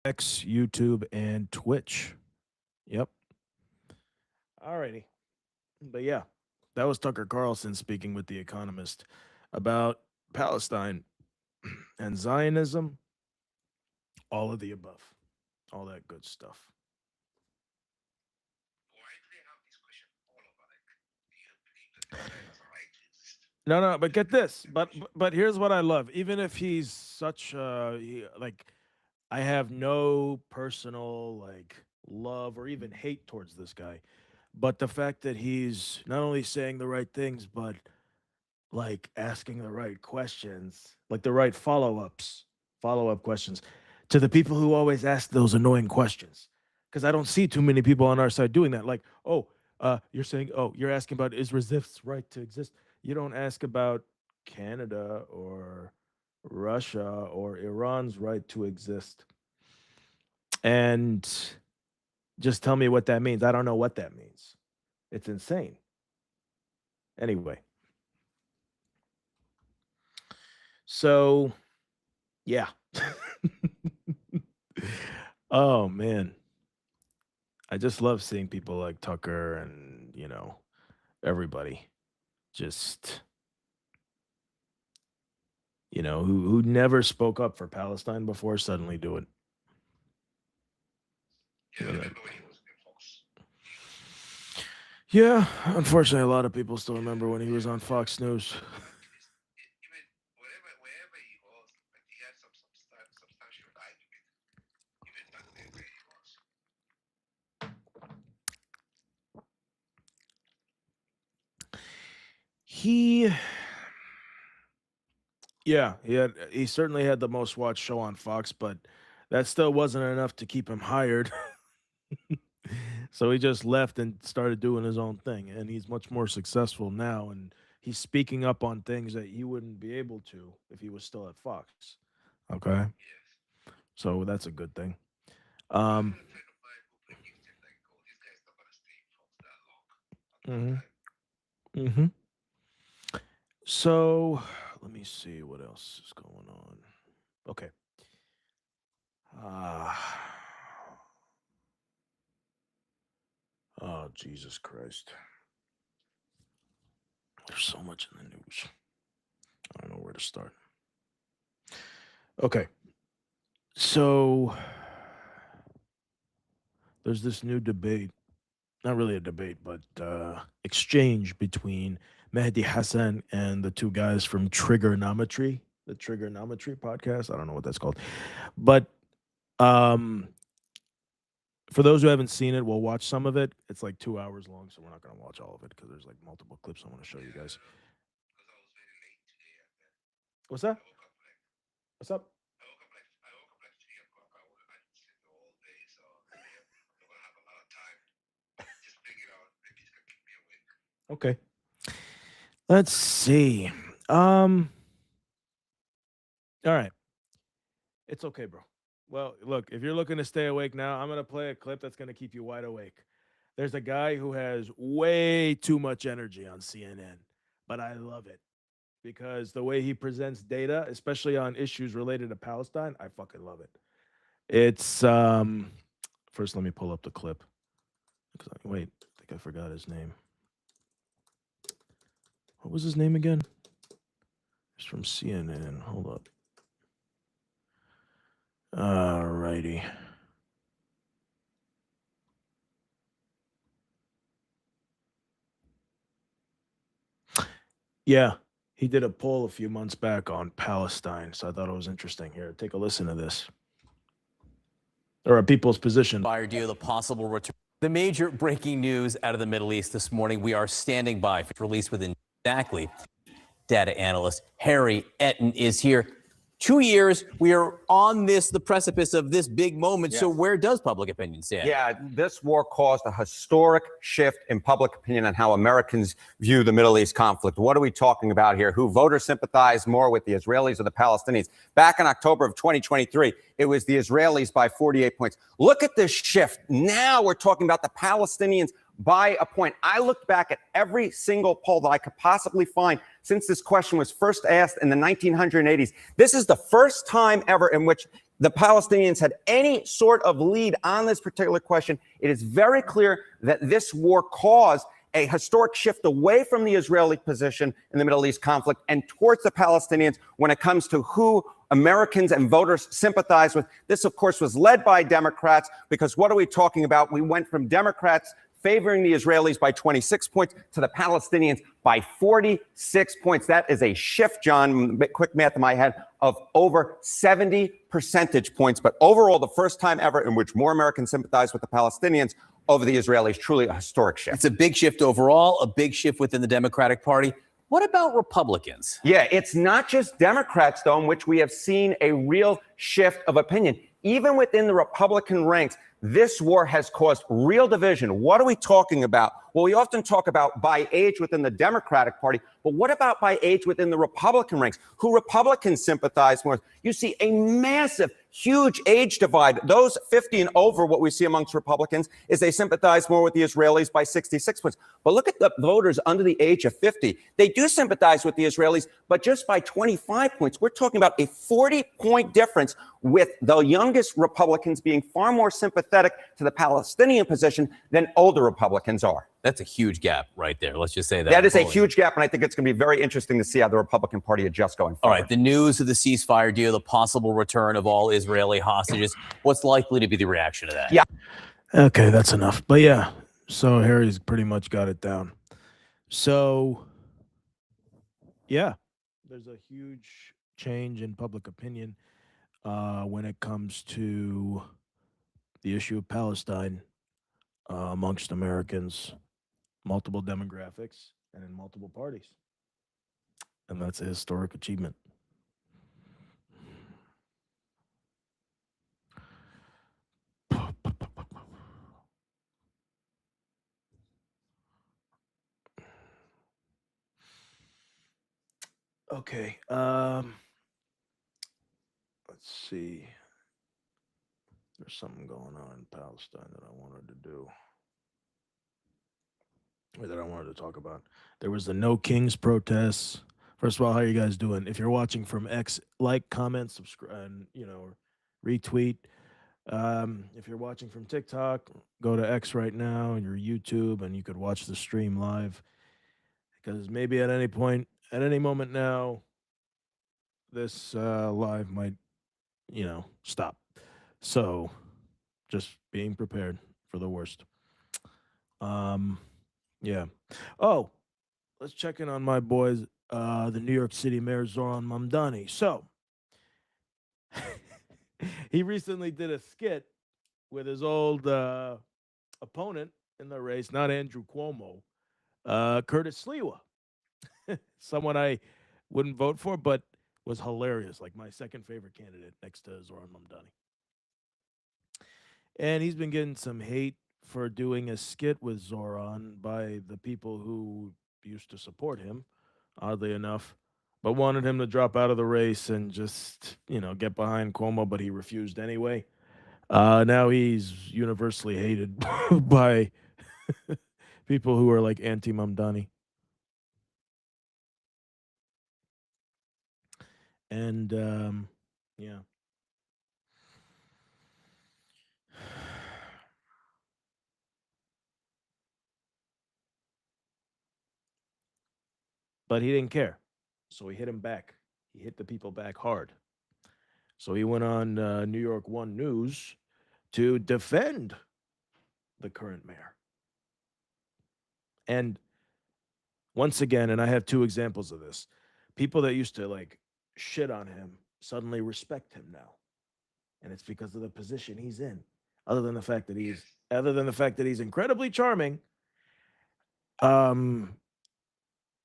X, YouTube, and Twitch. Yep. Alrighty. But yeah, that was Tucker Carlson speaking with The Economist about Palestine and Zionism, all of the above, all that good stuff. No, no, but get this. But here's what I love. Even if he's such like I have no personal like love or even hate towards this guy, but the fact that he's not only saying the right things but like asking the right questions, like the right follow-up questions to the people who always ask those annoying questions. Because I don't see too many people on our side doing that. Like, oh, you're saying, oh, you're asking about is resist's right to exist. You don't ask about Canada or Russia or Iran's right to exist. And just tell me what that means. I don't know what that means. It's insane. Anyway. So, yeah. Oh man. I just love seeing people like Tucker and, everybody just, who never spoke up for Palestine before suddenly do it. Yeah, unfortunately, a lot of people still remember when he was on Fox News. He, yeah, he certainly had the most watched show on Fox, but that still wasn't enough to keep him hired. So he just left and started doing his own thing, and he's much more successful now, and he's speaking up on things that he wouldn't be able to if he was still at Fox. Okay, so that's a good thing. Um, mhm, mhm. So let me see what else is going on. Okay. Ah, oh Jesus Christ! There's so much in the news. I don't know where to start. Okay, so there's this new debate, not really a debate, but exchange between Mehdi Hassan and the two guys from Triggernometry, the Triggernometry podcast. I don't know what that's called, but um, for those who haven't seen it, we'll watch some of it. It's like 2 hours long, so we're not going to watch all of it because there's like multiple clips I want to show you guys. What's that? What's up? Okay. Let's see. All right. It's okay, bro. Well, look, if you're looking to stay awake now, I'm going to play a clip that's going to keep you wide awake. There's a guy who has way too much energy on CNN, but I love it because the way he presents data, especially on issues related to Palestine, I fucking love it. It's first let me pull up the clip. Wait, I think I forgot his name. What was his name again? It's from CNN. Hold up. Alrighty. Yeah, he did a poll a few months back on Palestine, so I thought it was interesting. Here, take a listen to this. Or a people's position. Buyer deal, the possible return. The major breaking news out of the Middle East this morning. We are standing by for release within exactly. Data analyst Harry Etten is here. 2 years, we are on the precipice of this big moment. Yes. So where does public opinion stand? Yeah, this war caused a historic shift in public opinion on how Americans view the Middle East conflict. What are we talking about here? Who voters sympathize more with, the Israelis or the Palestinians? Back in October of 2023, it was the Israelis by 48 points. Look at this shift. Now we're talking about the Palestinians by a point. I looked back at every single poll that I could possibly find since this question was first asked in the 1980s. This is the first time ever in which the Palestinians had any sort of lead on this particular question, it is very clear that this war caused a historic shift away from the Israeli position in the Middle East conflict and towards the Palestinians when it comes to who Americans and voters sympathize with. This, of course, was led by Democrats, because what are we talking about? We went from Democrats favoring the Israelis by 26 points to the Palestinians by 46 points. That is a shift, John, quick math in my head, of over 70 percentage points. But overall, the first time ever in which more Americans sympathize with the Palestinians over the Israelis. Truly a historic shift. It's a big shift overall, a big shift within the Democratic Party. What about Republicans? Yeah, it's not just Democrats, though, in which we have seen a real shift of opinion. Even within the Republican ranks, this war has caused real division. What are we talking about? Well, we often talk about by age within the Democratic Party, but what about by age within the Republican ranks? Who Republicans sympathize with? You see a massive, huge age divide. Those 50 and over, what we see amongst Republicans is they sympathize more with the Israelis by 66 points. But look at the voters under the age of 50. They do sympathize with the Israelis, but just by 25 points. We're talking about a 40-point difference, with the youngest Republicans being far more sympathetic to the Palestinian position than older Republicans are. That's a huge gap right there. Let's just say that. That is a huge gap, and I think it's going to be very interesting to see how the Republican Party adjusts going forward. All right, the news of the ceasefire deal, the possible return of all Israeli hostages, what's likely to be the reaction to that? Yeah. Okay, that's enough. But yeah, so Harry's pretty much got it down. So, yeah, there's a huge change in public opinion when it comes to the issue of Palestine amongst Americans, multiple demographics, and in multiple parties. And that's a historic achievement. Okay. Let's see. There's something going on in Palestine that I wanted to do, or that I wanted to talk about. There was the No Kings protests. First of all, how are you guys doing? If you're watching from X, like, comment, subscribe, and retweet. If you're watching from TikTok, go to X right now and your YouTube, and you could watch the stream live. Because maybe at any point, at any moment now, this live might, stop. So, just being prepared for the worst. Yeah. Oh, let's check in on my boys, the New York City Mayor Zoran Mamdani. So, he recently did a skit with his old opponent in the race, not Andrew Cuomo, Curtis Sliwa, someone I wouldn't vote for, but was hilarious, like my second favorite candidate next to Zoran Mamdani. And he's been getting some hate for doing a skit with Zoran by the people who used to support him, oddly enough, but wanted him to drop out of the race and just, get behind Cuomo, but he refused anyway. Now he's universally hated by people who are like anti-Mamdani. And, yeah. But he didn't care. So he hit him back. He hit the people back hard. So he went on New York One News to defend the current mayor. And once again, and I have two examples of this, people that used to like shit on him suddenly respect him now. And it's because of the position he's in. Other than the fact that he's incredibly charming,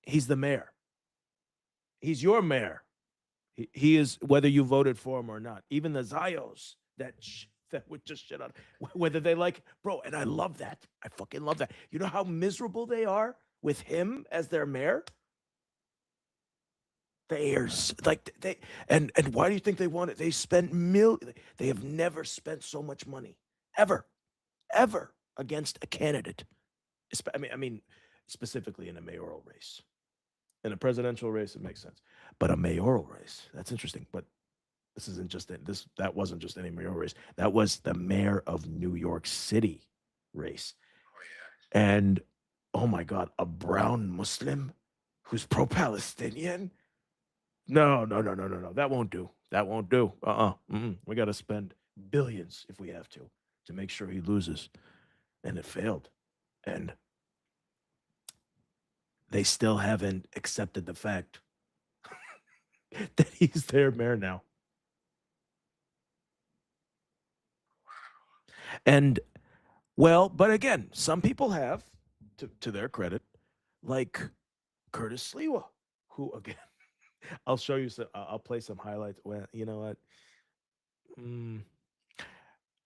he's the mayor. He's your mayor. He is, whether you voted for him or not. Even the Zios that would just shit on, whether they like, bro. And I love that. I fucking love that. You know how miserable they are with him as their mayor? They are like and why do you think they want it? They spent They have never spent so much money ever against a candidate. I mean, specifically in a mayoral race. In a presidential race, it makes sense. But a mayoral race, that's interesting. But This isn't just this. That wasn't just any mayoral race. That was the mayor of New York City race. And oh my God, a brown Muslim who's pro-Palestinian? No, no, no, no, no, no. That won't do. That won't do. We got to spend billions if we have to make sure he loses. And it failed. And they still haven't accepted the fact that he's their mayor now. And well, but again, some people have, to their credit, like Curtis Sliwa, who again, I'll show you. I'll play some highlights. Well, you know what?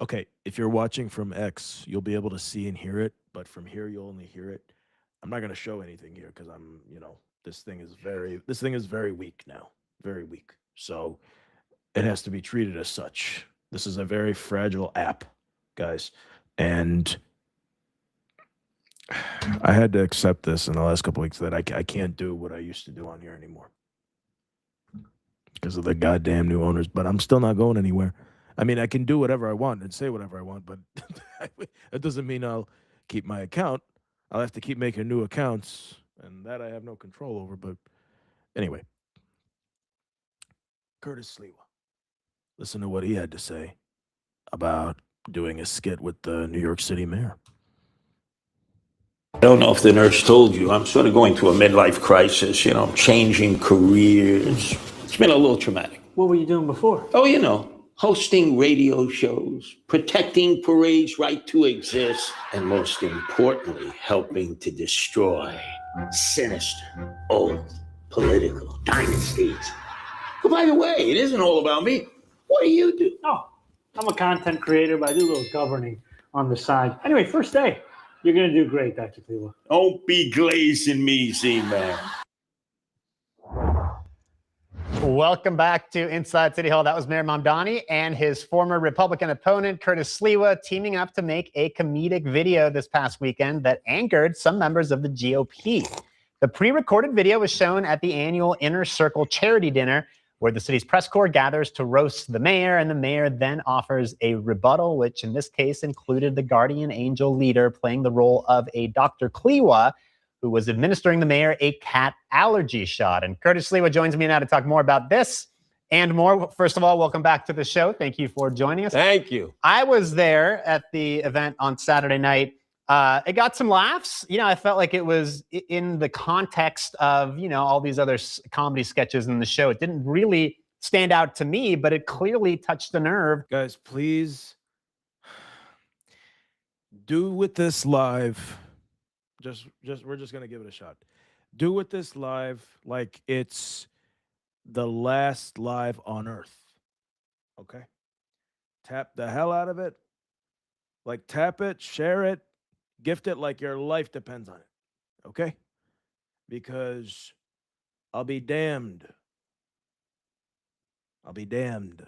Okay, if you're watching from X, you'll be able to see and hear it, but from here you'll only hear it. I'm not going to show anything here because this thing is very weak now, very weak. So it has to be treated as such. This is a very fragile app, guys, and I had to accept this in the last couple weeks that I can't do what I used to do on here anymore because of the goddamn new owners. But I'm still not going anywhere. I mean, I can do whatever I want and say whatever I want, but that doesn't mean I'll keep my account. I'll have to keep making new accounts, and that I have no control over. But anyway, Curtis Sliwa. Listen to what he had to say about doing a skit with the New York City mayor. I don't know if the nurse told you, I'm sort of going through a midlife crisis, I'm changing careers. It's been a little traumatic. What were you doing before? Oh, hosting radio shows, protecting parades' right to exist, and most importantly, helping to destroy sinister, old political dynasties. Oh, by the way, it isn't all about me. What do you do? Oh, I'm a content creator, but I do a little governing on the side. Anyway, first day. You're going to do great, Dr. Cleveland. Don't be glazing me, Z-Man. Welcome back to Inside City Hall. That was Mayor Mamdani and his former Republican opponent, Curtis Sliwa, teaming up to make a comedic video this past weekend that angered some members of the GOP. The pre-recorded video was shown at the annual Inner Circle charity dinner, where the city's press corps gathers to roast the mayor, and the mayor then offers a rebuttal, which in this case included the guardian angel leader playing the role of a Dr. Clewa, who was administering the mayor a cat allergy shot. And Curtis Sliwa joins me now to talk more about this and more. First of all, welcome back to the show. Thank you for joining us. Thank you. I was there at the event on Saturday night. It got some laughs. I felt like it was in the context of, all these other comedy sketches in the show. It didn't really stand out to me, but it clearly touched a nerve. Guys, please do with this live. We're just going to give it a shot. Do with this live like it's the last live on earth. Okay? Tap the hell out of it. Like, tap it, share it, gift it like your life depends on it. Okay? Because I'll be damned. I'll be damned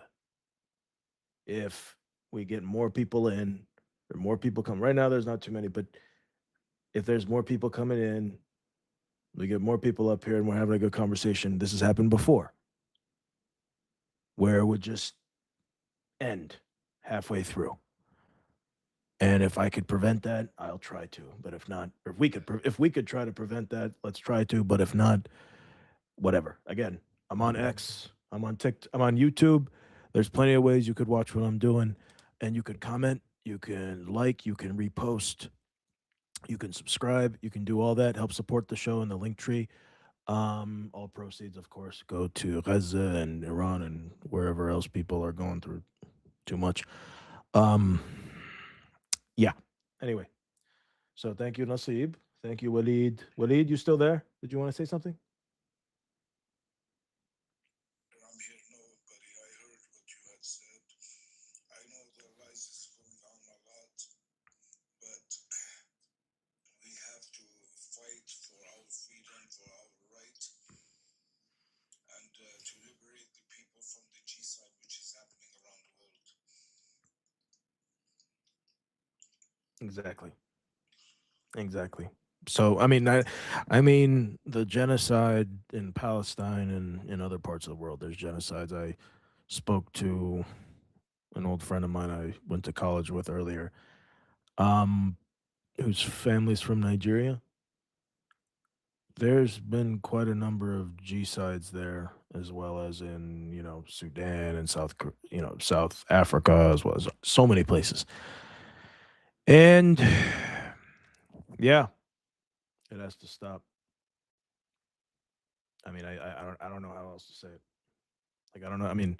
if we get more people in, or more people come. Right now, there's not too many, but if there's more people coming in, we get more people up here and we're having a good conversation. This has happened before, where it would just end halfway through. And if I could prevent that, I'll try to. But if not, or if we could try to prevent that, let's try to. But if not, whatever. Again, I'm on X, I'm on TikTok, I'm on YouTube. There's plenty of ways you could watch what I'm doing, and you could comment, you can like, you can repost, you can subscribe, you can do all that. Help support the show in the link tree. All proceeds, of course, go to Gaza and Iran and wherever else people are going through too much. Yeah. Anyway, so thank you, Nasib. Thank you, Waleed. Waleed, you still there? Did you want to say something? I'm here. No, buddy. I heard what you had said. I know the lies is going on a lot, but we have to fight for our freedom, for our right, and to liberate the people from the G-side, which is happening around the world. Exactly. So, I mean, the genocide in Palestine and in other parts of the world, there's genocides. I spoke to an old friend of mine I went to college with earlier, whose family's from Nigeria. There's been quite a number of G sides there, as well as in Sudan and South Africa, as well as so many places. And yeah, it has to stop. I mean, I don't know how else to say it. Like I don't know. I mean,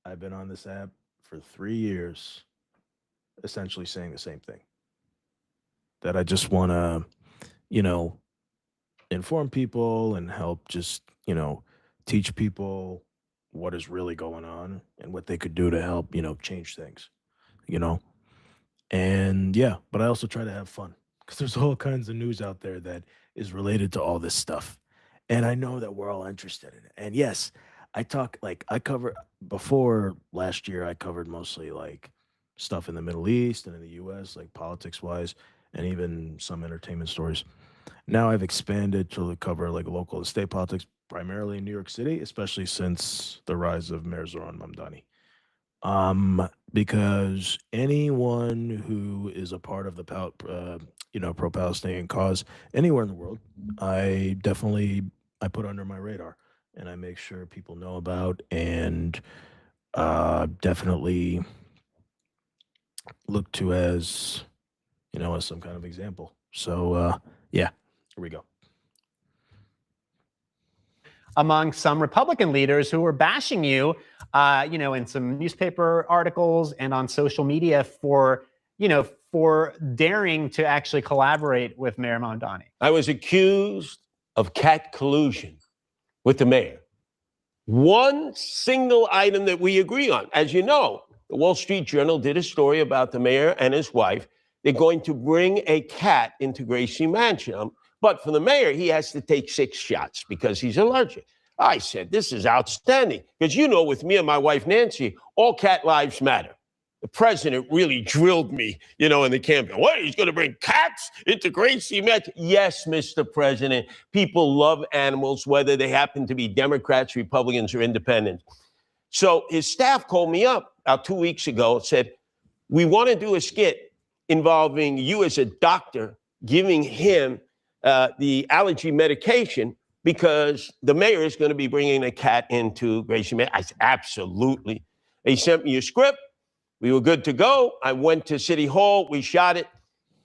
I've been on this app for 3 years, essentially saying the same thing. That I just want to, you know, inform people and help just, teach people what is really going on and what they could do to help, change things, you know? And yeah, but I also try to have fun because there's all kinds of news out there that is related to all this stuff. And I know that we're all interested in it. And yes, I cover before last year, I covered mostly like stuff in the Middle East and in the US, like politics wise, and even some entertainment stories. Now I've expanded to cover like local and state politics, primarily in New York City, especially since the rise of Mayor Zoran Mamdani. Because anyone who is a part of the pro-Palestinian cause anywhere in the world, I put under my radar, and I make sure people know about, and definitely look to as as some kind of example. So yeah, here we go. Among some Republican leaders who were bashing you, in some newspaper articles and on social media for daring to actually collaborate with Mayor Mamdani. I was accused of cat collusion with the mayor. One single item that we agree on. As you know, the Wall Street Journal did a story about the mayor and his wife. They're going to bring a cat into Gracie Mansion. But for the mayor, he has to take 6 shots because he's allergic. I said, this is outstanding. Because with me and my wife, Nancy, all cat lives matter. The president really drilled me, in the campaign. What, he's going to bring cats into Gracie Mansion? Yes, Mr. President. People love animals, whether they happen to be Democrats, Republicans, or independents. So his staff called me up about 2 weeks ago and said, we want to do a skit involving you as a doctor giving him the allergy medication because the mayor is going to be bringing a cat into Gracie Mansion. I said, absolutely. He sent me a script. We were good to go. I went to City Hall. We shot it.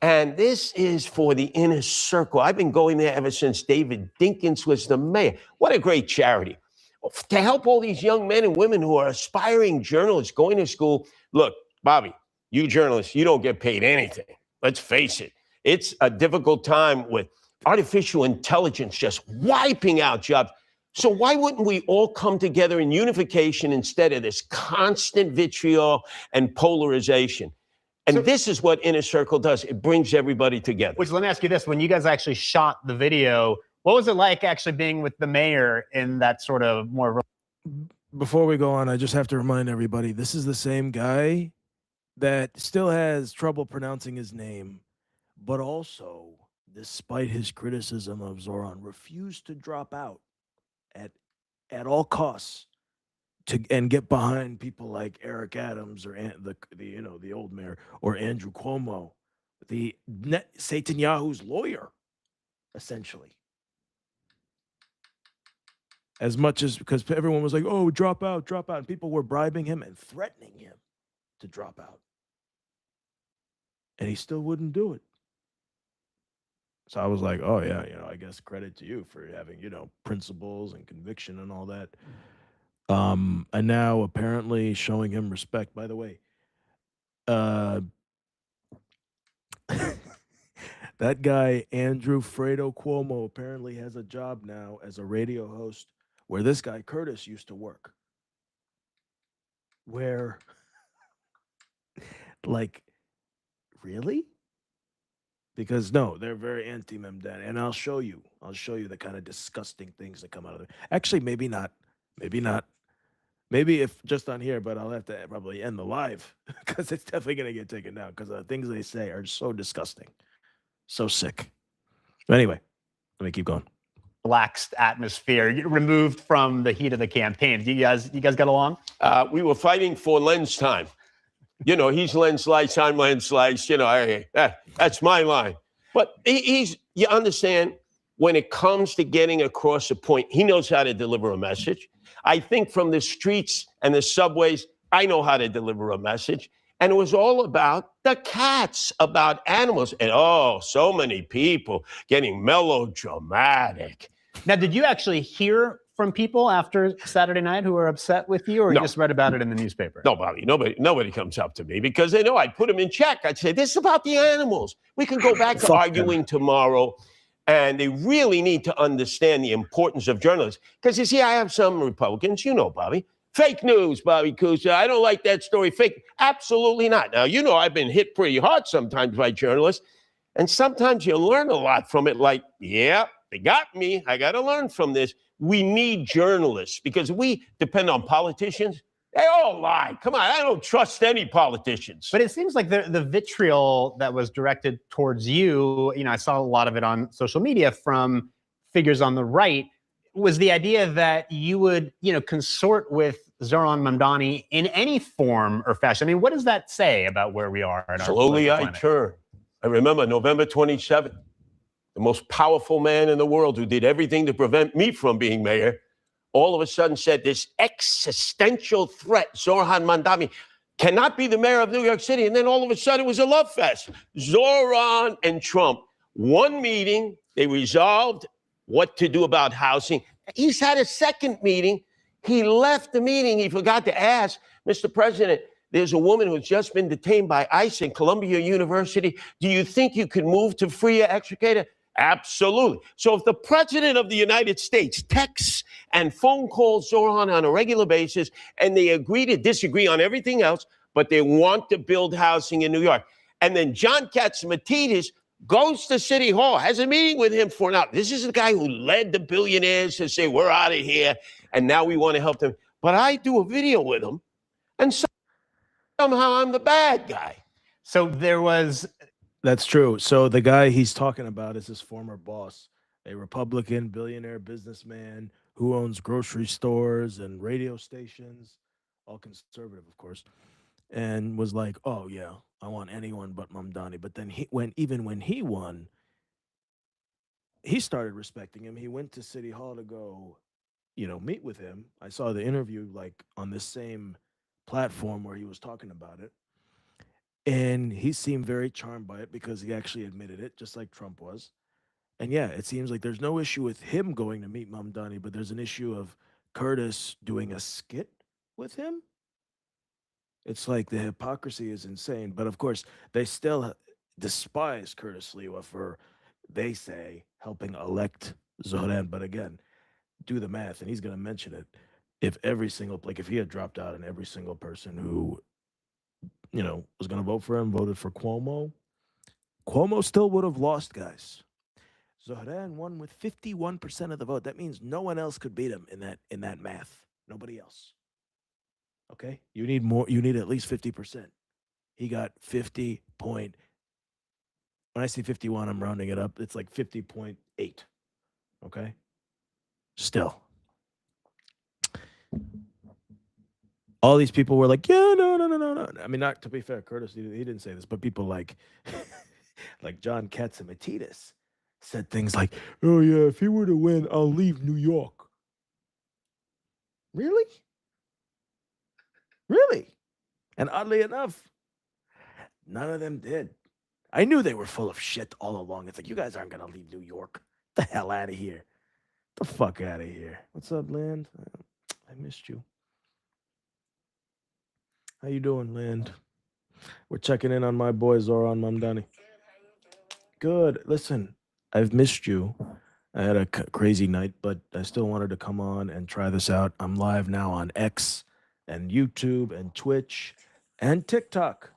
And this is for the inner circle. I've been going there ever since David Dinkins was the mayor. What a great charity. To help all these young men and women who are aspiring journalists going to school. Look, Bobby, you journalists, you don't get paid anything. Let's face it. It's a difficult time with artificial intelligence just wiping out jobs. So why wouldn't we all come together in unification instead of this constant vitriol and polarization? And this is what Inner Circle does. It brings everybody together. Which, let me ask you this. When you guys actually shot the video, what was it like actually being with the mayor in that sort of more... Before we go on, I just have to remind everybody, this is the same guy that still has trouble pronouncing his name, but also, despite his criticism of Zoran, refused to drop out at all costs and get behind people like Eric Adams or the old mayor or Andrew Cuomo, Netanyahu's lawyer, essentially. As much as because everyone was like, "Oh, drop out," and people were bribing him and threatening him to drop out, and he still wouldn't do it. So I was like, "Oh yeah, I guess credit to you for having principles and conviction and all that." And now apparently showing him respect. By the way, that guy Andrew Fredo Cuomo apparently has a job now as a radio host where this guy Curtis used to work. Where, like, really? Because no, they're very anti-Memdani, and I'll show you the kind of disgusting things that come out of there. Actually, maybe not. Maybe if just on here, but I'll have to probably end the live because it's definitely going to get taken down because the things they say are so disgusting, so sick. But anyway, let me keep going. relaxed atmosphere, removed from the heat of the campaign. You guys get along? We were fighting for Len's time. You know, he's Len Slice, I'm Len Slice. You know, that's my line. But you understand, when it comes to getting across a point, he knows how to deliver a message. I think from the streets and the subways, I know how to deliver a message. And it was all about the cats, about animals. And so many people getting melodramatic. Now, did you actually hear from people after Saturday night who were upset with you, or No. you just read about it in the newspaper? Nobody comes up to me because they know I'd put them in check. I'd say, this is about the animals. We can go back to arguing tomorrow. And they really need to understand the importance of journalists. Because you see, I have some Republicans, you know, Bobby. Fake news, Bobby Kusa. I don't like that story. Fake. Absolutely not. Now, you know, I've been hit pretty hard sometimes by journalists. And sometimes you learn a lot from it. Like, yeah, they got me. I got to learn from this. We need journalists because we depend on politicians. They all lie. Come on, I don't trust any politicians. But it seems like the vitriol that was directed towards you, I saw a lot of it on social media from figures on the right, was the idea that you would, consort with Zoran Mamdani in any form or fashion. I mean, what does that say about where we are? Slowly I turn. I remember November 27th, the most powerful man in the world who did everything to prevent me from being mayor, all of a sudden said this existential threat, Zoran Mamdani, cannot be the mayor of New York City. And then all of a sudden it was a love fest. Zoran and Trump, one meeting, they resolved what to do about housing. He's had a second meeting. He left the meeting. He forgot to ask, Mr. President, there's a woman who's just been detained by ICE in Columbia University. Do you think you could move to free her, extricate her? Absolutely. So if the president of the United States texts and phone calls Zoran on a regular basis, and they agree to disagree on everything else, but they want to build housing in New York, and then John Katzimatidis goes to City Hall, has a meeting with him for now. This is the guy who led the billionaires to say, we're out of here, and now we want to help them. But I do a video with him, and somehow I'm the bad guy. So there was... That's true. So the guy he's talking about is his former boss, a Republican billionaire businessman who owns grocery stores and radio stations, all conservative, of course, and was like, oh, yeah, I want anyone but Mamdani. But then when he won, he started respecting him. He went to City Hall to go, meet with him. I saw the interview like on this same platform where he was talking about it. And he seemed very charmed by it because he actually admitted it, just like Trump was. And yeah, it seems like there's no issue with him going to meet Mamdani, but there's an issue of Curtis doing a skit with him. It's like the hypocrisy is insane. But of course, they still despise Curtis Lewa for, they say, helping elect Zoran. But again, do the math, and he's going to mention it. If he had dropped out and every single person who was going to vote for him, voted for Cuomo still would have lost, guys. Zoran won with 51% of the vote. That means no one else could beat him in that math. Nobody else. Okay? You need more. You need at least 50%. He got 50 point. When I say 51, I'm rounding it up. It's like 50.8. Okay? Still. All these people were like, yeah, no. I mean, not to be fair, Curtis, he didn't say this, but people like John Katzimatidis said things like, oh, yeah, if he were to win, I'll leave New York. Really? Really? And oddly enough, none of them did. I knew they were full of shit all along. It's like, you guys aren't going to leave New York. Get the hell out of here. Get the fuck out of here. What's up, Land? I missed you. How you doing, Land? We're checking in on my boy Zoran Mamdani. Good. Listen, I've missed you. I had a crazy night, but I still wanted to come on and try this out. I'm live now on X and YouTube and Twitch and TikTok.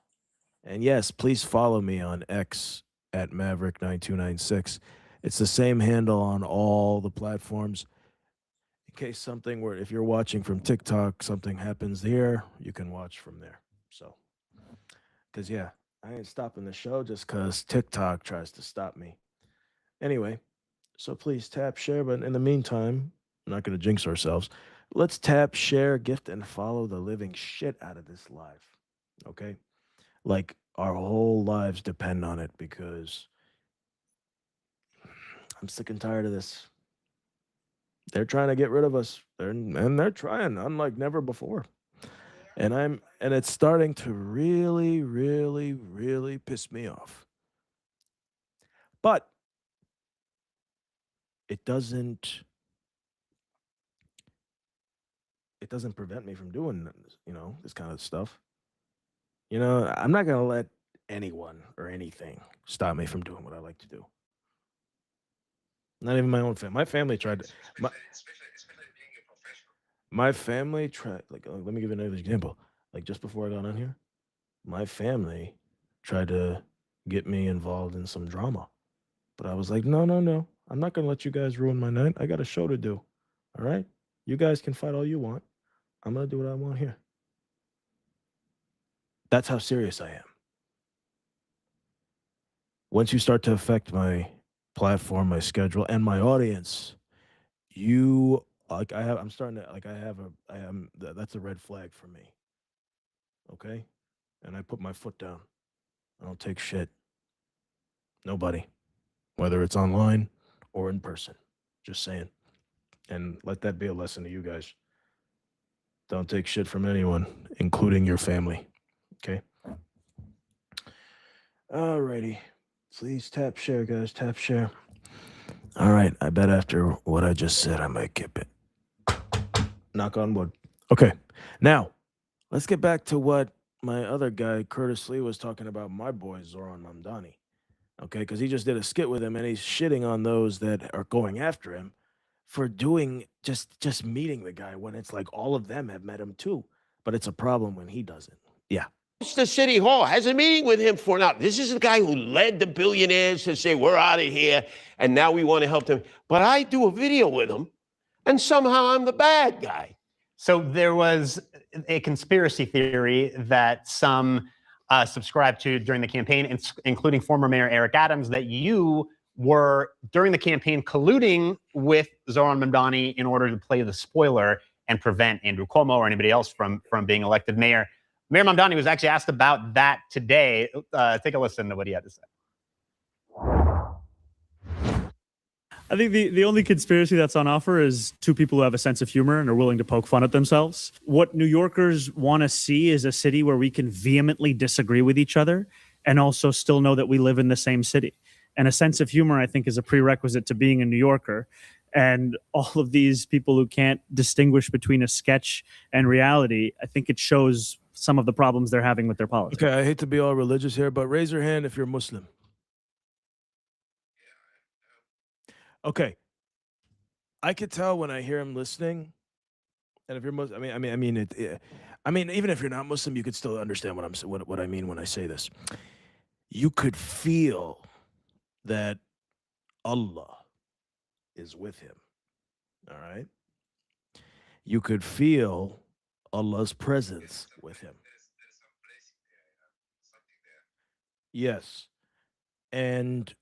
And yes, please follow me on X at Maverick9296. It's the same handle on all the platforms. In case if you're watching from TikTok, something happens here, you can watch from there. So, because yeah, I ain't stopping the show just because TikTok tries to stop me. Anyway, So please tap share. But in the meantime, I'm not going to jinx ourselves. Let's tap share, gift, and follow the living shit out of this live. Okay? Like our whole lives depend on it because I'm sick and tired of this. They're trying to get rid of us. They're trying unlike never before. And it's starting to really, really, really piss me off. But it doesn't prevent me from doing, this kind of stuff. I'm not going to let anyone or anything stop me from doing what I like to do. Not even my own family. My family tried to my family tried, like, let me give you another example. Like, just before I got on here, my family tried to get me involved in some drama. But I was like, no, no, no. I'm not going to let you guys ruin my night. I got a show to do. All right? You guys can fight all you want. I'm going to do what I want here. That's how serious I am. Once you start to affect my platform, my schedule, and my audience, I'm starting to, that's a red flag for me. Okay? And I put my foot down. I don't take shit. Nobody. Whether it's online or in person. Just saying. And let that be a lesson to you guys. Don't take shit from anyone, including your family. Okay? Alrighty. Please tap share, guys. Tap share. All right. I bet after what I just said, I might keep it. Knock on wood. Okay. Now, let's get back to what my other guy, Curtis Lee, was talking about my boy, Zoran Mamdani. Okay? Because he just did a skit with him and he's shitting on those that are going after him for doing just meeting the guy when it's like all of them have met him too. But it's a problem when he doesn't. Yeah. To City Hall, has a meeting with him for now. This is the guy who led the billionaires to say, we're out of here, and now we want to help them. But I do a video with him, and somehow I'm the bad guy. So there was a conspiracy theory that some subscribed to during the campaign, including former Mayor Eric Adams, that you were, during the campaign, colluding with Zoran Mamdani in order to play the spoiler and prevent Andrew Cuomo or anybody else from being elected mayor. Mayor Mamdani was actually asked about that today. Take a listen to what he had to say. I think the only conspiracy that's on offer is two people who have a sense of humor and are willing to poke fun at themselves. What New Yorkers want to see is a city where we can vehemently disagree with each other and also still know that we live in the same city. And a sense of humor, I think, is a prerequisite to being a New Yorker. And all of these people who can't distinguish between a sketch and reality, I think it shows some of the problems they're having with their politics. Okay, I hate to be all religious here, but raise your hand if you're Muslim. Okay. I could tell when I hear him listening, and if you're Muslim, I mean, even if you're not Muslim, you could still understand what I mean when I say this. You could feel that Allah is with him. All right. You could feel Allah's presence with him. Yes. And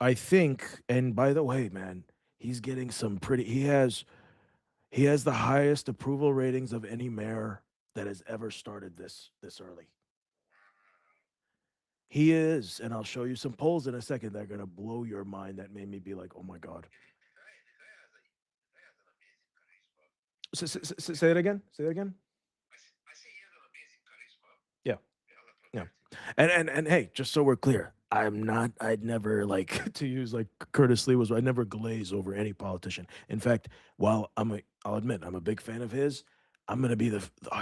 I think, and by the way, man, he's getting some pretty, he has the highest approval ratings of any mayor that has ever started this early. He is, and I'll show you some polls in a second that are going to blow your mind. That made me be like, oh my God. Say it again. Say it again. Yeah. Yeah. And hey, just so we're clear, I'd never like to use like Curtis Lee was, I never glaze over any politician. In fact, while I'll admit I'm a big fan of his, I'm going to be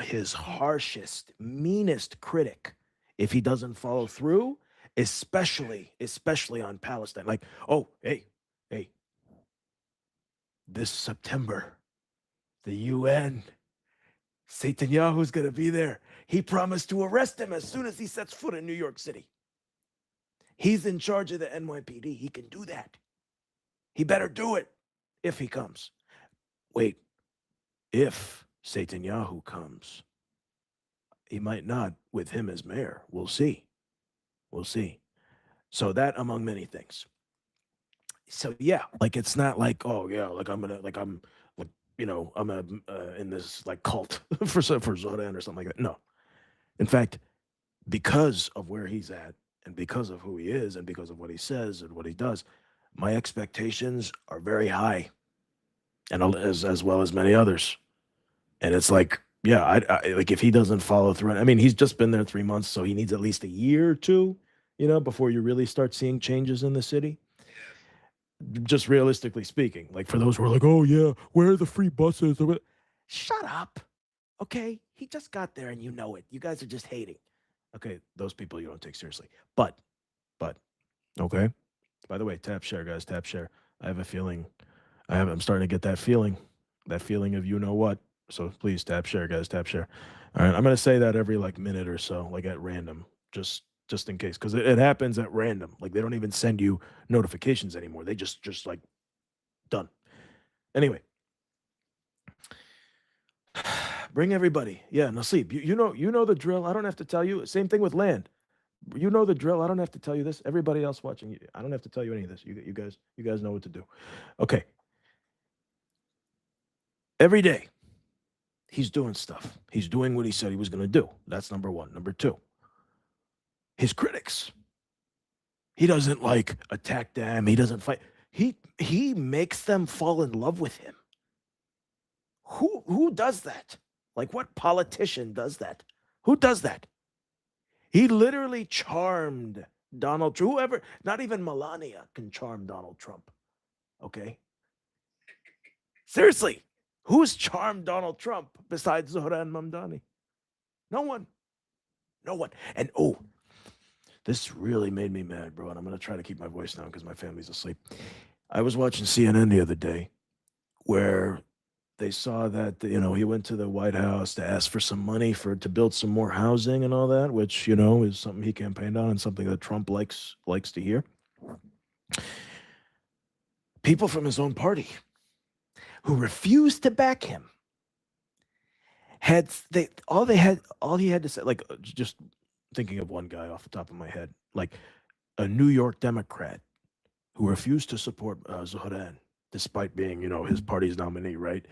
his harshest, meanest critic if he doesn't follow through, especially on Palestine. Like, oh, hey, this September, the UN, Netanyahu's going to be there. He promised to arrest him as soon as he sets foot in New York City. He's in charge of the NYPD. He can do that. He better do it if he comes. Wait, if Netanyahu comes, he might not with him as mayor. We'll see. We'll see. So that among many things. So yeah, like it's not like, oh yeah, like I'm gonna like I'm like I'm in this like cult for Zoran or something like that. No, in fact, because of where he's at and because of who he is and because of what he says and what he does, my expectations are very high, and as well as many others. And it's like, yeah, I like if he doesn't follow through. I mean, he's just been there 3 months, so he needs at least a year or two, before you really start seeing changes in the city. Just realistically speaking, like for those who are like, oh yeah, where are the free buses? Shut up. Okay. He just got there and you know it. You guys are just hating. Okay. Those people you don't take seriously. But, okay. By the way, tap share, guys, tap share. I have a feeling I'm starting to get that feeling of you know what. So please tap share, guys, tap share. All right. I'm gonna say that every like minute or so, like at random. Just in case. Because it happens at random. Like they don't even send you notifications anymore. They just like done. Anyway. Bring everybody. Yeah, Nasib, you know the drill. I don't have to tell you. Same thing with land. You know the drill. I don't have to tell you this. Everybody else watching, I don't have to tell you any of this. You guys know what to do. Okay. Every day, he's doing stuff. He's doing what he said he was going to do. That's number one. Number two, his critics. He doesn't like attack them. He doesn't fight. He makes them fall in love with him. Who does that? Like what politician does that? Who does that? He literally charmed Donald Trump. Whoever, not even Melania can charm Donald Trump. Okay? Seriously, who's charmed Donald Trump besides Zohran Mamdani? No one. No one. And this really made me mad, bro. And I'm going to try to keep my voice down because my family's asleep. I was watching CNN the other day where they saw that he went to the White House to ask for some money to build some more housing and all that, which is something he campaigned on and something that Trump likes to hear. People from his own party who refused to back him all he had to say, like just thinking of one guy off the top of my head, like a New York Democrat who refused to support Zohran despite being, his party's nominee, right?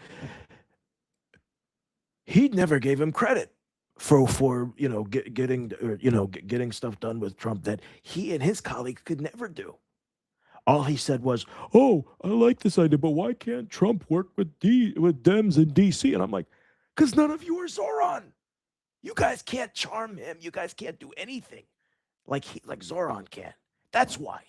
He never gave him credit for getting stuff done with Trump that he and his colleagues could never do. All he said was, "Oh, I like this idea, but why can't Trump work with Dems in D.C.?" And I'm like, "Because none of you are Zoran. You guys can't charm him. You guys can't do anything like Zoran can. That's why."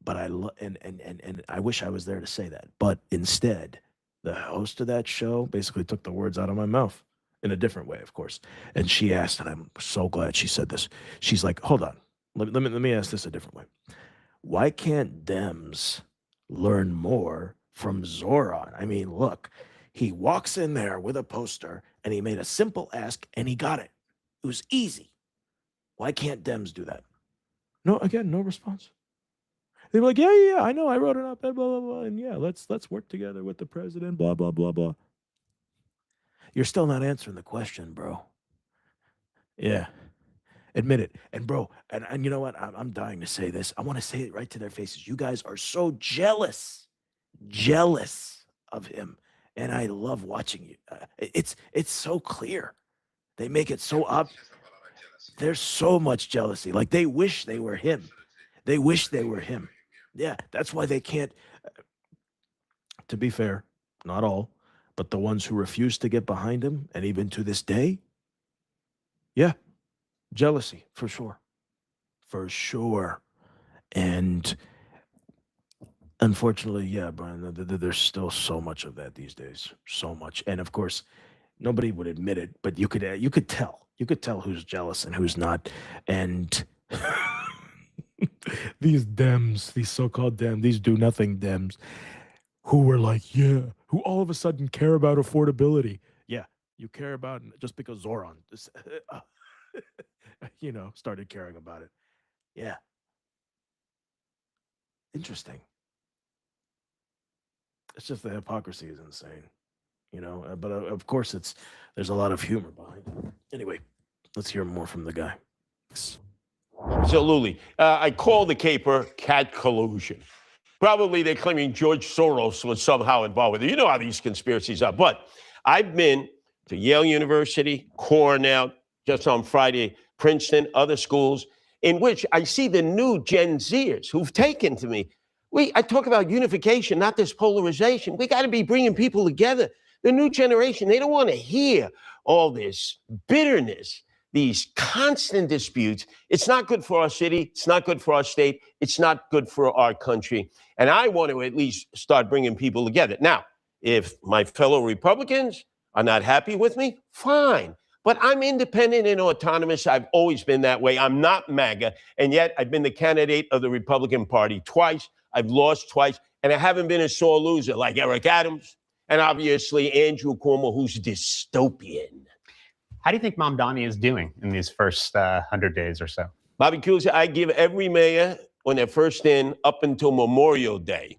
But and I wish I was there to say that. But instead, the host of that show basically took the words out of my mouth in a different way, of course. And she asked, and I'm so glad she said this. She's like, "Hold on, let me ask this a different way. Why can't Dems learn more from Zoran? I mean, look, he walks in there with a poster and he made a simple ask and he got it. It was easy. Why can't Dems do that?" No, again, no response. They were like, yeah, I know, I wrote it up, blah, blah, blah, and yeah, let's work together with the president, blah, blah, blah, blah. You're still not answering the question, bro. Yeah, admit it. And bro, and you know what? I'm dying to say this. I want to say it right to their faces. You guys are so jealous of him, and I love watching you. It's so clear. They make it so up. There's so much jealousy. Like they wish they were him. They wish they were him. Yeah, that's why they can't. To be fair, not all, but the ones who refuse to get behind him, and even to this day, yeah, jealousy for sure. And unfortunately, yeah, Brian, there's still so much of that these days, so much. And of course, nobody would admit it, but you could tell who's jealous and who's not, and. These Dems, these so-called Dems, these do-nothing Dems, who were like, yeah, who all of a sudden care about affordability. Yeah, you care about just because Zoran, started caring about it. Yeah. Interesting. It's just the hypocrisy is insane, but of course there's a lot of humor behind it. Anyway, let's hear more from the guy. Absolutely. I call the caper cat collusion. Probably they're claiming George Soros was somehow involved with it. You know how these conspiracies are. But I've been to Yale University, Cornell, just on Friday, Princeton, other schools, in which I see the new Gen Zers who've taken to me. I talk about unification, not this polarization. We got to be bringing people together. The new generation, they don't want to hear all this bitterness, these constant disputes. It's not good for our city. It's not good for our state. It's not good for our country. And I want to at least start bringing people together. Now, if my fellow Republicans are not happy with me, fine. But I'm independent and autonomous. I've always been that way. I'm not MAGA. And yet I've been the candidate of the Republican Party twice. I've lost twice. And I haven't been a sore loser like Eric Adams and obviously Andrew Cuomo, who's dystopian. How do you think Mamdani is doing in these first 100 days or so? Bobby Kulis, I give every mayor when they're first in up until Memorial Day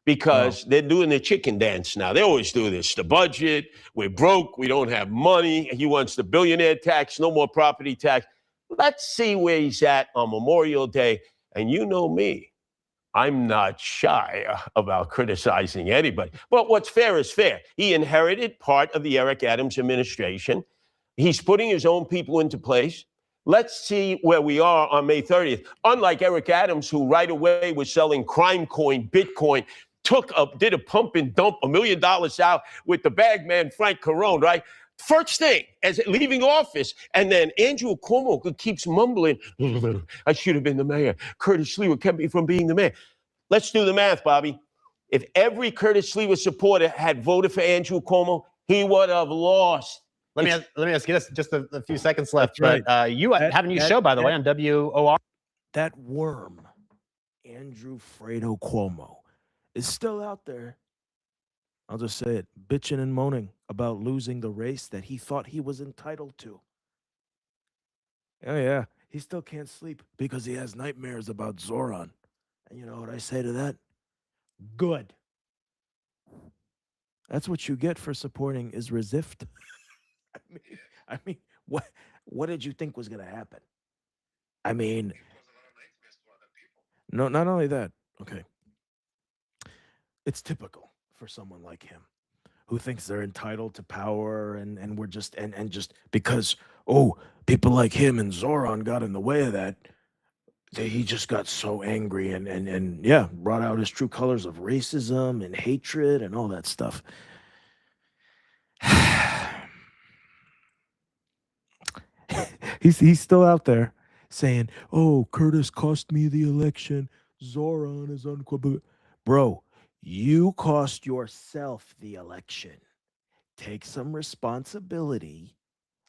because they're doing the chicken dance now. They always do this. The budget, we're broke, we don't have money. He wants the billionaire tax, no more property tax. Let's see where he's at on Memorial Day. And you know me, I'm not shy about criticizing anybody. But what's fair is fair. He inherited part of the Eric Adams administration. He's putting his own people into place. Let's see where we are on May 30th. Unlike Eric Adams, who right away was selling crime coin, Bitcoin, did a pump and dump $1 million out with the bag man, Frank Carone, right? First thing, as leaving office, and then Andrew Cuomo keeps mumbling, I should have been the mayor. Curtis Sliwa kept me from being the mayor. Let's do the math, Bobby. If every Curtis Sliwa supporter had voted for Andrew Cuomo, he would have lost. Let me ask you this, just a few seconds left. That's But you have a new show, by the way, on WOR. That worm, Andrew Fredo Cuomo, is still out there. I'll just say it, bitching and moaning about losing the race that he thought he was entitled to. Oh, yeah. He still can't sleep because he has nightmares about Zoran. And you know what I say to that? Good. That's what you get for supporting is Resist. I mean, what did you think was going to happen? I mean, no, not only that. Okay. It's typical for someone like him who thinks they're entitled to power and we're just and just because people like him and Zoran got in the way of that, he just got so angry and yeah, brought out his true colors of racism and hatred and all that stuff. He's still out there saying, "Oh, Curtis cost me the election. Zoran is unquestionable." Bro, you cost yourself the election. Take some responsibility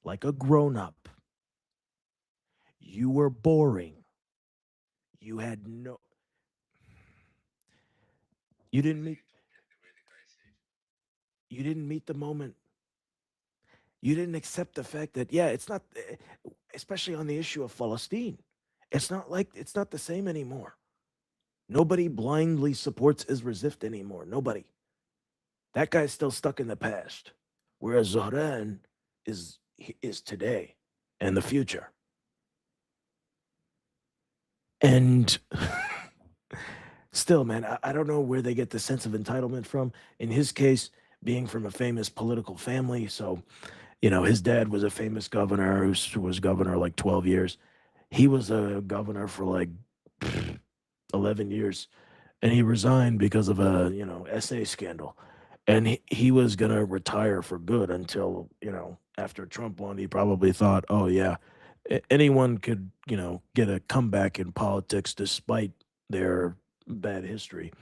like a grown-up. You were boring. You had no you didn't meet the moment. You didn't accept the fact that, yeah, it's not, especially on the issue of Palestine. It's not the same anymore. Nobody blindly supports Resist anymore. Nobody. That guy's still stuck in the past. Whereas Zoran is today and the future. And still, man, I don't know where they get the sense of entitlement from. In his case, being from a famous political family, so his dad was a famous governor who was governor like 12 years. He was a governor for like 11 years, and he resigned because of a essay scandal. And he was gonna retire for good until after Trump won. He probably thought, oh yeah, anyone could get a comeback in politics despite their bad history.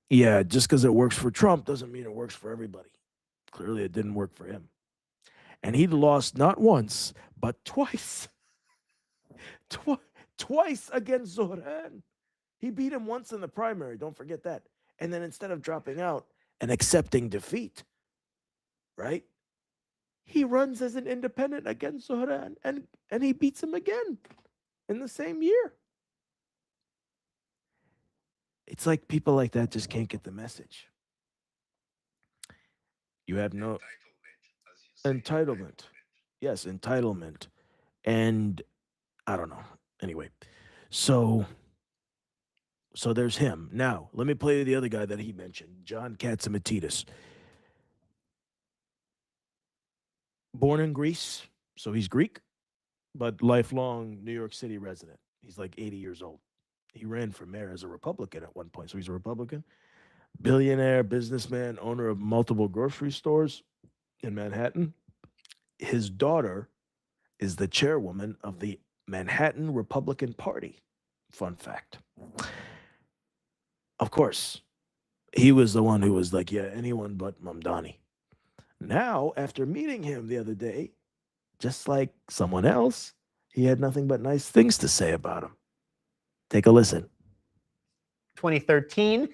Yeah, just because it works for Trump doesn't mean it works for everybody. Clearly, it didn't work for him. And he'd lost not once, but twice. Twice against Zoran. He beat him once in the primary, don't forget that. And then instead of dropping out and accepting defeat, right? He runs as an independent against Zoran and he beats him again in the same year. It's like people like that just can't get the message. You have no entitlement. Yes, entitlement. And I don't know. Anyway, so there's him. Now, let me play you the other guy that he mentioned, John Katzimatidis. Born in Greece, so he's Greek, but lifelong New York City resident. He's like 80 years old. He ran for mayor as a Republican at one point, so he's a Republican. Billionaire, businessman, owner of multiple grocery stores in Manhattan. His daughter is the chairwoman of the Manhattan Republican Party. Fun fact. Of course, he was the one who was like, yeah, anyone but Mamdani. Now, after meeting him the other day, just like someone else, he had nothing but nice things to say about him. Take a listen. 2013,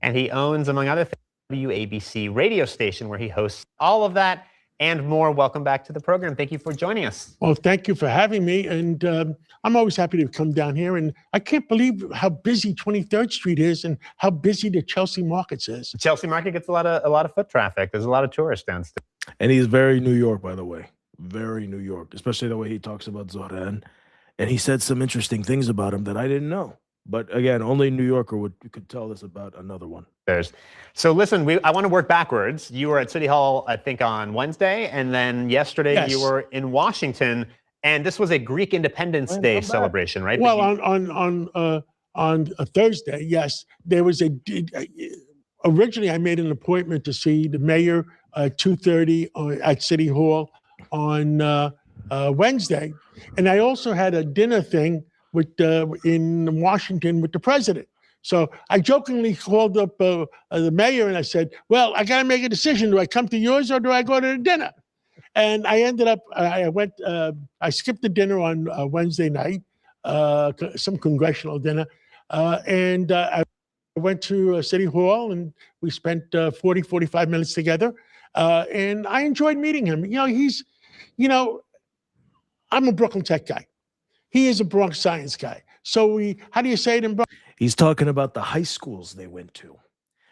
and he owns, among other things, WABC radio station where he hosts all of that and more. Welcome back to the program. Thank you for joining us. Well, thank you for having me. And I'm always happy to come down here. And I can't believe how busy 23rd Street is and how busy the Chelsea Markets is. The Chelsea Market gets a lot of foot traffic. There's a lot of tourists downstairs. And he's very New York, by the way. Very New York, especially the way he talks about Zoran. And he said some interesting things about him that I didn't know. But again, only a New Yorker could tell us about another one. So listen, I want to work backwards. You were at City Hall, I think, on Wednesday, and then yesterday you were in Washington, and this was a Greek Independence Day celebration, right? Well, on a Thursday, yes, there was originally I made an appointment to see the mayor at 2:30 at City Hall on Wednesday, and I also had a dinner thing in Washington with the president. So I jokingly called up the mayor and I said, well, I got to make a decision. Do I come to yours or do I go to the dinner? And I ended up, I skipped the dinner on Wednesday night, some congressional dinner. And I went to City Hall and we spent 45 minutes together. And I enjoyed meeting him. I'm a Brooklyn Tech guy. He is a Bronx science guy. So how do you say it in Bronx? He's talking about the high schools they went to.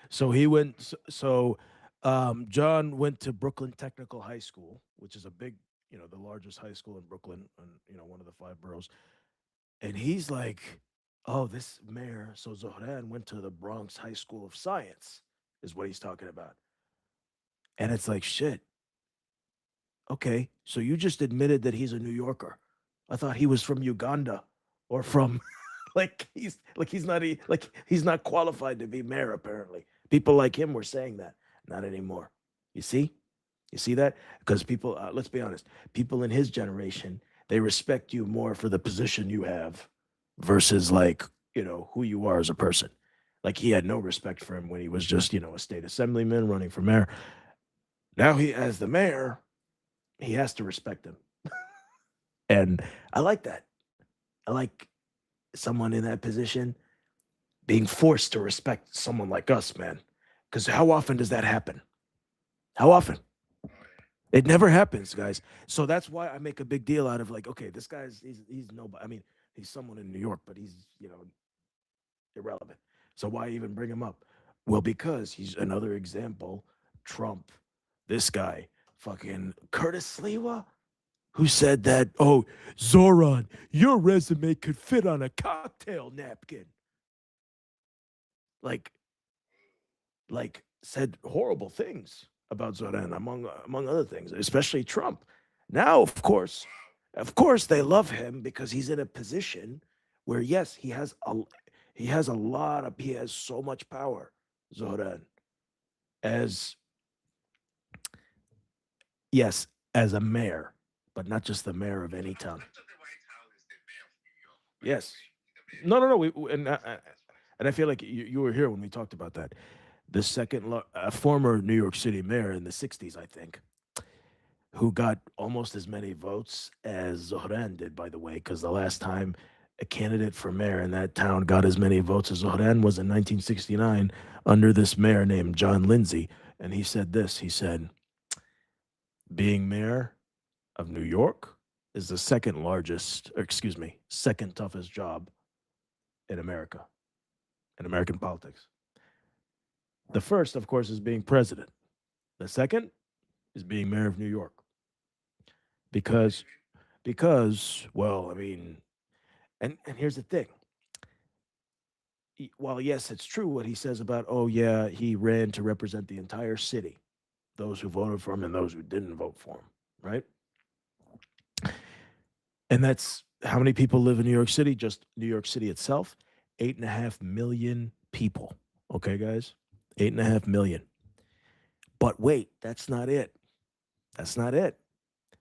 So he went, John went to Brooklyn Technical High School, which is a big, the largest high school in Brooklyn, and, one of the 5 boroughs. And he's like, oh, this mayor, so Zohran went to the Bronx High School of Science, is what he's talking about. And it's like, shit. Okay, so you just admitted that he's a New Yorker. I thought he was from Uganda or from he's not qualified to be mayor, apparently. People like him were saying that. Not anymore. You see that? Because people, let's be honest, people in his generation, they respect you more for the position you have versus who you are as a person. Like he had no respect for him when he was just, a state assemblyman running for mayor. Now as the mayor, he has to respect him. And I like that. I like someone in that position being forced to respect someone like us, man. Because how often does that happen? How often? It never happens, guys. So that's why I make a big deal out of okay, this guy's he's nobody. I mean, he's someone in New York, but he's irrelevant. So why even bring him up? Well, because he's another example. Trump, this guy, fucking Curtis Sliwa, who said that, oh, Zoran, your resume could fit on a cocktail napkin. Like said horrible things about Zoran, among other things, especially Trump. Now, of course, they love him because he's in a position where, yes, he has so much power, Zoran, as a mayor. But not just the mayor of any town. Yes. No. And I feel like you were here when we talked about that. The second, former New York City mayor in the 60s, I think, who got almost as many votes as Zohran did, by the way, because the last time a candidate for mayor in that town got as many votes as Zohran was in 1969 under this mayor named John Lindsay. And he said this, he said, being mayor of New York is the second toughest job in America, in American politics. The first, of course, is being president. The second is being mayor of New York. Because, well, I mean, And here's the thing. While yes, it's true what he says about, oh yeah, he ran to represent the entire city, those who voted for him and those who didn't vote for him, right? And that's how many people live in New York City? Just New York City itself, 8.5 million people. Okay, guys, 8.5 million. But wait, that's not it. That's not it.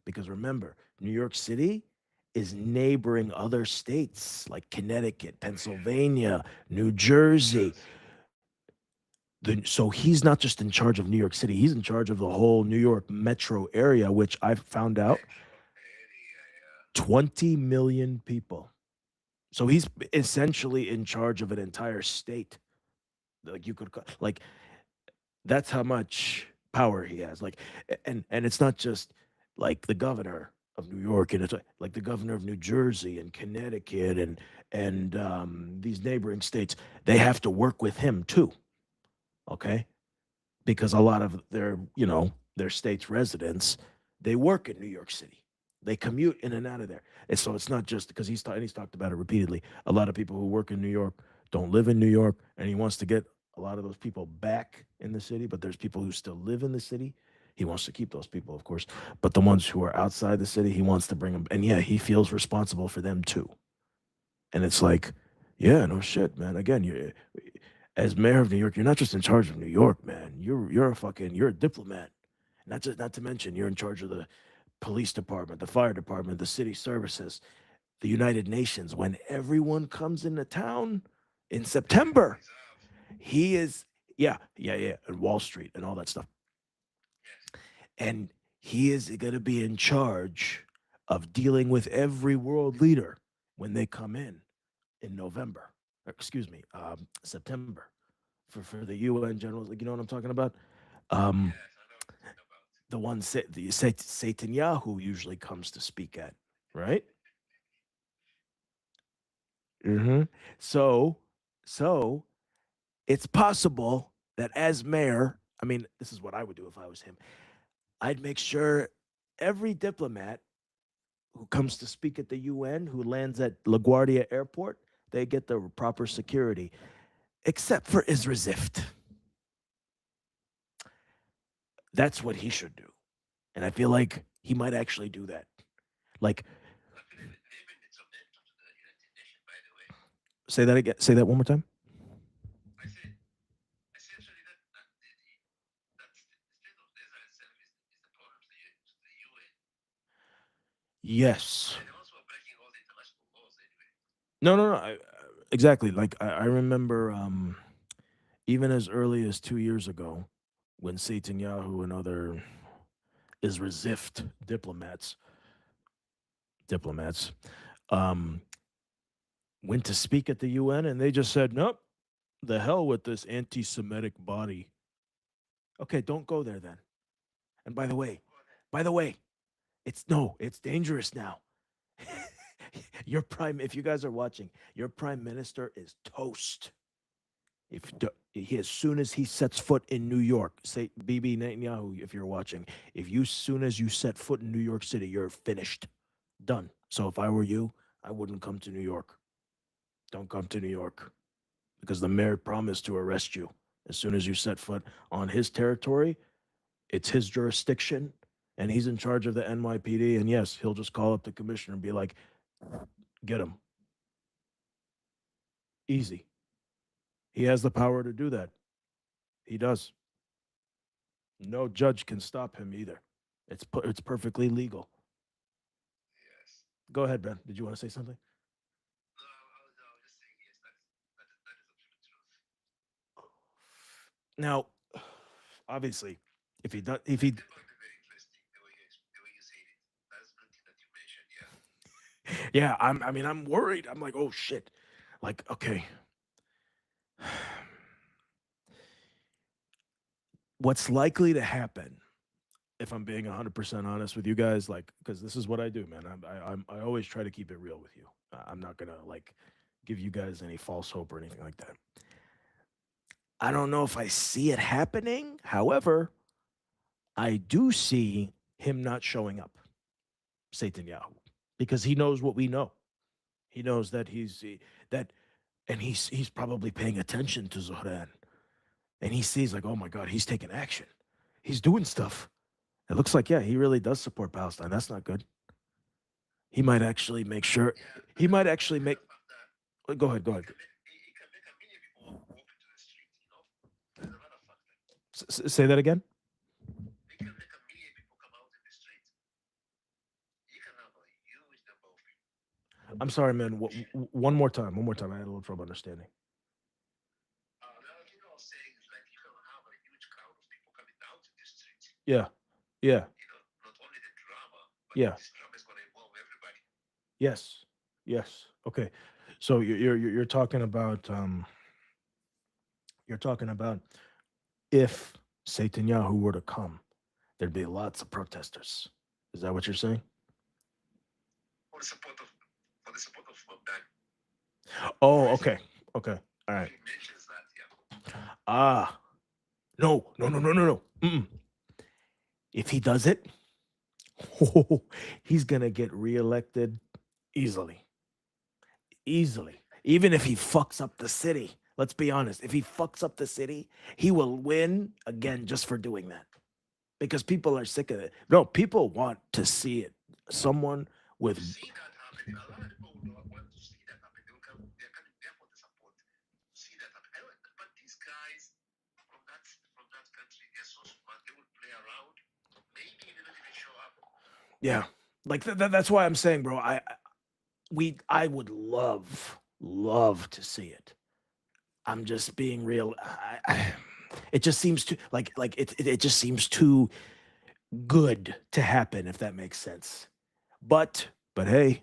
Because remember, New York City is neighboring other states like Connecticut, Pennsylvania, New Jersey. So he's not just in charge of New York City, he's in charge of the whole New York metro area, which I've found out 20 million people. So he's essentially in charge of an entire state. Like you could like that's how much power he has. Like and it's not just like the governor of New York, and it's like the governor of New Jersey and Connecticut and these neighboring states. They have to work with him too. Okay, because a lot of their state's residents, they work in New York City. They commute in and out of there. And so it's not just because he's talked about it repeatedly. A lot of people who work in New York don't live in New York, and he wants to get a lot of those people back in the city, but there's people who still live in the city. He wants to keep those people, of course, but the ones who are outside the city, he wants to bring them. And yeah, he feels responsible for them too. And it's like, yeah, no shit, man. Again, you as mayor of New York, you're not just in charge of New York, man. You're a diplomat. Not to mention you're in charge of the police department, the fire department, the city services, the United Nations. When everyone comes into town in September, he is and Wall Street and all that stuff. And he is going to be in charge of dealing with every world leader when they come in November. Excuse me, September for the UN general. Like, you know what I'm talking about? Um, the one Netanyahu usually comes to speak at, right? hmm So, so it's possible that as mayor, I mean, this is what I would do if I was him. I'd make sure every diplomat who comes to speak at the UN, who lands at LaGuardia Airport, they get the proper security, except for Isra Zift. That's what he should do. And I feel like he might actually do that. Like, say that again. Say that one more time. Yes. No. Exactly. Like I remember, even as early as 2 years ago, when Netanyahu and other Isra Zift diplomats, um, went to speak at the UN, and they just said, "Nope, the hell with this anti-Semitic body." Okay, don't go there then. And by the way, it's dangerous now. If you guys are watching, your prime minister is toast. As soon as he sets foot in New York, say Bibi Netanyahu, if you're watching, as soon as you set foot in New York City, you're finished, done. So if I were you, I wouldn't come to New York. Don't come to New York, because the mayor promised to arrest you as soon as you set foot on his territory. It's his jurisdiction, and he's in charge of the NYPD. And yes, he'll just call up the commissioner and be like, "Get him." Easy. He has the power to do that. He does. No judge can stop him either. It's perfectly legal. Go ahead, Ben. Did you want to say something? Now, obviously, if he yeah, I'm worried. I'm like, oh shit. Like, okay. What's likely to happen, if I'm being 100% honest with you guys, like, because this is what I do, man. I always try to keep it real with you. I'm not gonna like give you guys any false hope or anything like that. I don't know if I see it happening. However, I do see him not showing up, Netanyahu, because he knows what we know. He knows that that, and he's probably paying attention to Zohran, and he sees like, oh my God, he's taking action. He's doing stuff. It looks like, yeah, he really does support Palestine. That's not good. He might actually make sure. He might actually make. Go ahead. Go ahead. Say that again. I'm sorry, man. One more time. One more time. I had a little trouble understanding. Yeah. Yeah. Yeah. Yes. Yes. Okay. So you're talking about you're talking about if Netanyahu were to come, there'd be lots of protesters. Is that what you're saying? Oh, okay. Okay. All right. Ah, no, no, no, no, no, no. Mm-mm. If he does it, he's gonna get reelected easily. Easily. Even if he fucks up the city. Let's be honest. If he fucks up the city, he will win again just for doing that. Because people are sick of it. No, people want to see it. Someone with yeah. Like that's why I'm saying, bro, I would love to see it. I'm just being real. It just seems too it just seems too good to happen, if that makes sense. But hey,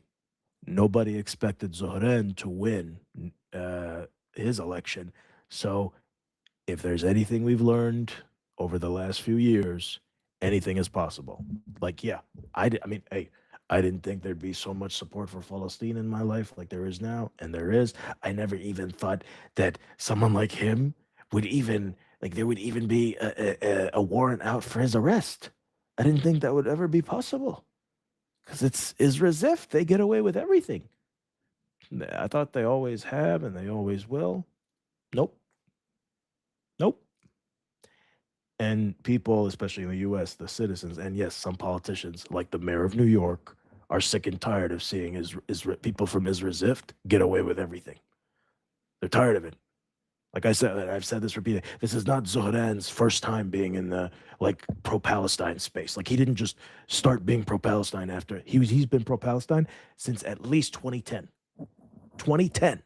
nobody expected Zohran to win his election. So if there's anything we've learned over the last few years, anything is possible. Like, yeah, I mean, hey, I didn't think there'd be so much support for Palestine in my life like there is now, and there is. I never even thought that someone like him would even like there would even be a warrant out for his arrest. I didn't think that would ever be possible because it's Israel Zif. They get away with everything. I thought they always have and they always will. Nope. Nope. And people, especially in the US, the citizens, and yes, some politicians, like the mayor of New York, are sick and tired of seeing people from Israel Zift get away with everything. They're tired of it. Like I said, I've said this repeatedly. This is not Zohran's first time being in the like pro-Palestine space. Like he didn't just start being pro-Palestine after he's been pro-Palestine since at least 2010. 2010.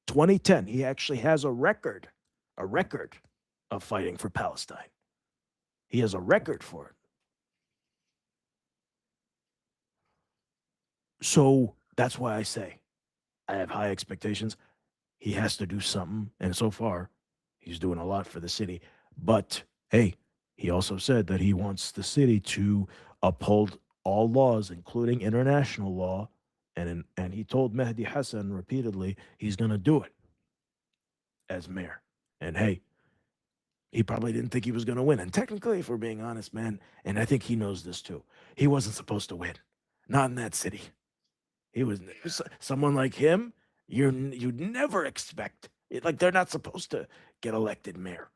2010. He actually has a record of fighting for Palestine. He has a record for it. So that's why I say I have high expectations. He has to do something. And so far, he's doing a lot for the city. But hey, he also said that he wants the city to uphold all laws, including international law. And he told Mehdi Hassan repeatedly he's going to do it as mayor. And hey, he probably didn't think he was going to win. And technically, if we're being honest, man, and I think he knows this too, he wasn't supposed to win. Not in that city. He was someone like him. You'd never expect it, like they're not supposed to get elected mayor,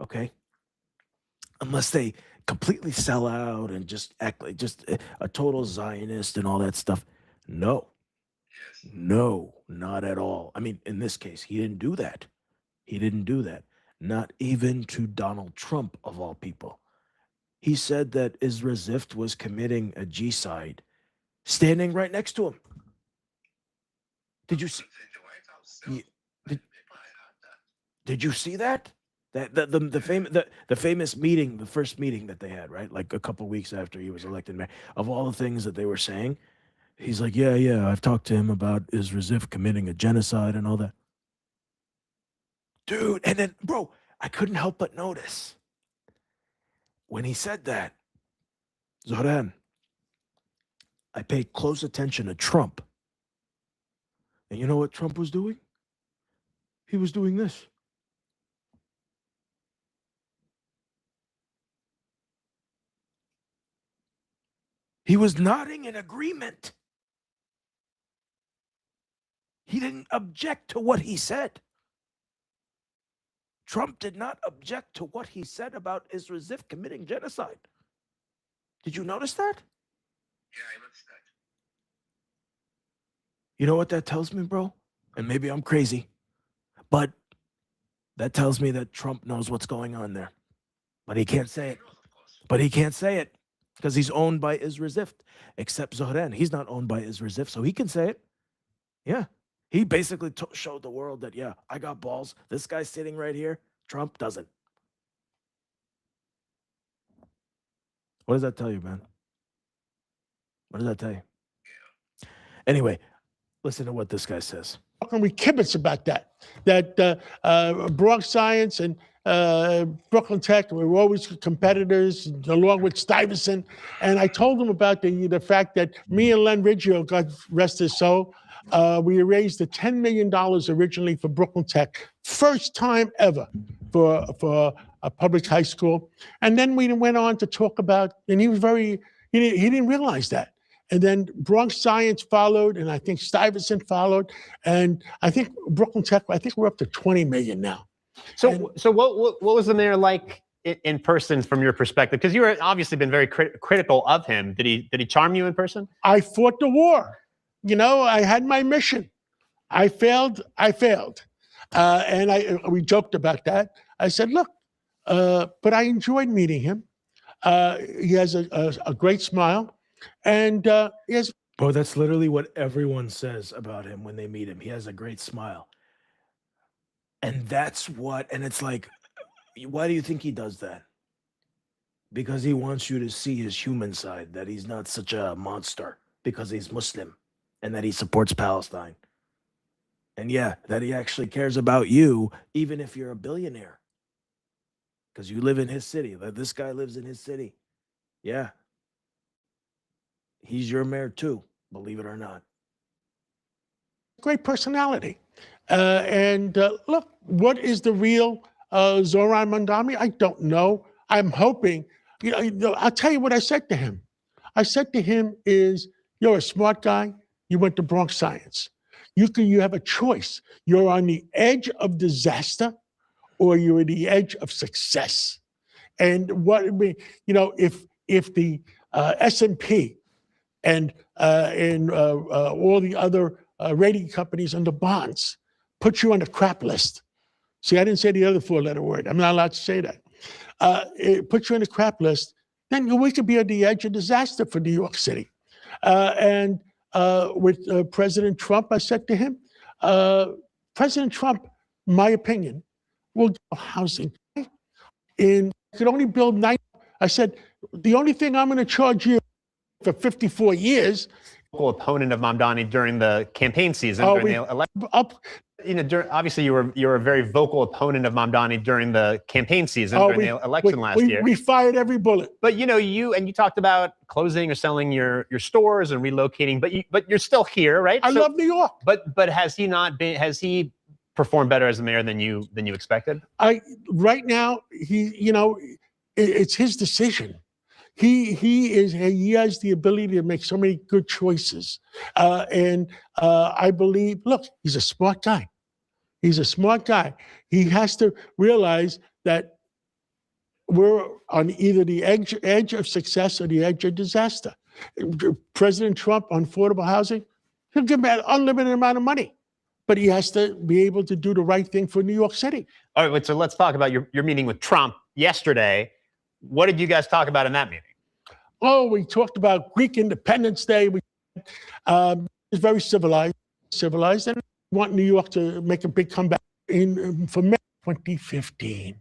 okay? Unless they completely sell out and just act like just a total Zionist and all that stuff. No, no, not at all. I mean, in this case, he didn't do that. He didn't do that. Not even to Donald Trump, of all people. He said that Israel Zift was committing a G-side standing right next to him. Did you see? Did you see that? That the famous meeting, the first meeting that they had, right? Like a couple weeks after he was elected mayor. Of all the things that they were saying, he's like, yeah, I've talked to him about Israel Zif committing a genocide and all that. Dude, and then, bro, I couldn't help but notice when he said that, Zohran, I paid close attention to Trump. And you know what Trump was doing? He was doing this. He was nodding in agreement. He didn't object to what he said. Trump did not object to what he said about Israel Zif committing genocide. Did you notice that? Yeah, I noticed that. You know what that tells me, bro? And maybe I'm crazy, but that tells me that Trump knows what's going on there. But he can't say it. But he can't say it because he's owned by Israel Zif, except Zohran. He's not owned by Israel Zif, so he can say it. Yeah. He basically showed the world that, yeah, I got balls. This guy's sitting right here. Trump doesn't. What does that tell you, man? What does that tell you? Anyway, listen to what this guy says. How can we kibitz about that? That Bronx Science and Brooklyn Tech were always competitors, along with Stuyvesant. And I told him about the fact that me and Len Riggio, God rest his soul, we raised the $10 million originally for Brooklyn Tech, first time ever for a public high school. And then we went on to talk about, and he was he didn't realize that. And then Bronx Science followed, and I think Stuyvesant followed, and I think Brooklyn Tech, I think we're up to 20 million now. So what was the mayor like in person from your perspective? Because you were obviously been very critical of him. Did he charm you in person? I fought the war. You know, I had my mission. I failed. And we joked about that. I said, look, but I enjoyed meeting him. He has a great smile. And he has. Bro, that's literally what everyone says about him when they meet him. He has a great smile. And that's what, and it's like, why do you think he does that? Because he wants you to see his human side, that he's not such a monster because he's Muslim and that he supports Palestine. And yeah, that he actually cares about you, even if you're a billionaire. Because you live in his city. This guy lives in his city. Yeah. He's your mayor too, believe it or not. Great personality. Look, what is the real Zohran Mamdani? I don't know. I'm hoping, I'll tell you what I said to him. I said to him is, you're a smart guy. You went to Bronx Science. You have a choice. You're on the edge of disaster or you're at the edge of success. And if the S&P and all the other rating companies and the bonds put you on the crap list. See, I didn't say the other four-letter word. I'm not allowed to say that. It puts you on the crap list, then we could be at the edge of disaster for New York City. With President Trump, I said to him, President Trump, my opinion, will do housing. And could only build 9. I said, the only thing I'm going to charge you for 54 years. Opponent of Mamdani during the campaign season. Obviously you were a very vocal opponent of Mamdani during the campaign season during the election last year. We fired every bullet. But you talked about closing or selling your stores and relocating, but you're still here, right? I love New York. But has he performed better as a mayor than you expected? Right now it's his decision. He has the ability to make so many good choices. I believe, look, he's a smart guy. He's a smart guy. He has to realize that we're on either the edge of success or the edge of disaster. President Trump on affordable housing, he'll give an unlimited amount of money, but he has to be able to do the right thing for New York City. All right, so let's talk about your meeting with Trump yesterday. What did you guys talk about in that meeting? Oh, we talked about Greek Independence Day. It's very civilized, and we want New York to make a big comeback for May 2015.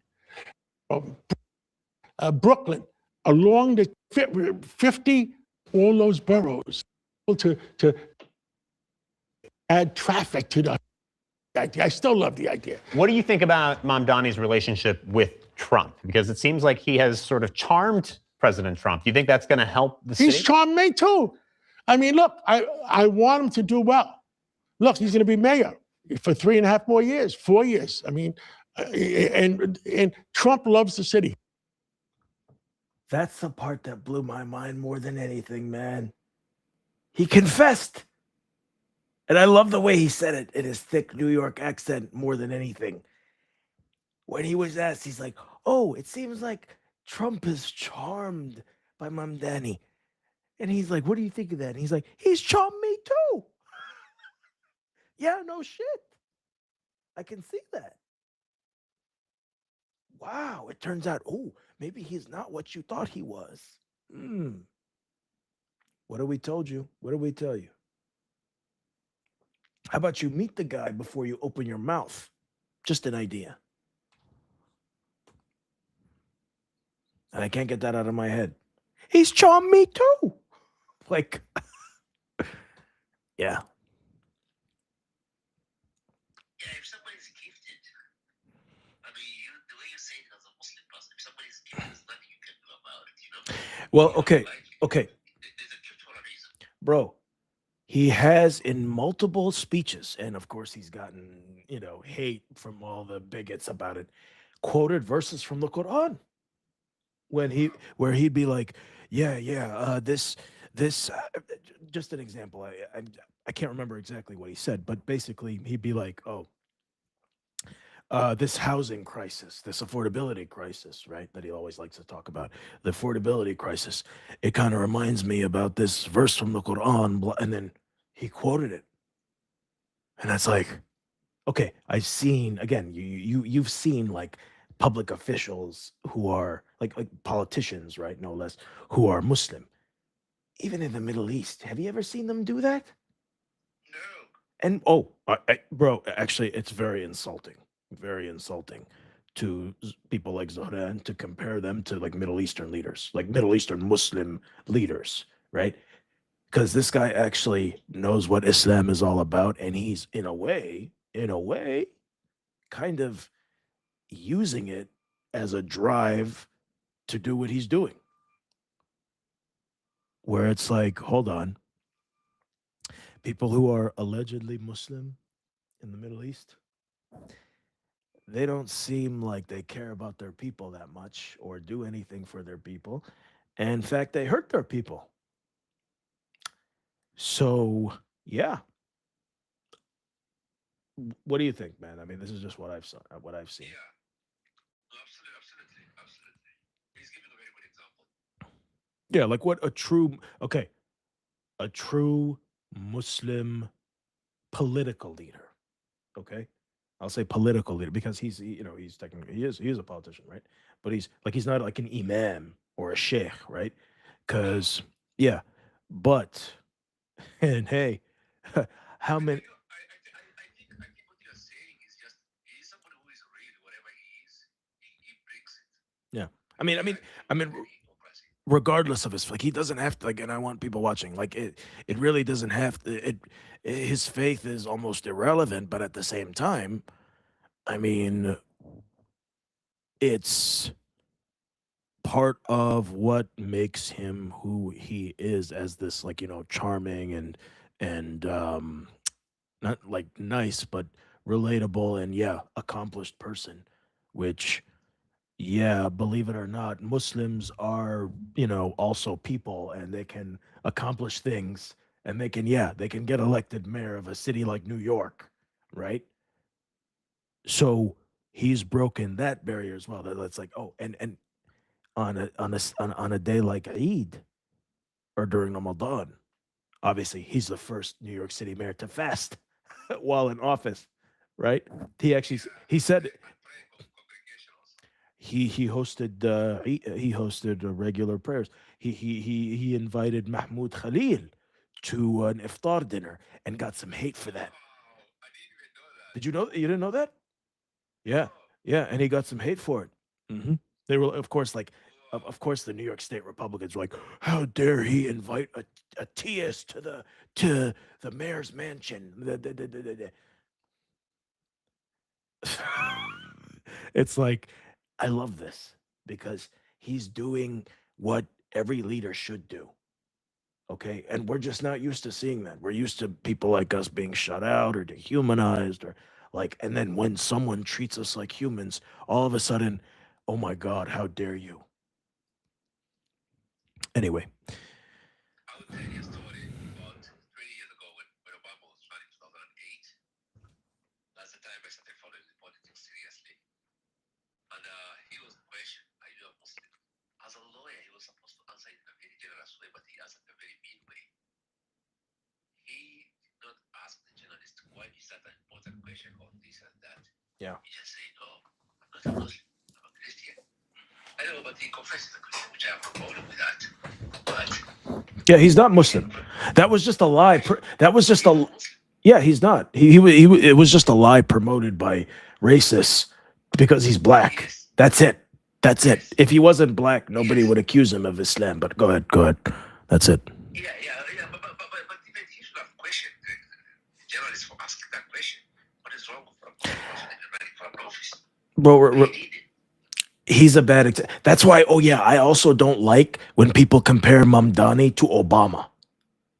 Brooklyn, along the 50, all those boroughs, to add traffic to the idea. I still love the idea. What do you think about Mamdani's relationship with Trump? Because it seems like he has sort of charmed President Trump. Do you think that's going to help the city? He's charmed me too. I mean, look, I want him to do well. Look, he's going to be mayor for 3.5 more years, 4 years. I mean, and Trump loves the city. That's the part that blew my mind more than anything, man. He confessed. And I love the way he said it in his thick New York accent more than anything. When he was asked, he's like, "Oh, it seems like Trump is charmed by Mamdani." And he's like, "What do you think of that?" And he's like, "He's charmed me too." Yeah, no shit. I can see that. Wow, it turns out, oh, maybe he's not what you thought he was. Hmm. What have we told you? What did we tell you? How about you meet the guy before you open your mouth? Just an idea. And I can't get that out of my head. He's charmed me too. Like, yeah. Yeah, if somebody's gifted, I mean, the way you say it as a Muslim person, if somebody's gifted, there's nothing you can do about it, you know? Well, You okay. know, like, Okay. there's a gift for a reason. Bro, he has in multiple speeches, and of course he's gotten, hate from all the bigots about it, quoted verses from the Quran where he'd be like, this just an example. I can't remember exactly what he said, but basically he'd be like, oh, this housing crisis, this affordability crisis, right? That he always likes to talk about, the affordability crisis. It kind of reminds me about this verse from the Quran, and then he quoted it, and that's like, okay, I've seen again. You've seen like public officials who are like politicians, right? No less, who are Muslim, even in the Middle East. Have you ever seen them do that? No. And bro, actually, it's very insulting to people like Zohran to compare them to like Middle Eastern leaders, like Middle Eastern Muslim leaders, right? Because this guy actually knows what Islam is all about, and he's in a way, kind of using it as a drive to do what he's doing. Where it's like, hold on, people who are allegedly Muslim in the Middle East, they don't seem like they care about their people that much or do anything for their people. And in fact, they hurt their people. So, yeah. What do you think, man? I mean, this is just what I've seen. Yeah. No, absolutely. He's giving a very good example. Yeah, like what a true Muslim political leader. Okay, I'll say political leader because he's technically he is a politician, right? But he's not like an imam or a sheikh, right? Because yeah, but and hey, how many? I think what you're saying is just he's someone who is real, whatever he is, he brings it. Yeah, I mean, regardless of his like he doesn't have to like, and I want people watching like it really doesn't have to his faith is almost irrelevant, but at the same time, I mean, it's part of what makes him who he is as this like charming and not like nice but relatable and yeah accomplished person, which yeah, believe it or not, Muslims are, also people and they can accomplish things and they can get elected mayor of a city like New York, right? So he's broken that barrier as well. That's like, oh, and on a day like Eid or during Ramadan, obviously he's the first New York City mayor to fast while in office, right? He said he hosted he hosted regular prayers. He invited Mahmoud Khalil to an iftar dinner and got some hate for that. I didn't even know that. Did you know? You didn't know that? Yeah, yeah, and he got some hate for it. They were, of course, like, of course, the New York State Republicans were like, "How dare he invite a TS to the mayor's mansion?" It's like, I love this because he's doing what every leader should do. Okay. And we're just not used to seeing that. We're used to people like us being shut out or dehumanized or like, and then when someone treats us like humans, all of a sudden, oh my God, how dare you? Anyway, I will tell you a story about 20 years ago when Obama was running for Yeah. He just said, "Oh, I'm not a Muslim. I'm a Christian." I know, but he confesses a Christian, which I have no problem with that. But Yeah, he's not Muslim. That was just a lie. That was just a. Yeah, he's not. It was just a lie promoted by racists because he's black. That's it. That's it. If he wasn't black, nobody would accuse him of Islam. But go ahead. Go ahead. That's it. yeah, but even he should have questioned the journalist for asking that question. What is wrong with him? Running for an office? Bro, He did it. he's a bad example. That's why. Oh yeah, I also don't like when people compare Mamdani to Obama.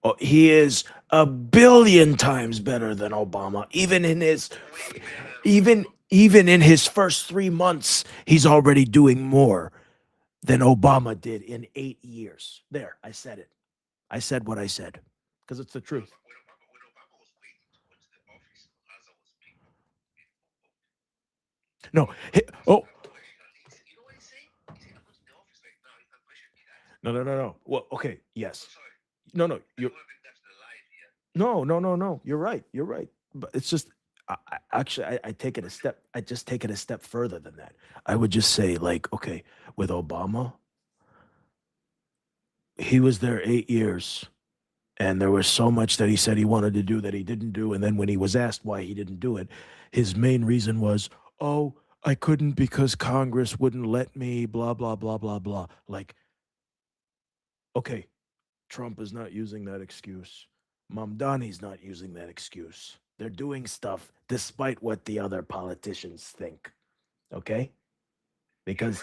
Oh, he is a billion times better than Obama. Even in his first 3 months, he's already doing more than Obama did in 8 years. There, I said it. I said what I said because it's the truth. When Obama was waiting to go to the office, Gaza was being No. Oh. You know what he's saying? He said, "I'm not in the office right now. You can't question me that." No. Well, okay. Yes. Sorry. No. I You're don't have that's the live here. no. You're right. You're right. But it's just I take it a step. I just take it a step further than that. I would just say like, okay, with Obama, he was there 8 years. And there was so much that he said he wanted to do that he didn't do. And then when he was asked why he didn't do it, his main reason was, oh, I couldn't because Congress wouldn't let me, blah, blah, blah, blah, blah. Like, okay, Trump is not using that excuse. Mamdani's not using that excuse. They're doing stuff despite what the other politicians think. Okay? Because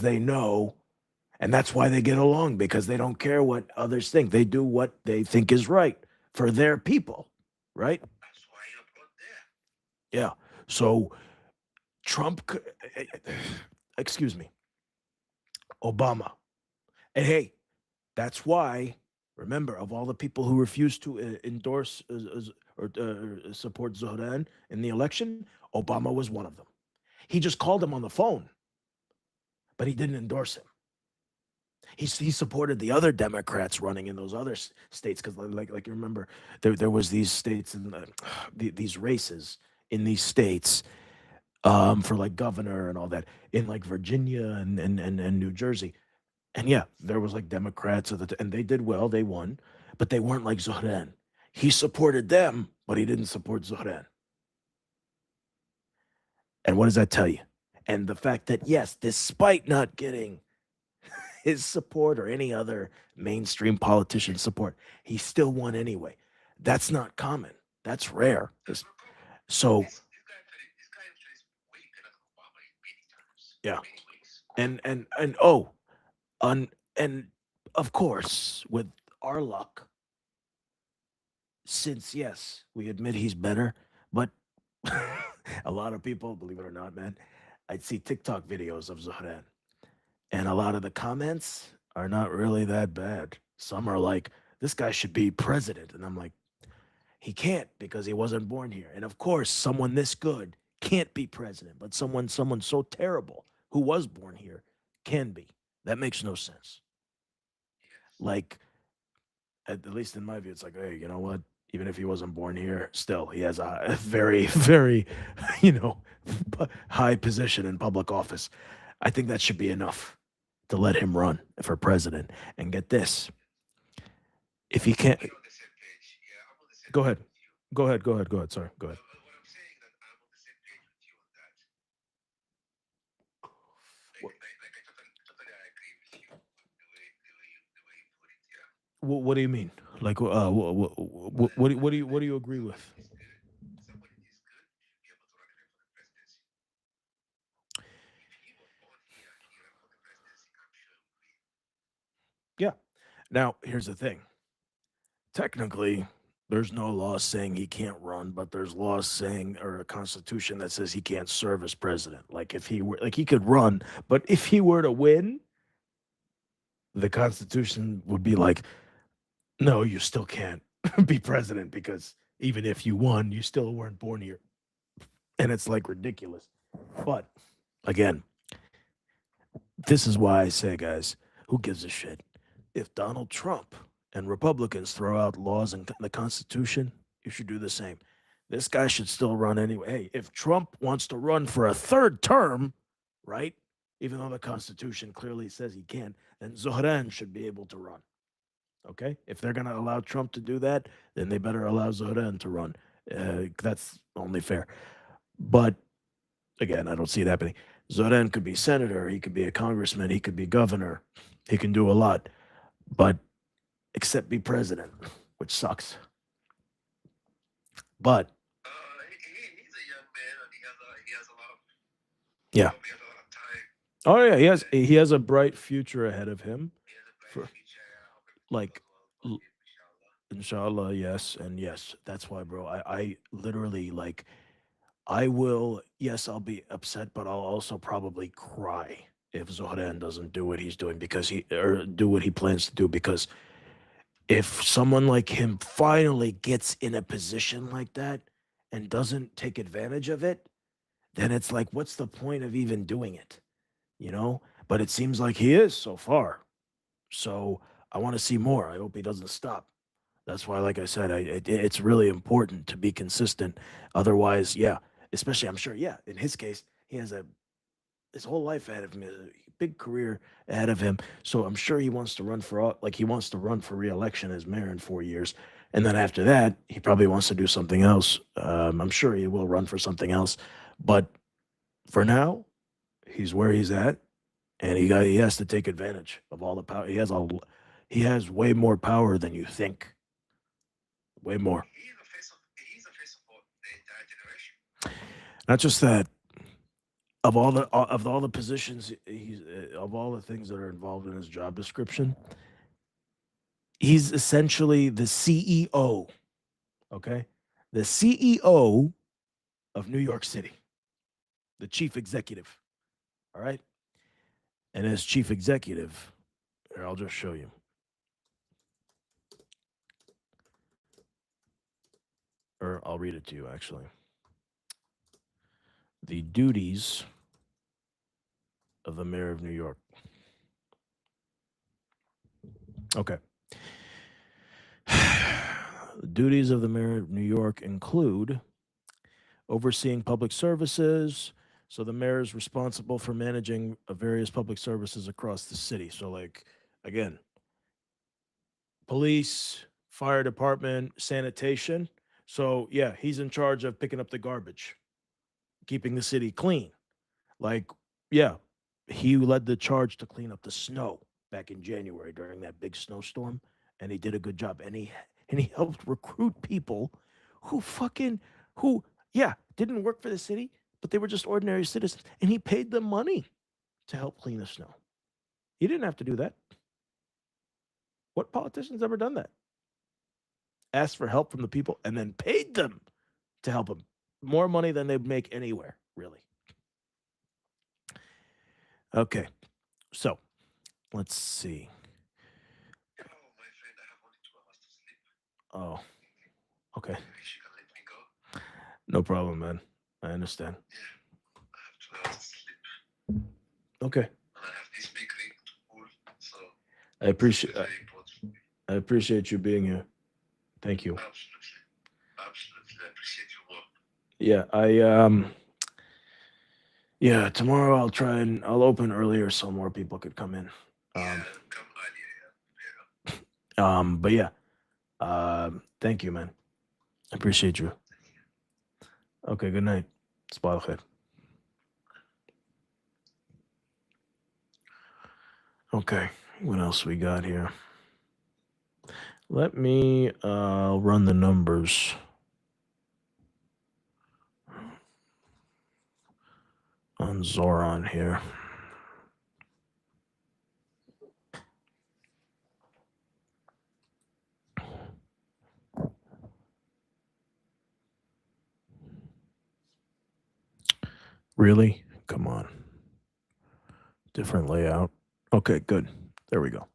they know. And that's why they get along, because they don't care what others think. They do what they think is right for their people, right? That's why you're brought there. Yeah. So excuse me, Obama. And hey, that's why, remember, of all the people who refused to endorse or support Zohran in the election, Obama was one of them. He just called him on the phone, but he didn't endorse him. He supported the other Democrats running in those other states because, like you remember, there was these states and these races in these states for like governor and all that in like Virginia and New Jersey, and yeah, there was like Democrats and they did well, they won, but they weren't like Zohran. He supported them, but he didn't support Zohran. And what does that tell you? And the fact that yes, despite not getting his support or any other mainstream politician support, he still won anyway. That's not common. That's rare. So This guy is way better than Obama in many terms. yeah, In many ways. and of course, with our luck, since yes, we admit he's better, but a lot of people, believe it or not, man, I'd see TikTok videos of Zohran. And a lot of the comments are not really that bad. Some are like, this guy should be president. And I'm like, he can't because he wasn't born here. And of course, someone this good can't be president, but someone so terrible who was born here can be. That makes no sense. Like, at least in my view, it's like, hey, you know what? Even if he wasn't born here, still he has a very, very, high position in public office. I think that should be enough to let him run for president. And get this, if he can't, We're on the same page. Yeah, I'm on the same go page ahead, with you. go ahead, go ahead, go ahead. Sorry, go ahead. What I'm saying that I'm on the same page with you on that. What- Like I totally agree with you the way you put it. Yeah. What do you mean? Like, what do you agree with? Somebody is good should be able to run again for the presidency. If he was born here, he ran for the presidency, I'm sure he would win. Yeah. Now, here's the thing. Technically, there's no law saying he can't run, but there's laws saying or a constitution that says he can't serve as president. Like if he were like he could run, but if he were to win, the constitution would be like, no, you still can't be president because even if you won, you still weren't born here. And it's like ridiculous. But again, this is why I say, guys, who gives a shit? If Donald Trump and Republicans throw out laws in the Constitution, you should do the same. This guy should still run anyway. Hey, if Trump wants to run for a third term, right? Even though the Constitution clearly says he can, then Zohran should be able to run. Okay? If they're going to allow Trump to do that, then they better allow Zohran to run. That's only fair. But again, I don't see it happening. Zohran could be senator, he could be a congressman, he could be governor, he can do a lot, but except be president, which sucks. But He's a young man, and he has a lot of yeah. he has a lot of time. Oh yeah, he has a bright future ahead of him. He has a bright For, future. I hope it like goes well l- for him, inshallah. inshallah, yes, and yes. That's why, bro. I literally like I will, yes, I'll be upset, but I'll also probably cry if Zohran doesn't do what he's doing or do what he plans to do, because if someone like him finally gets in a position like that and doesn't take advantage of it, then it's like, what's the point of even doing it? You know? But it seems like he is so far. So I want to see more. I hope he doesn't stop. That's why, like I said, it's really important to be consistent. Otherwise, yeah, especially I'm sure, yeah, in his case, he has his whole life ahead of him, a big career ahead of him. So I'm sure he wants to run he wants to run for re-election as mayor in 4 years, and then after that, he probably wants to do something else. I'm sure he will run for something else, but for now, he's where he's at, and he has to take advantage of all the power. He has way more power than you think. Way more. He's the face of the entire generation. Not just that. Of all the positions, of all the things that are involved in his job description, he's essentially the CEO. Okay, the CEO of New York City, the chief executive. All right, and as chief executive, here, I'll just show you. Or I'll read it to you, actually. The duties of the mayor of New York. Okay. The duties of the mayor of New York include overseeing public services. So the mayor is responsible for managing various public services across the city. So, like, again, police, fire department, sanitation. So, yeah, he's in charge of picking up the garbage, keeping the city clean. Like, yeah, he led the charge to clean up the snow back in January during that big snowstorm, and he did a good job. And he helped recruit people who didn't work for the city, but they were just ordinary citizens, and he paid them money to help clean the snow. He didn't have to do that. What politician's ever done that? Asked for help from the people and then paid them to help them. More money than they'd make anywhere, really. Okay, so let's see. Oh, my friend, I have only 2 hours to sleep. Oh, okay. If you can let me go. No problem, man. I understand. Yeah, I have 2 hours to sleep. Okay. And I have this big ring to pull, so I appreciate it's very important for me. I appreciate you being here. Thank you. Absolutely. Absolutely. I appreciate your work. Yeah, yeah, tomorrow I'll open earlier so more people could come in. Yeah, come earlier. Yeah. But yeah. Thank you, man. I appreciate you. Okay, good night. Sabah al khair. Okay, what else we got here? Let me run the numbers on Zoran here. Really? Come on. Different layout. Okay, good. There we go.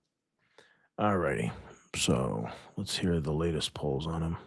All righty. So let's hear the latest polls on him.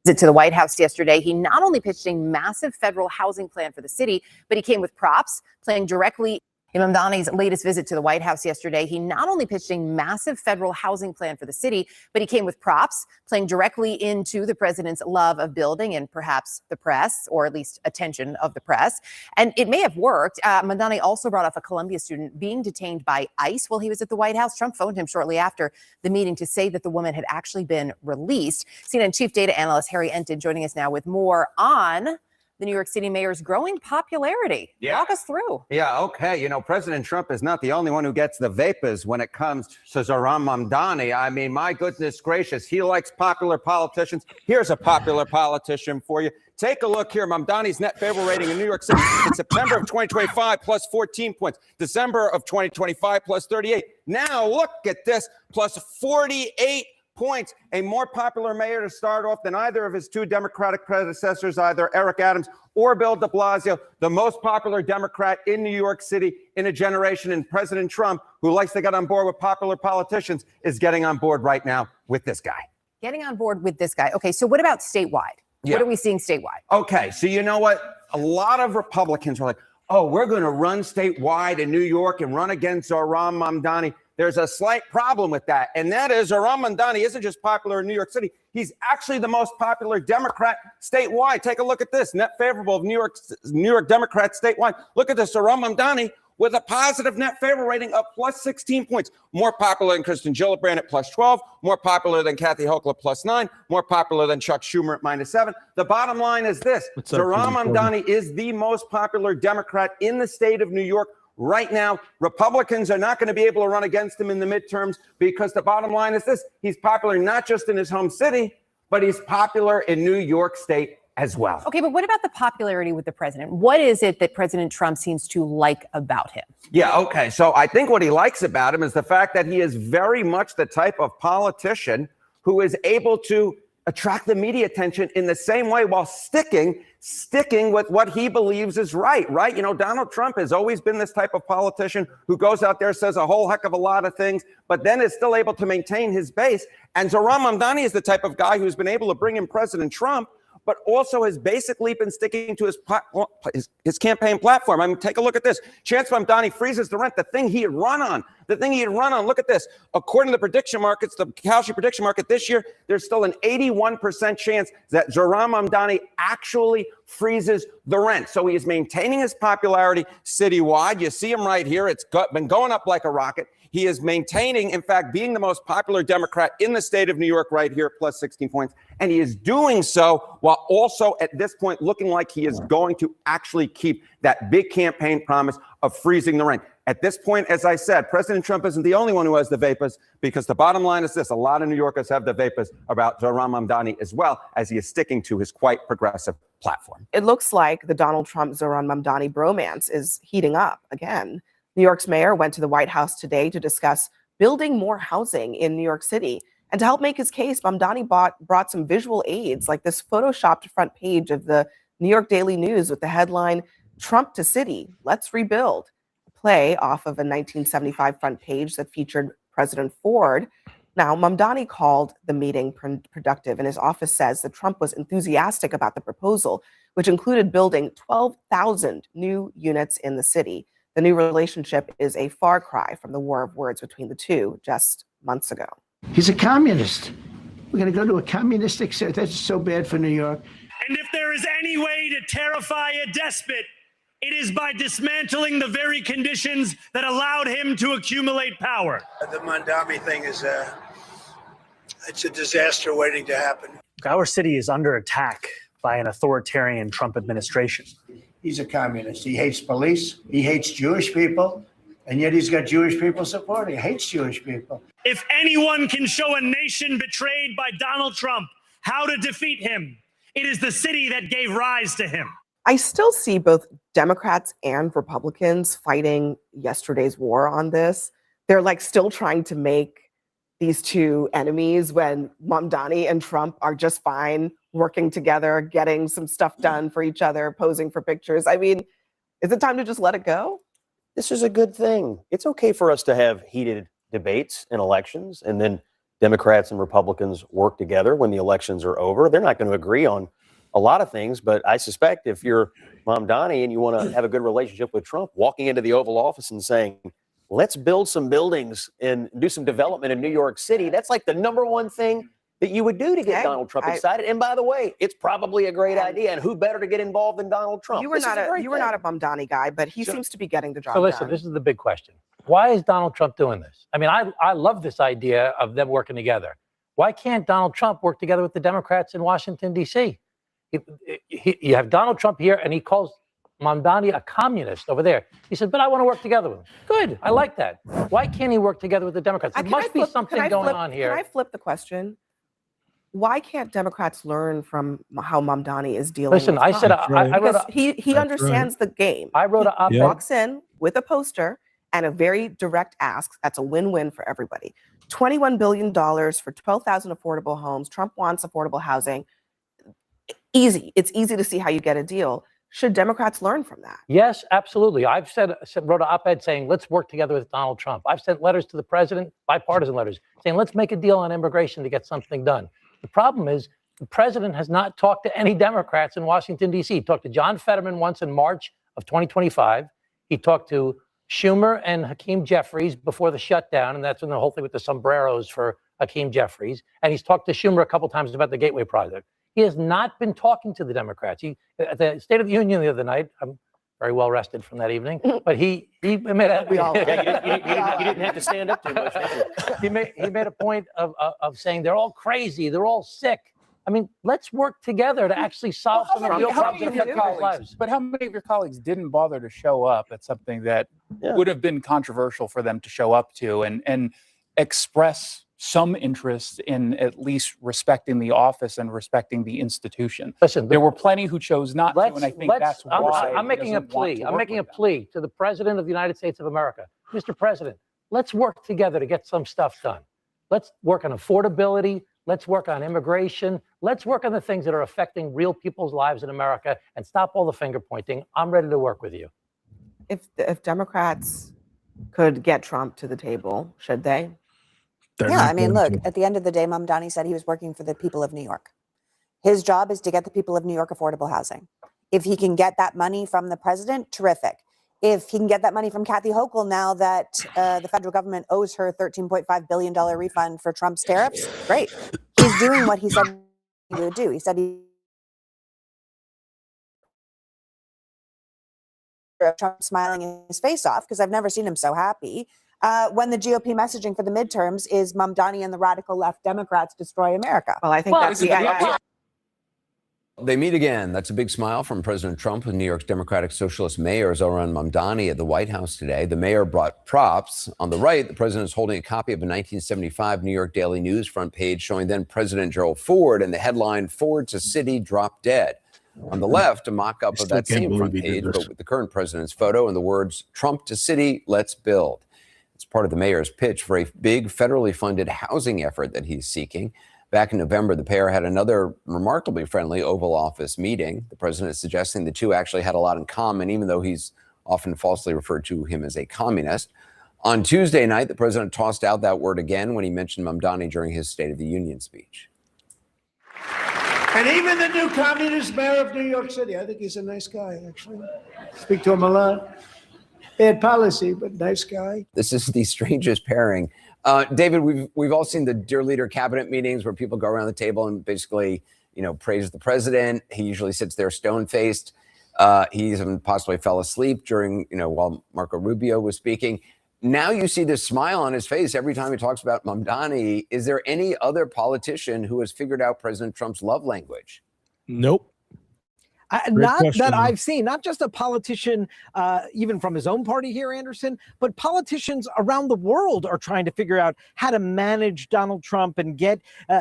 Visit to the White House yesterday, he not only pitched a massive federal housing plan for the city, but he came with props, playing directly Mamdani's latest visit to the White House yesterday, he not only pitched a massive federal housing plan for the city, but he came with props, playing directly into the president's love of building and perhaps the press, or at least attention of the press. And it may have worked. Mamdani also brought up a Columbia student being detained by ICE while he was at the White House. Trump phoned him shortly after the meeting to say that the woman had actually been released. CNN chief data analyst Harry Enton joining us now with more on the New York City mayor's growing popularity. Yeah. Walk us through. Yeah, okay. You know, President Trump is not the only one who gets the vapors when it comes to Zohran Mamdani. I mean, my goodness gracious, he likes popular politicians. Here's a popular politician for you. Take a look here. Mamdani's net favorable rating in New York City in September of 2025, plus 14 points. December of 2025, plus 38. Now, look at this, plus 48 points. A more popular mayor to start off than either of his two Democratic predecessors, either Eric Adams or Bill de Blasio, the most popular Democrat in New York City in a generation. And President Trump, who likes to get on board with popular politicians, is getting on board right now with this guy. Getting on board with this guy. Okay, so what about statewide? Yeah. What are we seeing statewide? Okay, so you know what? A lot of Republicans are like, oh, we're going to run statewide in New York and run against Zohran Mamdani. There's a slight problem with that, and that is Zohran Mamdani isn't just popular in New York City. He's actually the most popular Democrat statewide. Take a look at this. Net favorable of New York Democrats statewide. Look at this. Zohran Mamdani with a positive net favorable rating of plus 16 points. More popular than Kristen Gillibrand at plus 12. More popular than Kathy Hochul at plus 9. More popular than Chuck Schumer at minus 7. The bottom line is this. Zohran Mamdani is the most popular Democrat in the state of New York right now. Republicans are not going to be able to run against him in the midterms because the bottom line is this. He's popular not just in his home city, but he's popular in New York State as well. Okay, but what about the popularity with the president? What is it that President Trump seems to like about him? Yeah, okay. So I think what he likes about him is the fact that he is very much the type of politician who is able to attract the media attention in the same way while sticking with what he believes is right? You know, Donald Trump has always been this type of politician who goes out there, says a whole heck of a lot of things, but then is still able to maintain his base. And Zohran Mamdani is the type of guy who's been able to bring in President Trump, but also has basically been sticking to his campaign platform. I mean, take a look at this. Chance Mamdani freezes the rent, the thing he had run on. Look at this. According to the prediction markets, the Kalshi prediction market this year, there's still an 81% chance that Zohran Mamdani actually freezes the rent. So he is maintaining his popularity citywide. You see him right here. It's been going up like a rocket. He is maintaining, in fact, being the most popular Democrat in the state of New York right here, plus 16 points. And he is doing so while also at this point looking like he is going to actually keep that big campaign promise of freezing the rent. At this point, as I said, President Trump isn't the only one who has the vapors, because the bottom line is this. A lot of New Yorkers have the vapors about Zohran Mamdani as well, as he is sticking to his quite progressive platform. It looks like the Donald Trump-Zohran Mamdani bromance is heating up again. New York's mayor went to the White House today to discuss building more housing in New York City. And to help make his case, Mamdani brought some visual aids, like this photoshopped front page of the New York Daily News with the headline, "Trump to City, Let's Rebuild," a play off of a 1975 front page that featured President Ford. Now, Mamdani called the meeting productive, and his office says that Trump was enthusiastic about the proposal, which included building 12,000 new units in the city. The new relationship is a far cry from the war of words between the two just months ago. He's a communist. We're going to go to a communistic state. That's so bad for New York. And if there is any way to terrify a despot, it is by dismantling the very conditions that allowed him to accumulate power. The Mamdani thing is it's a disaster waiting to happen. Our city is under attack by an authoritarian Trump administration. He's a communist. He hates police. He hates Jewish people. And yet he's got Jewish people supporting. He hates Jewish people. If anyone can show a nation betrayed by Donald Trump how to defeat him, it is the city that gave rise to him. I still see both Democrats and Republicans fighting yesterday's war on this. They're like still trying to make these two enemies when Mamdani and Trump are just fine working together, getting some stuff done for each other, posing for pictures. I mean, is it time to just let it go? This is a good thing. It's okay for us to have heated debates in elections, and then Democrats and Republicans work together when the elections are over. They're not going to agree on a lot of things, but I suspect if you're Mamdani and you want to have a good relationship with Trump, walking into the Oval Office and saying, let's build some buildings and do some development in New York City, that's like the number one thing that you would do to get Donald Trump excited. And by the way, it's probably a great idea. And who better to get involved than Donald Trump? You were not a Mamdani guy, but he seems to be getting the job So listen, done. this is the big question. Why is Donald Trump doing this? I mean, I love this idea of them working together. Why can't Donald Trump work together with the Democrats in Washington, D.C.? You have Donald Trump here, and he calls Mamdani a communist over there. He said, but I want to work together with him. Good. I like that. Why can't he work together with the Democrats? There must be something going on here. Can I flip the question? Why can't Democrats learn from how Mamdani is dealing Listen, with I Trump? said I wrote Because he understands the game. I wrote an op-ed. He walks in with a poster and a very direct ask. That's a win-win for everybody. $21 billion for 12,000 affordable homes. Trump wants affordable housing. Easy. It's easy to see how you get a deal. Should Democrats learn from that? Yes, absolutely. I've wrote an op-ed saying, let's work together with Donald Trump. I've sent letters to the president, bipartisan letters, saying, let's make a deal on immigration to get something done. The problem is the president has not talked to any Democrats in Washington, D.C. He talked to John Fetterman once in March of 2025. He talked to Schumer and Hakeem Jeffries before the shutdown, and that's when the whole thing with the sombreros for Hakeem Jeffries. And he's talked to Schumer a couple times about the Gateway Project. He has not been talking to the Democrats. At the State of the Union the other night, I'm very well rested from that evening, but he made a, you didn't have to stand up too much. he made a point of saying they're all crazy, they're all sick. I mean, let's work together to actually solve some of the real problems that affect people's lives. But how many of your colleagues didn't bother to show up at something that would have been controversial for them to show up to and express some interest in at least respecting the office and respecting the institution? Listen, there were plenty who chose not to, and I think that's why I'm making a plea. I'm making a plea to the President of the United States of America. Mr. President, let's work together to get some stuff done. Let's work on affordability. Let's work on immigration. Let's work on the things that are affecting real people's lives in America and stop all the finger pointing. I'm ready to work with you. If Democrats could get Trump to the table, should they? Yeah, I mean, look, at the end of the day, Mamdani said he was working for the people of New York. His job is to get the people of New York affordable housing. If he can get that money from the president, terrific. If he can get that money from Kathy Hochul now that the federal government owes her $13.5 billion refund for Trump's tariffs, great. He's doing what he said he would do. He said Trump smiling his face off, because I've never seen him so happy. When the GOP messaging for the midterms is Mamdani and the radical left Democrats destroy America. Well, I think that's the They meet again. That's a big smile from President Trump with New York's Democratic Socialist Mayor Zohran Mamdani at the White House today. The mayor brought props. On the right, the president is holding a copy of a 1975 New York Daily News front page showing then President Gerald Ford and the headline, "Ford to City Drop Dead." On the left, a mock-up of that same front page, but with the current president's photo and the words, "Trump to City, let's build." It's part of the mayor's pitch for a big federally funded housing effort that he's seeking. Back in November, the pair had another remarkably friendly Oval Office meeting. The president is suggesting the two actually had a lot in common, even though he's often falsely referred to him as a communist. On Tuesday night, the president tossed out that word again when he mentioned Mamdani during his State of the Union speech. And even the new communist mayor of New York City, I think he's a nice guy, actually. Speak to him a lot. Bad policy, but nice guy. This is the strangest pairing. David, we've all seen the Dear Leader cabinet meetings where people go around the table and basically, praise the president. He usually sits there stone-faced. He even possibly fell asleep during, while Marco Rubio was speaking. Now you see this smile on his face every time he talks about Mamdani. Is there any other politician who has figured out President Trump's love language? Nope. Not that I've seen, not just a politician, even from his own party here, Anderson, but politicians around the world are trying to figure out how to manage Donald Trump and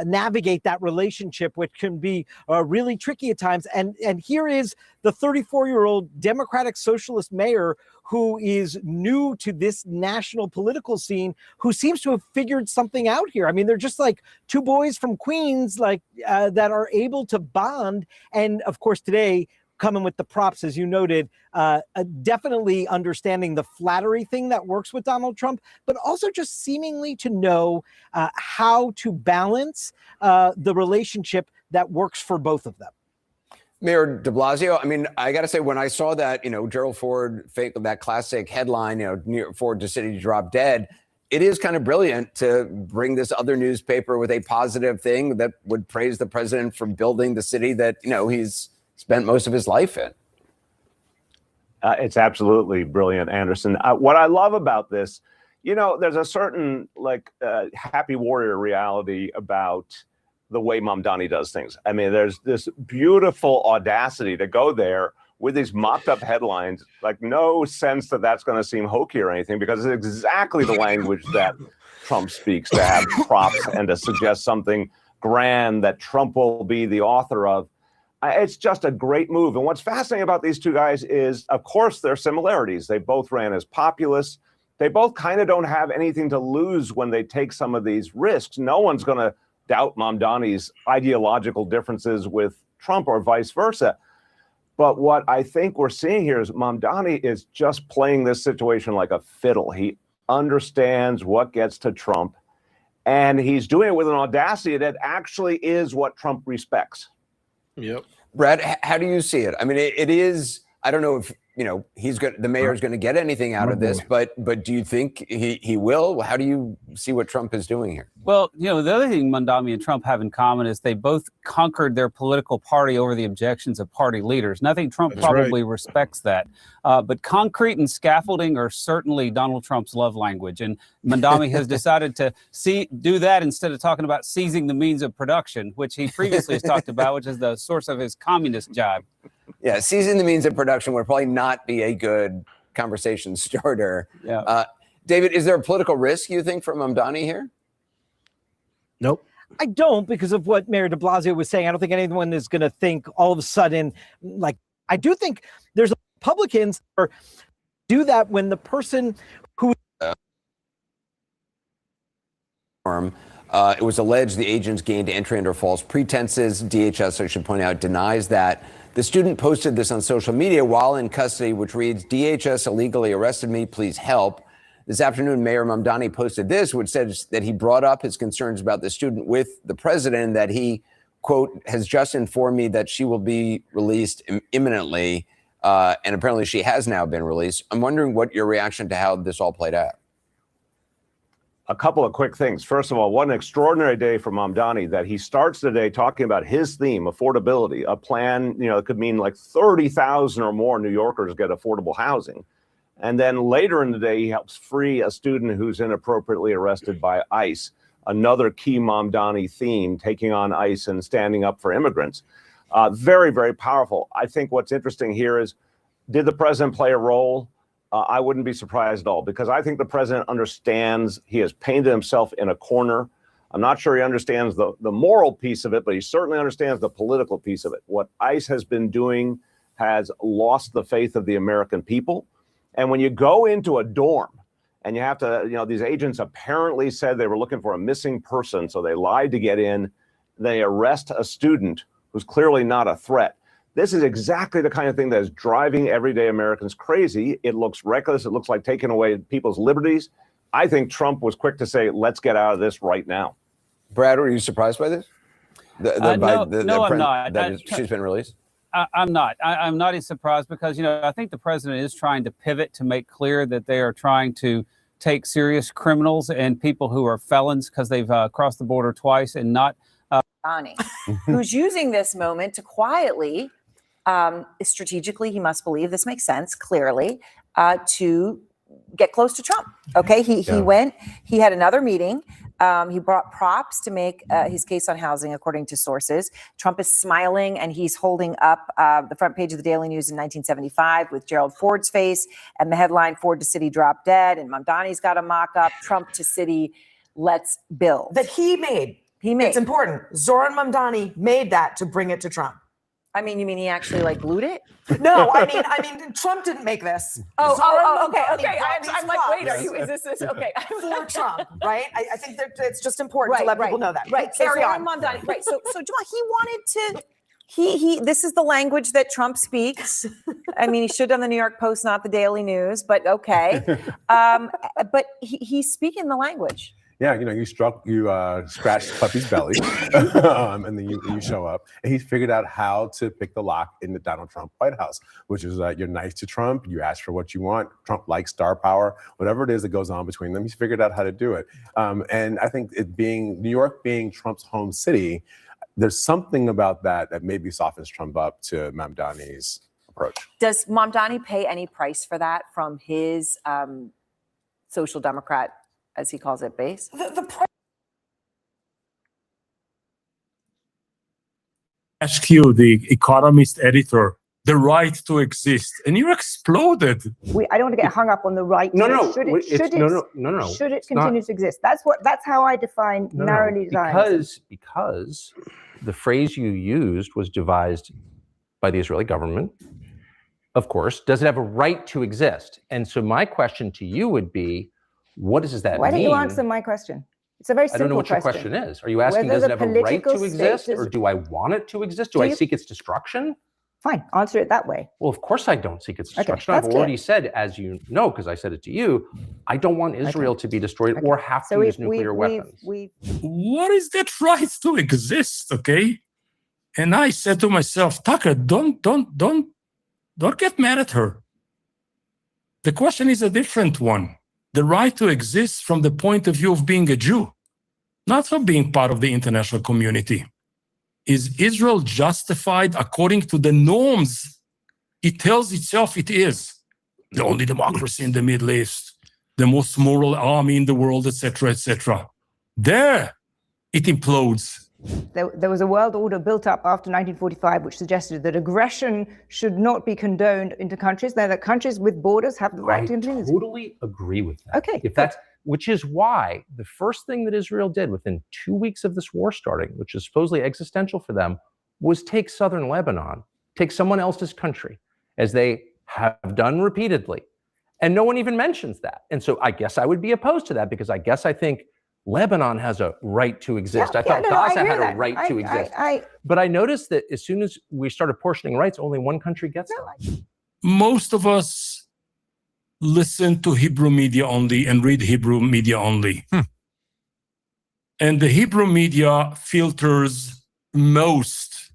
navigate that relationship, which can be really tricky at times. And here is the 34-year-old Democratic Socialist mayor who is new to this national political scene, who seems to have figured something out here. I mean, they're just like two boys from Queens, that are able to bond. And of course, today, coming with the props, as you noted, definitely understanding the flattery thing that works with Donald Trump, but also just seemingly to know how to balance the relationship that works for both of them. Mayor de Blasio, I mean, I got to say, when I saw that, Gerald Ford, that classic headline, New York Ford to city drop dead, it is kind of brilliant to bring this other newspaper with a positive thing that would praise the president for building the city that, he's spent most of his life in. It's absolutely brilliant, Anderson. What I love about this, there's a certain happy warrior reality about the way Mamdani does things. I mean, there's this beautiful audacity to go there with these mocked up headlines, like no sense that that's going to seem hokey or anything, because it's exactly the language that Trump speaks, to have props and to suggest something grand that Trump will be the author of. It's just a great move. And what's fascinating about these two guys is, of course, their similarities. They both ran as populists. They both kind of don't have anything to lose when they take some of these risks. No one's going to doubt Mamdani's ideological differences with Trump or vice versa. But what I think we're seeing here is Mamdani is just playing this situation like a fiddle. He understands what gets to Trump, and he's doing it with an audacity that actually is what Trump respects. Yep. Brad, how do you see it? I mean, it is, I don't know if, the mayor's going to get anything out of this, but do you think he will? How do you see what Trump is doing here? Well, the other thing Mamdani and Trump have in common is they both conquered their political party over the objections of party leaders. And I think Trump probably respects that. But concrete and scaffolding are certainly Donald Trump's love language. And Mamdani has decided to do that instead of talking about seizing the means of production, which he previously has talked about, which is the source of his communist jibe. Yeah, seizing the means of production would probably not be a good conversation starter. Yeah. David, is there a political risk, you think, for Mamdani here? Nope. I don't, because of what Mayor de Blasio was saying. I don't think anyone is going to think all of a sudden, I do think there's Republicans who do that when the person who... It was alleged the agents gained entry under false pretenses. DHS, I should point out, denies that. The student posted this on social media while in custody, which reads, "DHS illegally arrested me, please help." This afternoon, Mayor Mamdani posted this, which says that he brought up his concerns about the student with the president, that he, quote, has just informed me that she will be released imminently. And apparently she has now been released. I'm wondering what your reaction to how this all played out. A couple of quick things. First of all, what an extraordinary day for Mamdani that he starts the day talking about his theme, affordability, a plan, it could mean like 30,000 or more New Yorkers get affordable housing. And then later in the day, he helps free a student who's inappropriately arrested by ICE. Another key Mamdani theme, taking on ICE and standing up for immigrants. Very, very powerful. I think what's interesting here is, did the president play a role? I wouldn't be surprised at all, because I think the president understands he has painted himself in a corner. I'm not sure he understands the moral piece of it, but he certainly understands the political piece of it. What ICE has been doing has lost the faith of the American people. And when you go into a dorm and you have to, these agents apparently said they were looking for a missing person, so they lied to get in. They arrest a student who's clearly not a threat. This is exactly the kind of thing that is driving everyday Americans crazy. It looks reckless. It looks like taking away people's liberties. I think Trump was quick to say, let's get out of this right now. Brad, are you surprised by this? No, I'm not. She's been released? I'm not. I'm not as surprised because, I think the president is trying to pivot to make clear that they are trying to take serious criminals and people who are felons because they've crossed the border twice and not. Who's using this moment to quietly, strategically, he must believe, this makes sense, clearly, to get close to Trump. Okay, he went, he had another meeting. He brought props to make his case on housing, according to sources. Trump is smiling and he's holding up the front page of the Daily News in 1975 with Gerald Ford's face and the headline, "Ford to City Drop Dead." And Mamdani's got a mock-up, "Trump to City, let's build." That he made. It's important. Zoran Mamdani made that to bring it to Trump. I mean, you mean he actually glued it? No, I mean, Trump didn't make this. Okay. I'm like, wait, is this okay? For Trump, right? I think that it's just important to let people know that. Right. Carry on. Mamdani, right. So Jamal, he wanted to. He. This is the language that Trump speaks. I mean, he should have done the New York Post, not the Daily News, but okay. But he's speaking the language. Yeah, you scratch the puppy's belly, and then you show up. And he figured out how to pick the lock in the Donald Trump White House, which is you're nice to Trump, you ask for what you want. Trump likes star power, whatever it is that goes on between them. He's figured out how to do it. And I think New York being Trump's home city, there's something about that maybe softens Trump up to Mamdani's approach. Does Mamdani pay any price for that from his social democrat, as he calls it, base? Ask you, the Economist editor, the right to exist, and you exploded. I don't want to get hung up on the right. No. Should it continue to exist? That's how I define narrowly designed. Because the phrase you used was devised by the Israeli government. Of course, does it have a right to exist? And so my question to you would be, what does that mean? Why don't you answer my question? It's a very simple question. I don't know what your question is. Are you asking, does it have a right to exist, or do I want it to exist? Do I seek its destruction? Fine, answer it that way. Well, of course I don't seek its destruction. I've already said, as you know, because I said it to you, I don't want Israel to be destroyed or have to use nuclear weapons. What is that right to exist? Okay, and I said to myself, Tucker, don't get mad at her. The question is a different one. The right to exist from the point of view of being a Jew, not from being part of the international community. Is Israel justified according to the norms it tells itself it is? The only democracy in the Middle East, the most moral army in the world, etc., etc. There, it implodes. There was a world order built up after 1945 which suggested that aggression should not be condoned into countries. That countries with borders have the right to intervene. I totally agree with that. Okay. Which is why the first thing that Israel did within 2 weeks of this war starting, which is supposedly existential for them, was take southern Lebanon, take someone else's country, as they have done repeatedly. And no one even mentions that. And so I guess I would be opposed to that, because I think Lebanon has a right to exist. I thought Gaza had a right to exist. But I noticed that as soon as we start apportioning rights, only one country gets them. Most of us listen to Hebrew media only and read Hebrew media only. And the Hebrew media filters most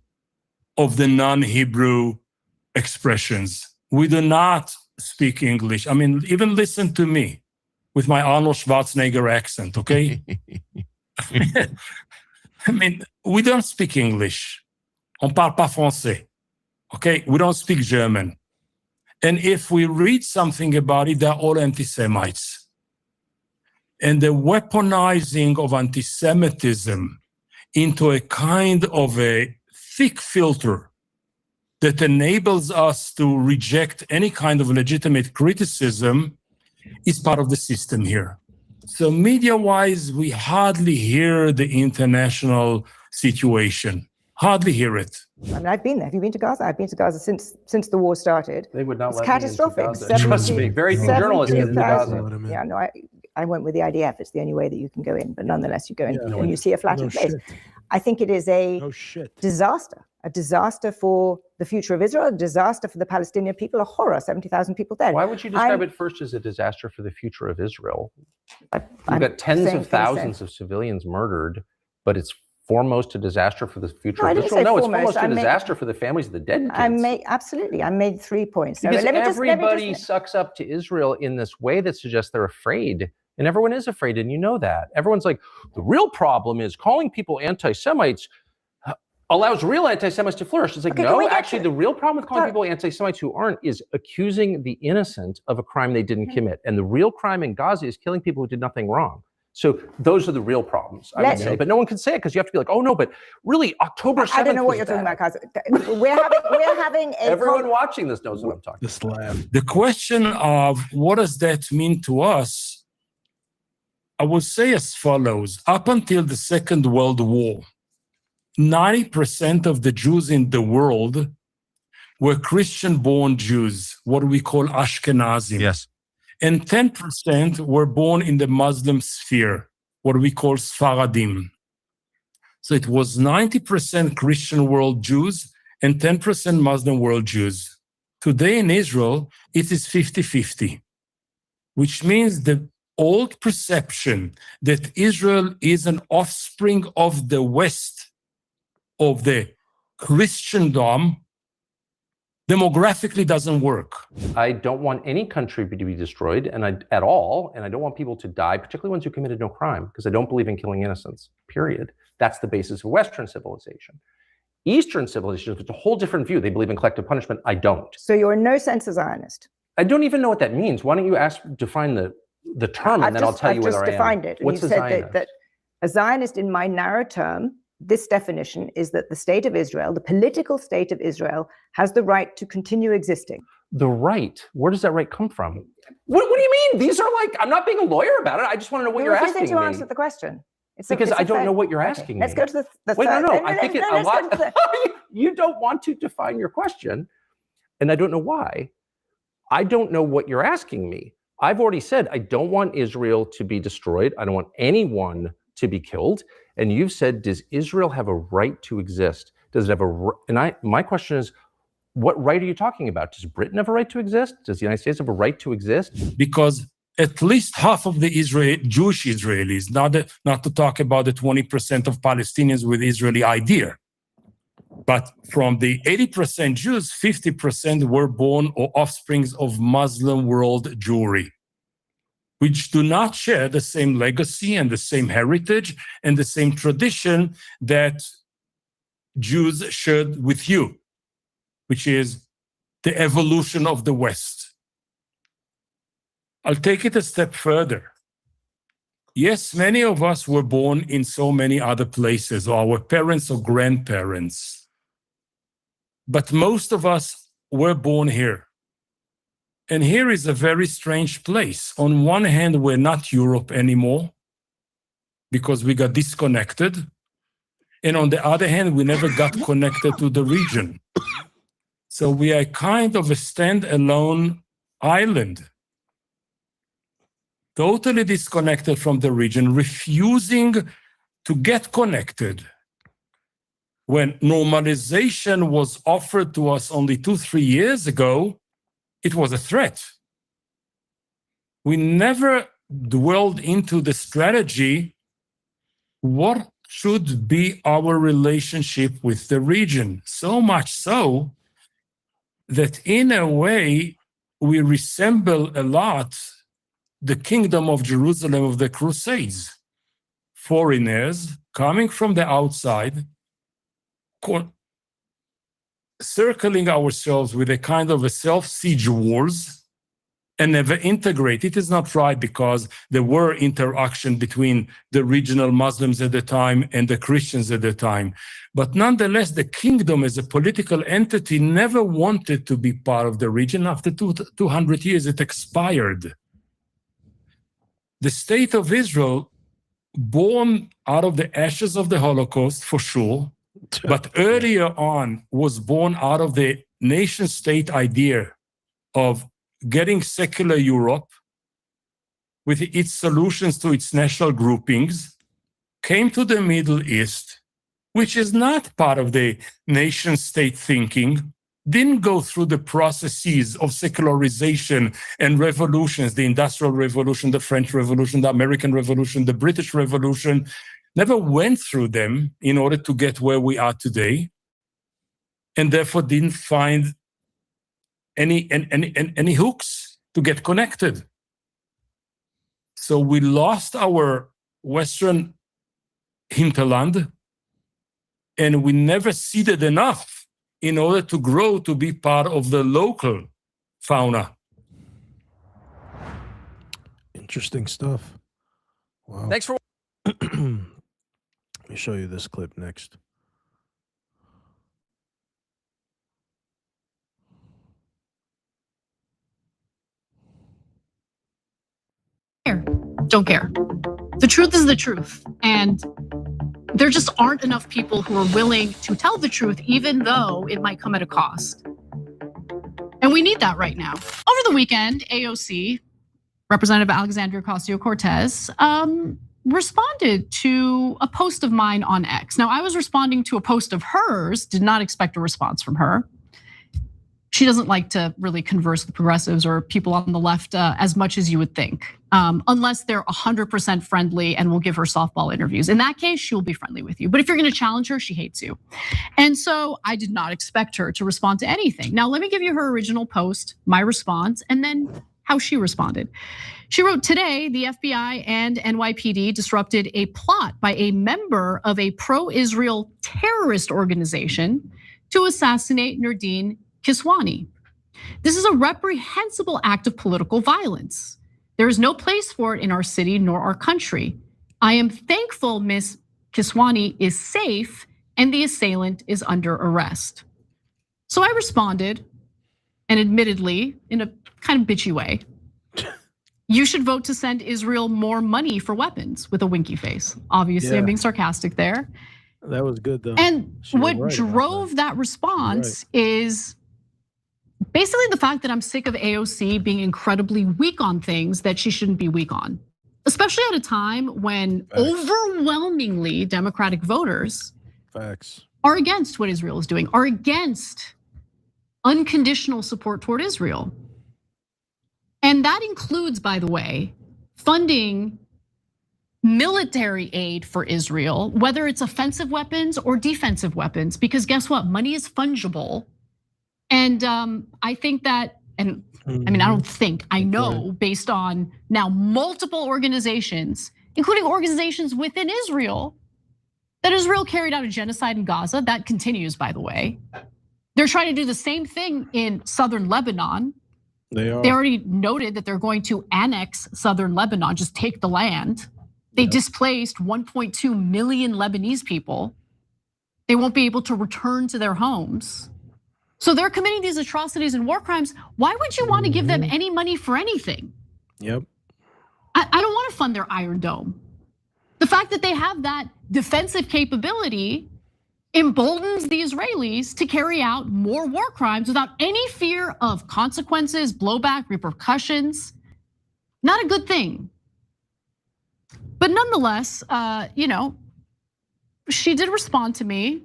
of the non-Hebrew expressions. We do not speak English. I mean, even listen to me with my Arnold Schwarzenegger accent, okay? I mean, we don't speak English. On parle pas français, okay? We don't speak German. And if we read something about it, they're all anti-Semites. And the weaponizing of anti-Semitism into a kind of a thick filter that enables us to reject any kind of legitimate criticism is part of the system here. So media-wise, we hardly hear the international situation. Hardly hear it. I mean, I've been there. Have you been to Gaza? I've been to Gaza since the war started. They would not it's let catastrophic. Me into Gaza. Trust me, very few journalists get into Gaza. Yeah, no, I went with the IDF. It's the only way that you can go in, but nonetheless, you go in and you see a flattened place. I think it is a disaster for the future of Israel, a disaster for the Palestinian people, a horror, 70,000 people dead. Why would you describe it first as a disaster for the future of Israel? You've got tens of thousands of civilians murdered, but it's foremost a disaster for the future of Israel? No, it's foremost a disaster for the families of the dead kids. I made 3 points. Because everybody sucks up to Israel in this way that suggests they're afraid. And everyone is afraid, and you know that. Everyone's like, the real problem is calling people anti-Semites allows real anti-Semites to flourish. It's like, no, actually, the real problem with calling people anti-Semites who aren't is accusing the innocent of a crime they didn't commit. And the real crime in Gaza is killing people who did nothing wrong. So those are the real problems, I would say. But no one can say it because you have to be like, oh, no, but really, October 7th I don't know what you're talking about, Gaza. We're having a... Everyone watching this knows what I'm talking about. The question of what does that mean to us, I would say as follows. Up until the Second World War, 90% of the Jews in the world were Christian-born Jews, what we call Ashkenazim. Yes. And 10% were born in the Muslim sphere, what we call Sfaradim. So it was 90% Christian world Jews and 10% Muslim world Jews. Today in Israel, it is 50-50, which means the old perception that Israel is an offspring of the West, of the Christendom, demographically doesn't work. I don't want any country to be destroyed at all, and I don't want people to die, particularly ones who committed no crime, because I don't believe in killing innocents, period. That's the basis of Western civilization. Eastern civilization, it's a whole different view. They believe in collective punishment. I don't. So you're in no sense a Zionist? I don't even know what that means. Why don't you define the term, and then I'll tell you whether I am. I've just defined it. What's you said that a Zionist, in my narrow term, this definition is that the state of Israel, the political state of Israel, has the right to continue existing. The right? Where does that right come from? What do you mean? These are like, I'm not being a lawyer about it. I just want to know what you're asking me. To answer the question. Because I don't know what you're asking me. Let's go to the Wait, third. no. I think a lot. You don't want to define your question, and I don't know why. I don't know what you're asking me. I've already said I don't want Israel to be destroyed. I don't want anyone to be killed. And you've said, does Israel have a right to exist? Does it have my question is, what right are you talking about? Does Britain have a right to exist? Does the United States have a right to exist? Because at least half of the Jewish Israelis, not to talk about the 20% of Palestinians with Israeli idea, but from the 80% Jews, 50% were born or offsprings of Muslim world Jewry, which do not share the same legacy and the same heritage and the same tradition that Jews shared with you, which is the evolution of the West. I'll take it a step further. Yes, many of us were born in so many other places, or our parents or grandparents, but most of us were born here. And here is a very strange place. On one hand, we're not Europe anymore because we got disconnected. And on the other hand, we never got connected to the region. So we are kind of a standalone island, totally disconnected from the region, refusing to get connected. When normalization was offered to us only 2-3 years ago, it was a threat. We never dwelled into the strategy, what should be our relationship with the region? So much so that in a way, we resemble a lot the kingdom of Jerusalem of the Crusades. Foreigners coming from the outside, circling ourselves with a kind of a self-siege wars and never integrate. It is not right because there were interaction between the regional Muslims at the time and the Christians at the time. But nonetheless, the kingdom as a political entity never wanted to be part of the region. After 200 years, it expired. The state of Israel, born out of the ashes of the Holocaust, for sure, but earlier on was born out of the nation-state idea of getting secular Europe with its solutions to its national groupings, came to the Middle East, which is not part of the nation-state thinking, didn't go through the processes of secularization and revolutions, the Industrial Revolution, the French Revolution, the American Revolution, the British Revolution, never went through them in order to get where we are today, and therefore didn't find any hooks to get connected. So we lost our Western hinterland, and we never seeded enough in order to grow to be part of the local fauna. Interesting stuff. Wow. Thanks for. Let me show you this clip next. Don't care. The truth is the truth. And there just aren't enough people who are willing to tell the truth, even though it might come at a cost. And we need that right now. Over the weekend, AOC, Representative Alexandria Ocasio-Cortez, responded to a post of mine on X. Now, I was responding to a post of hers, did not expect a response from her. She doesn't like to really converse with progressives or people on the left as much as you would think. unless they're 100% friendly and will give her softball interviews. In that case, she will be friendly with you. But if you're going to challenge her, she hates you. And so I did not expect her to respond to anything. Now, let me give you her original post, my response, and then how she responded. She wrote, today, the FBI and NYPD disrupted a plot by a member of a pro-Israel terrorist organization to assassinate Nordine Kiswani. This is a reprehensible act of political violence. There is no place for it in our city nor our country. I am thankful Ms. Kiswani is safe and the assailant is under arrest. So I responded, and admittedly, in a kind of bitchy way, you should vote to send Israel more money for weapons, with a winky face. Obviously, I'm being sarcastic there. That was good though. And what drove that response is basically the fact that I'm sick of AOC being incredibly weak on things that she shouldn't be weak on, especially at a time when overwhelmingly Democratic voters are against what Israel is doing, are against unconditional support toward Israel. And that includes, by the way, funding military aid for Israel, whether it's offensive weapons or defensive weapons, because guess what? Money is fungible. And I think that, and I mean, I don't think, I know based on now multiple organizations, including organizations within Israel, that Israel carried out a genocide in Gaza. That continues, by the way. They're trying to do the same thing in southern Lebanon. They already noted that they're going to annex southern Lebanon, just take the land. They displaced 1.2 million Lebanese people. They won't be able to return to their homes. So they're committing these atrocities and war crimes. Why would you want to give them any money for anything? Yep. I don't want to fund their Iron Dome. The fact that they have that defensive capability emboldens the Israelis to carry out more war crimes without any fear of consequences, blowback, repercussions. Not a good thing. But nonetheless, she did respond to me,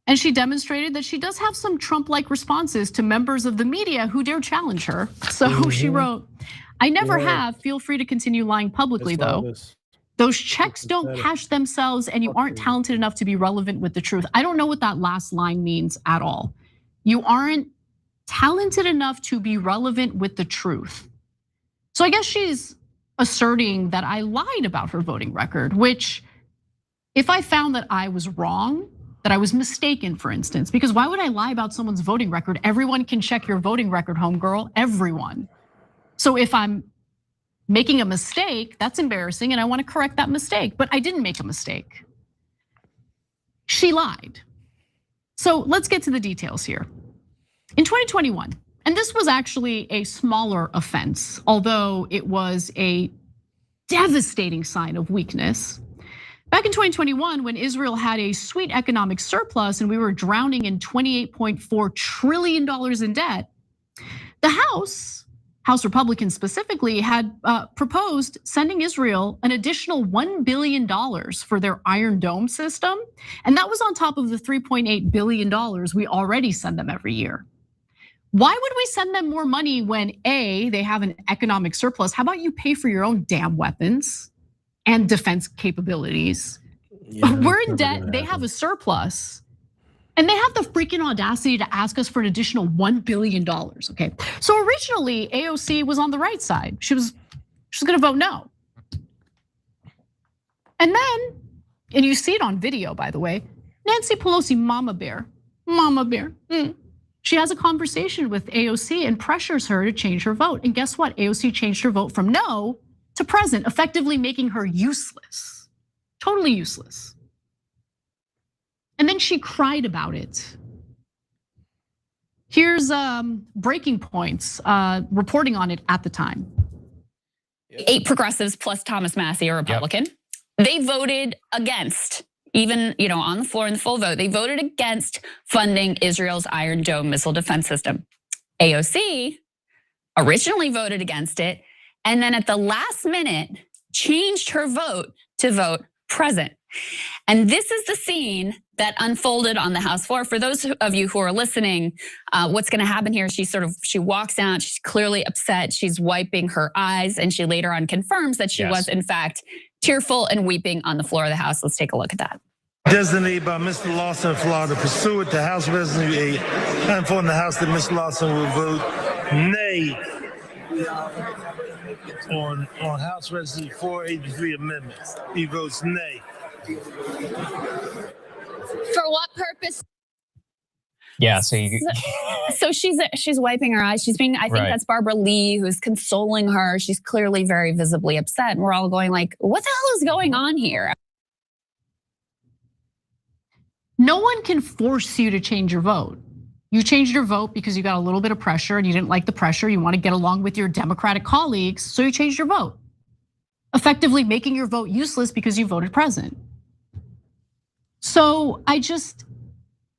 and she demonstrated that she does have some Trump-like responses to members of the media who dare challenge her. So she wrote, I never have, feel free to continue lying publicly though. Those checks don't cash themselves and you aren't talented enough to be relevant with the truth. I don't know what that last line means at all. You aren't talented enough to be relevant with the truth. So I guess she's asserting that I lied about her voting record, which if I found that I was wrong, that I was mistaken, for instance, because why would I lie about someone's voting record? Everyone can check your voting record, homegirl, everyone. So if I'm making a mistake, that's embarrassing and I want to correct that mistake, but I didn't make a mistake. She lied. So let's get to the details here. In 2021, and this was actually a smaller offense, although it was a devastating sign of weakness. Back in 2021, when Israel had a sweet economic surplus and we were drowning in $28.4 trillion in debt, the House Republicans specifically, had proposed sending Israel an additional $1 billion for their Iron Dome system. And that was on top of the $3.8 billion we already send them every year. Why would we send them more money when A, they have an economic surplus? How about you pay for your own damn weapons and defense capabilities? We're in debt, they have a surplus. And they have the freaking audacity to ask us for an additional $1 billion, okay? So originally, AOC was on the right side. She was gonna vote no. And then, and you see it on video, by the way, Nancy Pelosi, mama bear. She has a conversation with AOC and pressures her to change her vote. And guess what? AOC changed her vote from no to present, effectively making her useless, totally useless. And then she cried about it. Here's Breaking Point's reporting on it at the time. 8 progressives plus Thomas Massey, a Republican, they voted against, even on the floor in the full vote, they voted against funding Israel's Iron Dome missile defense system. AOC originally voted against it, and then at the last minute changed her vote to vote present. And this is the scene that unfolded on the House floor. For those of you who are listening, what's going to happen here is she walks out. She's clearly upset. She's wiping her eyes, and she later on confirms that she was in fact tearful and weeping on the floor of the House. Let's take a look at that. Designated by Mr. Lawson of Florida, pursuant to House Resolution 8, I inform the House that Mr. Lawson will vote nay on House Resolution 483 amendment. He votes nay. For what purpose? Yeah, So she's wiping her eyes. She's being, I think that's Barbara Lee who's consoling her. She's clearly very visibly upset. And we're all going like, what the hell is going on here? No one can force you to change your vote. You changed your vote because you got a little bit of pressure and you didn't like the pressure. You want to get along with your Democratic colleagues, so you changed your vote. Effectively making your vote useless because you voted present. So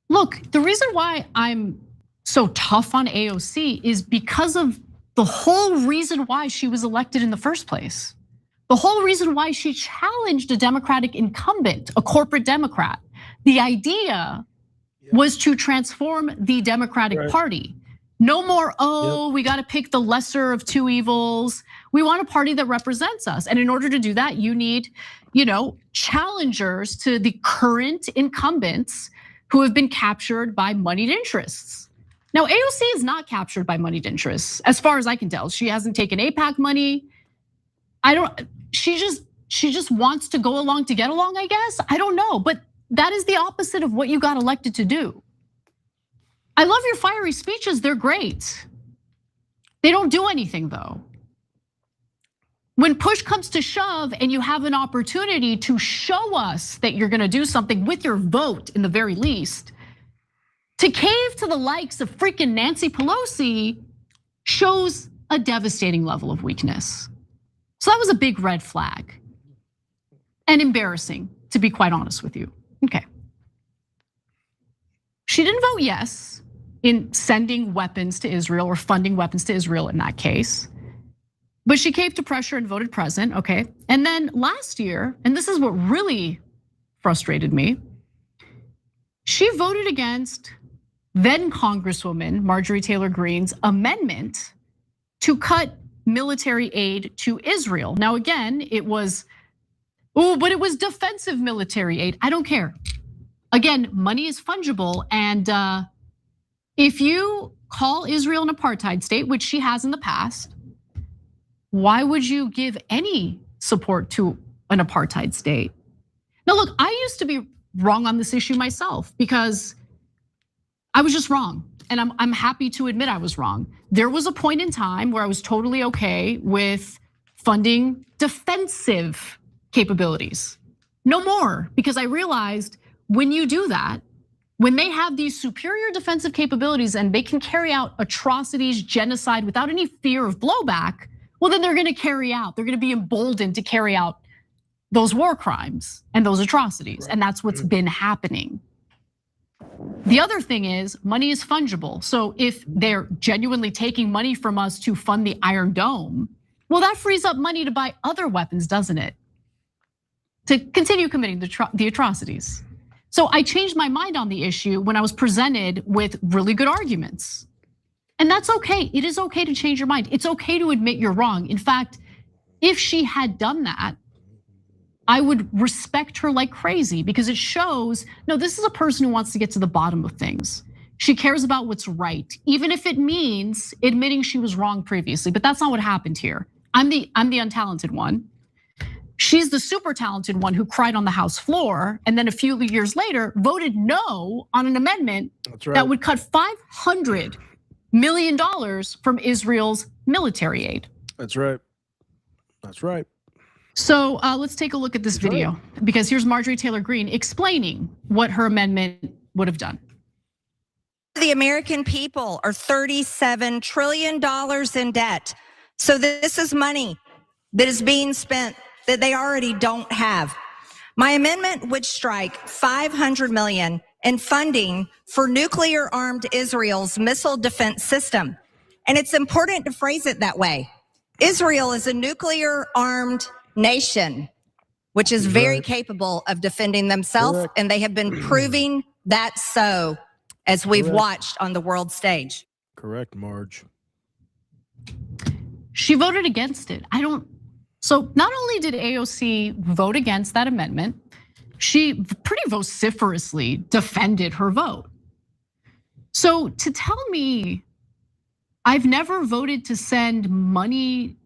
look, the reason why I'm so tough on AOC is because of the whole reason why she was elected in the first place. The whole reason why she challenged a Democratic incumbent, a corporate Democrat. The idea was to transform the Democratic Party. No more, we got to pick the lesser of two evils. We want a party that represents us. And in order to do that, you need, challengers to the current incumbents who have been captured by moneyed interests. Now, AOC is not captured by moneyed interests, as far as I can tell. She hasn't taken AIPAC money. She just wants to go along to get along, I guess. I don't know, but that is the opposite of what you got elected to do. I love your fiery speeches, they're great. They don't do anything though. When push comes to shove and you have an opportunity to show us that you're gonna do something with your vote in the very least, to cave to the likes of freaking Nancy Pelosi shows a devastating level of weakness. So that was a big red flag and embarrassing, to be quite honest with you. Okay. She didn't vote yes in sending weapons to Israel or funding weapons to Israel in that case. But she caved to pressure and voted present, okay? And then last year, and this is what really frustrated me, she voted against then Congresswoman Marjorie Taylor Greene's amendment to cut military aid to Israel. Now again, it was, but it was defensive military aid. I don't care. Again, money is fungible, and if you call Israel an apartheid state, which she has in the past, why would you give any support to an apartheid state? Now look, I used to be wrong on this issue myself because I was just wrong. And I'm happy to admit I was wrong. There was a point in time where I was totally okay with funding defensive capabilities. No more, because I realized when you do that, when they have these superior defensive capabilities and they can carry out atrocities, genocide without any fear of blowback, well then they're gonna be emboldened to carry out those war crimes and those atrocities. And that's what's been happening. The other thing is money is fungible. So if they're genuinely taking money from us to fund the Iron Dome, well, that frees up money to buy other weapons, doesn't it? To continue committing the atrocities. So I changed my mind on the issue when I was presented with really good arguments. And that's okay, it is okay to change your mind. It's okay to admit you're wrong. In fact, if she had done that, I would respect her like crazy because it shows, no, this is a person who wants to get to the bottom of things. She cares about what's right, even if it means admitting she was wrong previously, but that's not what happened here. I'm the untalented one. She's the super talented one who cried on the House floor and then a few years later voted no on an amendment that would cut $500 million from Israel's military aid. That's right. That's right. So let's take a look at this video because here's Marjorie Taylor Greene explaining what her amendment would have done. The American people are $37 trillion in debt. So this is money that is being spent that they already don't have. My amendment would strike $500 million in funding for nuclear-armed Israel's missile defense system. And it's important to phrase it that way. Israel is a nuclear-armed nation. which is very capable of defending themselves, and they have been proving that so as we've watched on the world stage. Correct, Marge. She voted against it. So not only did AOC vote against that amendment, she pretty vociferously defended her vote. So to tell me I've never voted to send money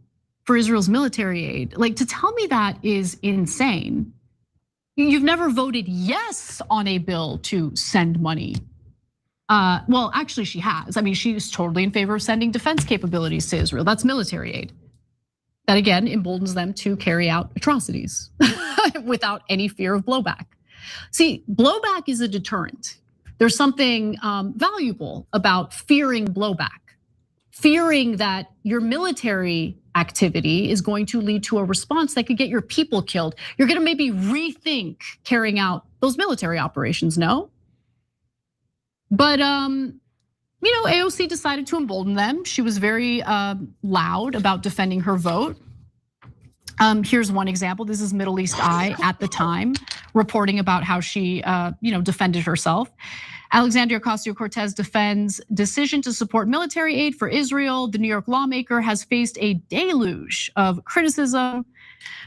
for Israel's military aid, like to tell me that is insane. You've never voted yes on a bill to send money. Well, actually she has. I mean, she's totally in favor of sending defense capabilities to Israel. That's military aid. That again emboldens them to carry out atrocities without any fear of blowback. See, blowback is a deterrent. There's something valuable about fearing blowback, fearing that your military activity is going to lead to a response that could get your people killed. You're gonna maybe rethink carrying out those military operations, no? But AOC decided to embolden them. She was very loud about defending her vote. Here's one example. This is Middle East Eye at the time, reporting about how she defended herself. Alexandria Ocasio-Cortez defends decision to support military aid for Israel. The New York lawmaker has faced a deluge of criticism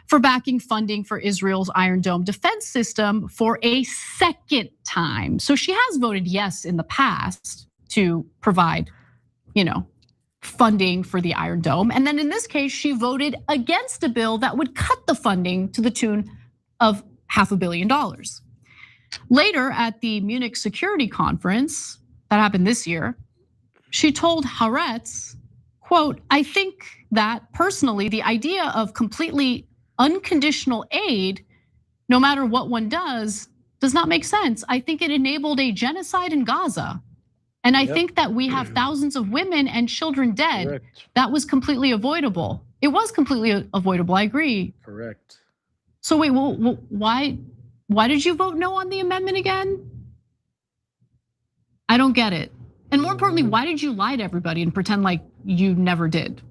for backing funding for Israel's Iron Dome defense system for a second time. So she has voted yes in the past to provide, funding for the Iron Dome. And then in this case, she voted against a bill that would cut the funding to the tune of $500 million. Later at the Munich Security Conference that happened this year, she told Haaretz, quote, "I think that personally the idea of completely unconditional aid, no matter what one does not make sense. I think it enabled a genocide in Gaza. And I think that we have thousands of women and children dead. Correct. That was completely avoidable. It was completely avoidable, I agree." Correct. So wait, well, why did you vote no on the amendment again? I don't get it. And more importantly, why did you lie to everybody and pretend like you never did?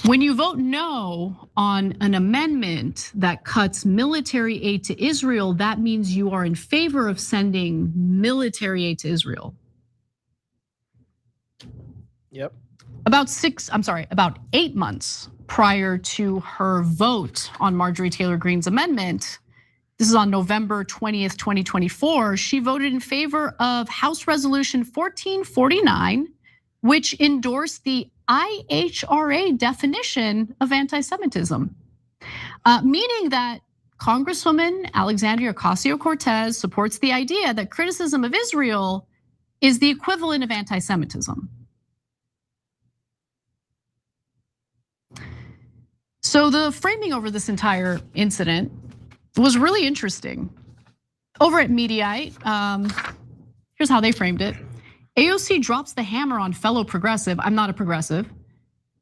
When you vote no on an amendment that cuts military aid to Israel, that means you are in favor of sending military aid to Israel. Yep. About 8 months prior to her vote on Marjorie Taylor Greene's amendment, this is on November 20th, 2024, she voted in favor of House Resolution 1449, which endorsed the IHRA definition of anti-Semitism, meaning that Congresswoman Alexandria Ocasio-Cortez supports the idea that criticism of Israel is the equivalent of anti-Semitism. So the framing over this entire incident was really interesting. Over at Mediaite, here's how they framed it. AOC drops the hammer on fellow progressive. I'm not a progressive.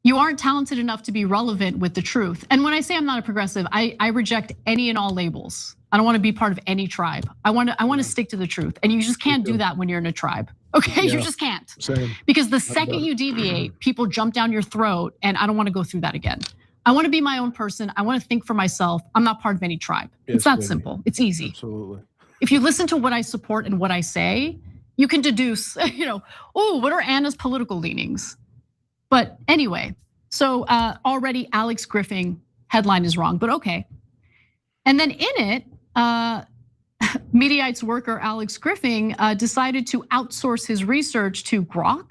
You aren't talented enough to be relevant with the truth. And when I say I'm not a progressive, I reject any and all labels. I don't want to be part of any tribe. I want to stick to the truth. And you just can't do that when you're in a tribe. Okay, you just can't. Same. Because the second you deviate, people jump down your throat, and I don't want to go through that again. I want to be my own person. I want to think for myself. I'm not part of any tribe. It's that simple. It's easy. Absolutely. If you listen to what I support and what I say, you can deduce, what are Anna's political leanings? But anyway, so already Alex Griffin headline is wrong, but okay. And then in it, Mediaite's worker Alex Griffin decided to outsource his research to Grok.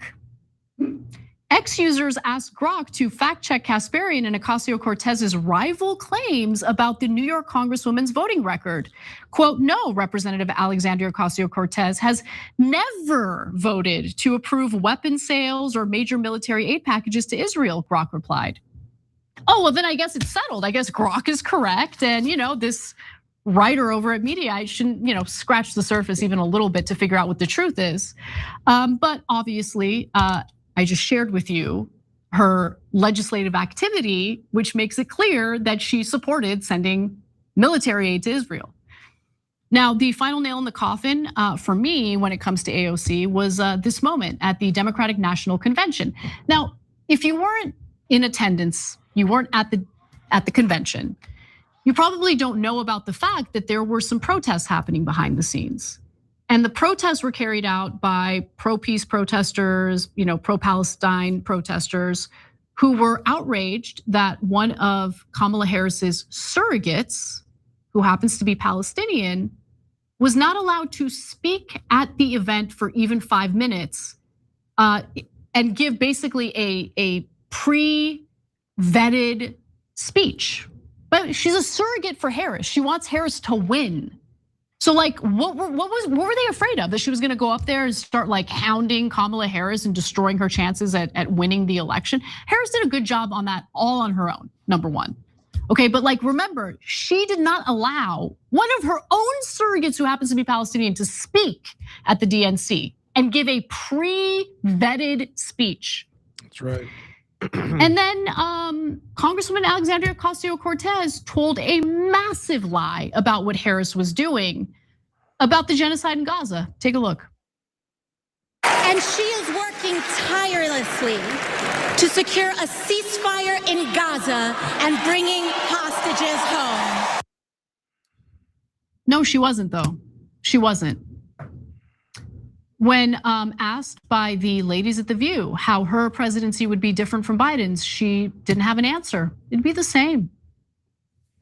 Ex-users asked Grok to fact-check Kasparian and Ocasio-Cortez's rival claims about the New York Congresswoman's voting record. Quote, "No, Representative Alexandria Ocasio-Cortez has never voted to approve weapon sales or major military aid packages to Israel," Grok replied. Oh, well then I guess it's settled. I guess Grok is correct, and this writer over at Mediaite shouldn't scratch the surface even a little bit to figure out what the truth is. But obviously, I just shared with you her legislative activity, which makes it clear that she supported sending military aid to Israel. Now, the final nail in the coffin for me when it comes to AOC was this moment at the Democratic National Convention. Now, if you weren't in attendance, you weren't at the at the convention, you probably don't know about the fact that there were some protests happening behind the scenes. And the protests were carried out by pro-peace protesters, pro-Palestine protesters who were outraged that one of Kamala Harris's surrogates, who happens to be Palestinian, was not allowed to speak at the event for even 5 minutes and give basically a pre-vetted speech. But she's a surrogate for Harris. She wants Harris to win. So like, what were they afraid of? That she was gonna go up there and start like hounding Kamala Harris and destroying her chances at winning the election? Harris did a good job on that all on her own, number one. Okay, but like remember, she did not allow one of her own surrogates who happens to be Palestinian to speak at the DNC and give a pre-vetted speech. That's right. And then Congresswoman Alexandria Ocasio-Cortez told a massive lie about what Harris was doing about the genocide in Gaza. Take a look. And she is working tirelessly to secure a ceasefire in Gaza and bringing hostages home. No, she wasn't though. She wasn't. When asked by the ladies at The View how her presidency would be different from Biden's, she didn't have an answer. It'd be the same.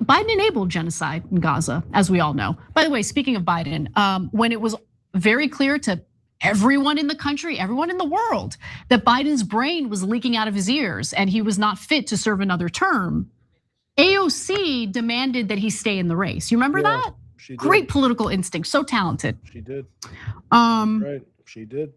Biden enabled genocide in Gaza, as we all know. By the way, speaking of Biden, when it was very clear to everyone in the country, everyone in the world, that Biden's brain was leaking out of his ears and he was not fit to serve another term, AOC demanded that he stay in the race. You remember that? Great political instinct, so talented. She did. Right, she did.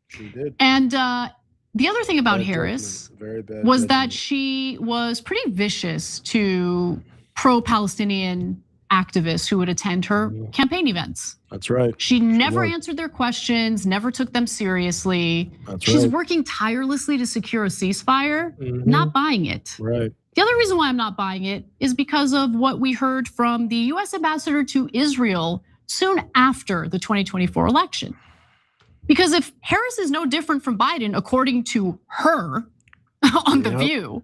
She did. And the other thing about Bad Harris judgment. Very bad was judgment. that she was pretty vicious to pro-Palestinian activists who would attend her campaign events. That's right. She never was. answered their questions, never took them seriously. That's She's right. working tirelessly to secure a ceasefire, not buying it. Right. The other reason why I'm not buying it is because of what we heard from the US ambassador to Israel soon after the 2024 election. Because if Harris is no different from Biden, according to her on The View.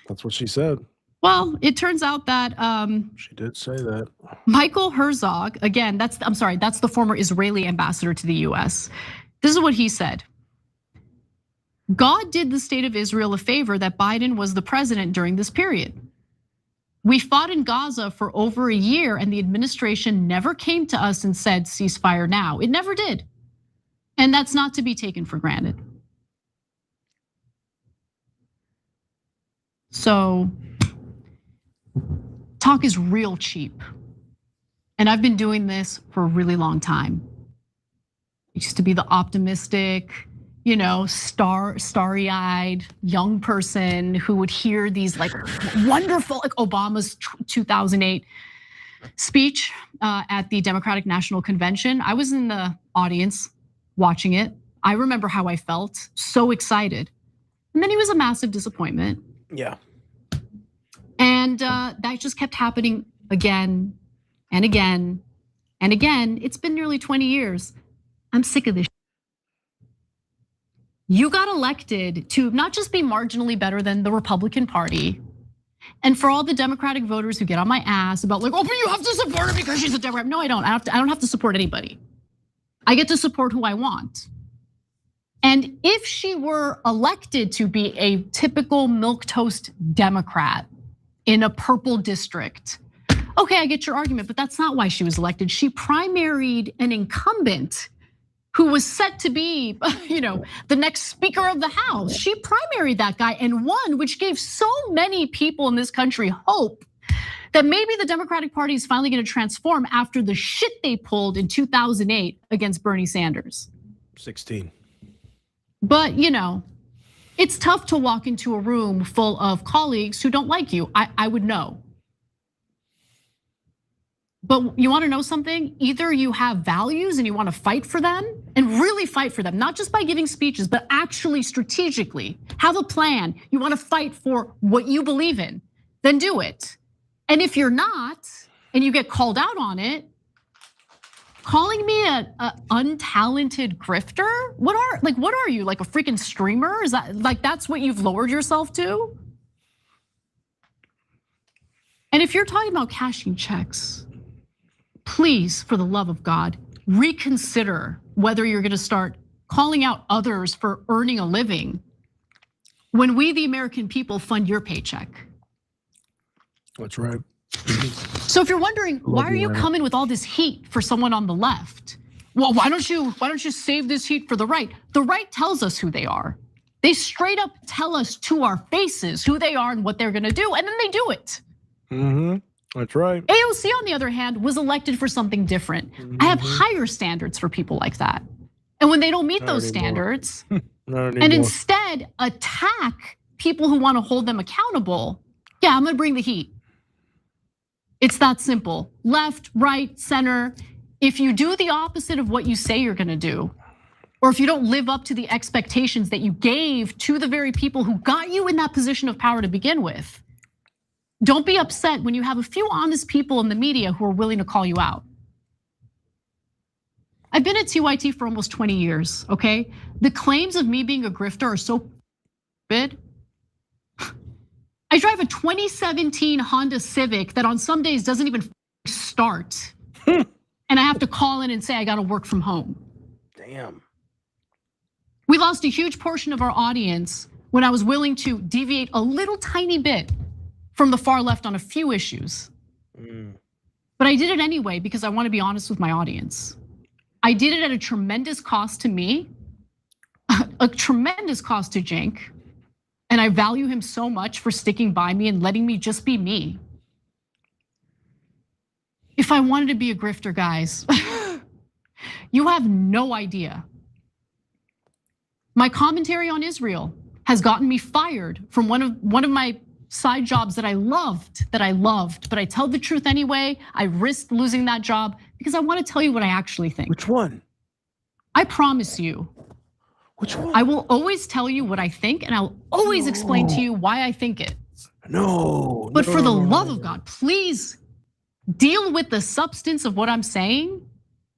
That's what she said. Well, it turns out that She did say that. Michael Herzog, again, that's the former Israeli ambassador to the US. This is what he said. God did the state of Israel a favor that Biden was the president during this period. We fought in Gaza for over a year and the administration never came to us and said ceasefire now. It never did. And that's not to be taken for granted. So talk is real cheap. And I've been doing this for a really long time. I used to be the optimistic, starry-eyed young person who would hear these like wonderful, like Obama's 2008 speech at the Democratic National Convention. I was in the audience watching it. I remember how I felt, so excited. And then he was a massive disappointment. Yeah. And that just kept happening again and again and again. It's been nearly 20 years. I'm sick of this. You got elected to not just be marginally better than the Republican Party. And for all the Democratic voters who get on my ass about like, oh, but you have to support her because she's a Democrat. No, I don't. I don't have to support anybody. I get to support who I want. And if she were elected to be a typical milquetoast Democrat in a purple district, okay, I get your argument, but that's not why she was elected. She primaried an incumbent who was set to be, the next Speaker of the House. She primaried that guy and won, which gave so many people in this country hope that maybe the Democratic Party is finally gonna transform after the shit they pulled in 2008 against Bernie Sanders. 16. But it's tough to walk into a room full of colleagues who don't like you. I would know. But you wanna know something? Either you have values and you wanna fight for them and really fight for them, not just by giving speeches, but actually strategically have a plan. You wanna fight for what you believe in, then do it. And if you're not, and you get called out on it, calling me an untalented grifter? What are you, like a freaking streamer? Is that like that's what you've lowered yourself to? And if you're talking about cashing checks, please, for the love of God, reconsider whether you're going to start calling out others for earning a living when we, the American people, fund your paycheck. That's right. So if you're wondering, why are you coming with all this heat for someone on the left? Well, why don't you save this heat for the right? The right tells us who they are. They straight up tell us to our faces who they are and what they're gonna do, and then they do it. That's right. AOC, on the other hand, was elected for something different. I have higher standards for people like that. And when they don't meet those standards, and instead attack people who want to hold them accountable, yeah, I'm gonna bring the heat. It's that simple. Left, right, center. If you do the opposite of what you say you're gonna do, or if you don't live up to the expectations that you gave to the very people who got you in that position of power to begin with, don't be upset when you have a few honest people in the media who are willing to call you out. I've been at TYT for almost 20 years, okay? The claims of me being a grifter are so big. I drive a 2017 Honda Civic that on some days doesn't even start. And I have to call in and say I gotta work from home. Damn. We lost a huge portion of our audience when I was willing to deviate a little tiny bit from the far left on a few issues. But I did it anyway because I want to be honest with my audience. I did it at a tremendous cost to me, a tremendous cost to Cenk, and I value him so much for sticking by me and letting me just be me. If I wanted to be a grifter, guys, you have no idea. My commentary on Israel has gotten me fired from one of my side jobs that I loved, but I tell the truth anyway. I risked losing that job because I want to tell you what I actually think. Which one? I promise you. Which one? I will always tell you what I think, and I'll always explain to you why I think it. But for the love of God, please deal with the substance of what I'm saying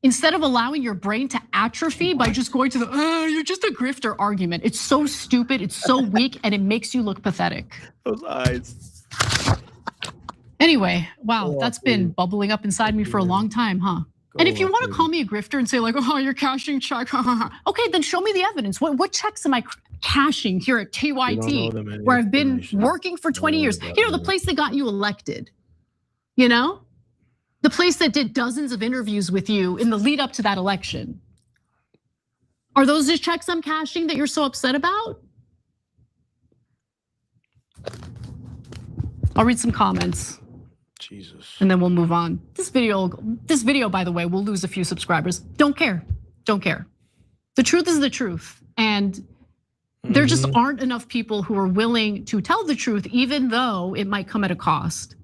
instead of allowing your brain to atrophy by just going to the, you're just a grifter argument. It's so stupid, it's so weak, and it makes you look pathetic. Those eyes. Anyway, wow, that's been bubbling up inside me for a long time, huh? And if you want to call me a grifter and say like, oh, you're cashing check, okay, then show me the evidence. What checks am I cashing here at TYT, where I've been working for 20 years? You know, the place that got you elected, you know? The place that did dozens of interviews with you in the lead up to that election. Are those the checks I'm cashing that you're so upset about? I'll read some comments. Jesus. And then we'll move on. This video, by the way, will lose a few subscribers. Don't care, don't care. The truth is the truth. And there just aren't enough people who are willing to tell the truth, even though it might come at a cost.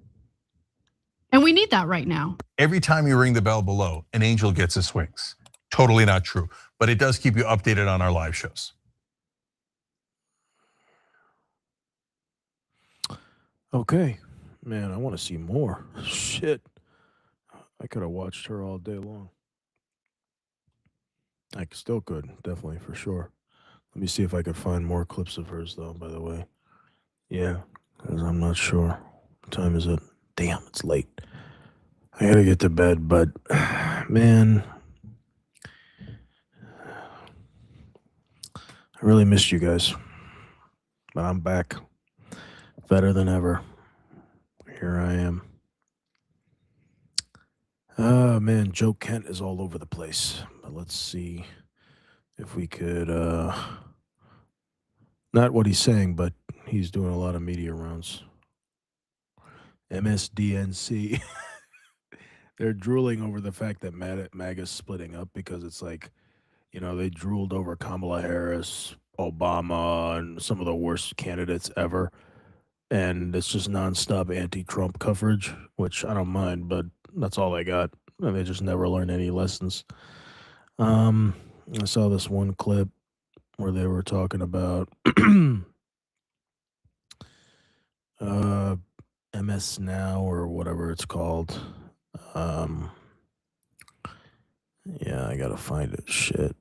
And we need that right now. Every time you ring the bell below, an angel gets his wings. Totally not true, but it does keep you updated on our live shows. Okay, man, I want to see more. Shit, I could have watched her all day long. I still could, definitely, for sure. Let me see if I could find more clips of hers, though, by the way. Yeah, because I'm not sure. What time is it? Damn, it's late. I gotta get to bed, but man, I really missed you guys. But I'm back, better than ever. Here I am. Oh man, Joe Kent is all over the place. But let's see if we could, not what he's saying, but he's doing a lot of media rounds. MSDNC. They're drooling over the fact that MAGA's splitting up because it's like, you know, they drooled over Kamala Harris, Obama, and some of the worst candidates ever. And it's just nonstop anti-Trump coverage, which I don't mind, but that's all they got. And they just never learn any lessons. I saw this one clip where they were talking about MS Now or whatever it's called. Yeah, I gotta find it. Shit.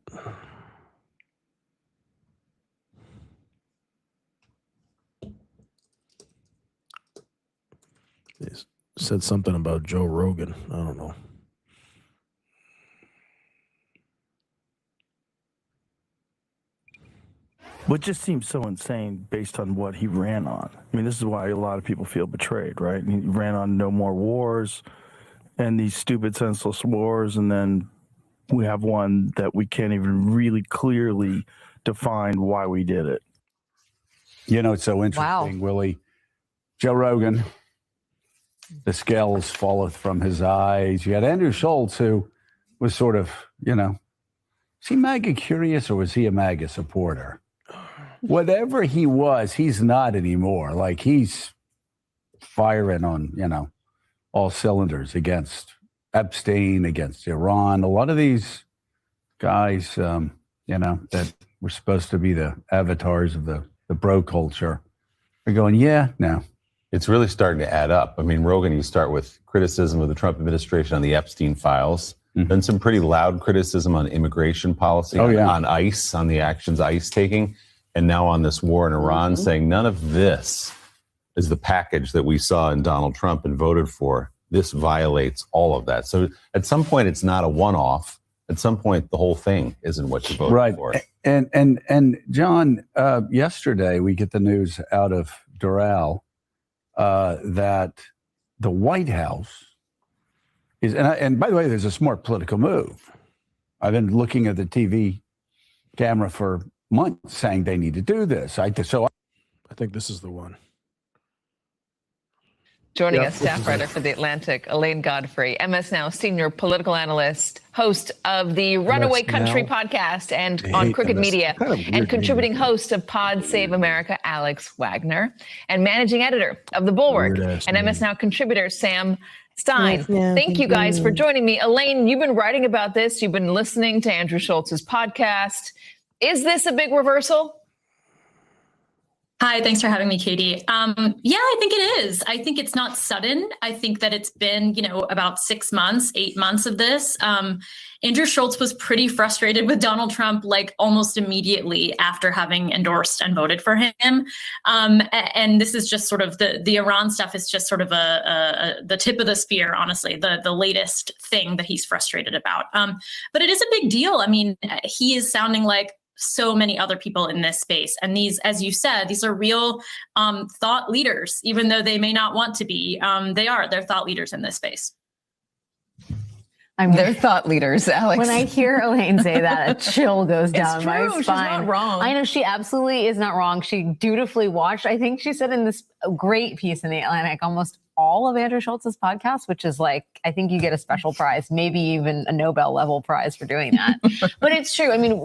said something about Joe Rogan. I don't know. What just seems so insane based on what he ran on. I mean, this is why a lot of people feel betrayed, right? He ran on no more wars and these stupid, senseless wars, and then we have one that we can't even really clearly define why we did it. You know, it's so interesting, Willie. Joe Rogan, the scales falleth from his eyes. You had Andrew Schultz, who was sort of, you know, is he MAGA curious or was he a MAGA supporter? Whatever he was, he's not anymore. Like, he's firing on, you know, all cylinders against Epstein, against Iran. A lot of these guys, you know, that were supposed to be the avatars of the bro culture are going, yeah, no. It's really starting to add up. I mean, Rogan, you start with criticism of the Trump administration on the Epstein files, then some pretty loud criticism on immigration policy, on ICE, on the actions ICE taking, and now on this war in Iran, saying none of this is the package that we saw in Donald Trump and voted for. This violates all of that. So at some point, it's not a one-off. At some point, the whole thing isn't what you voted for. And John, yesterday we get the news out of Doral that the White House is, and by the way, there's a smart political move. I've been looking at the TV camera for months saying they need to do this. I think this is the one. Joining us, staff writer for The Atlantic, Elaine Godfrey, MS Now senior political analyst, host of the Runaway Country podcast and on Crooked Media, and contributing host of Pod Save America, Alex Wagner, and managing editor of The Bulwark, and MS Now contributor, Sam Stein. Thank you guys for joining me. Elaine, you've been writing about this. You've been listening to Andrew Schultz's podcast. Is this a big reversal? Hi, thanks for having me, Katie. Yeah, I think it is. I think it's not sudden. I think that it's been, about 6 months, 8 months of this. Andrew Schultz was pretty frustrated with Donald Trump, like almost immediately after having endorsed and voted for him. And this is just sort of the Iran stuff is just sort of the tip of the spear, honestly, the latest thing that he's frustrated about. But it is a big deal. I mean, he is sounding like so many other people in this space. And these, as you said, these are real thought leaders, even though they may not want to be. They're thought leaders in this space. They're thought leaders, Alex. When I hear Elaine say that, a chill goes down my spine. She's not wrong. I know she absolutely is not wrong. She dutifully watched, I think she said in this great piece in The Atlantic, almost all of Andrew Schultz's podcasts, which is like, I think you get a special prize, maybe even a Nobel level prize for doing that. But it's true. I mean,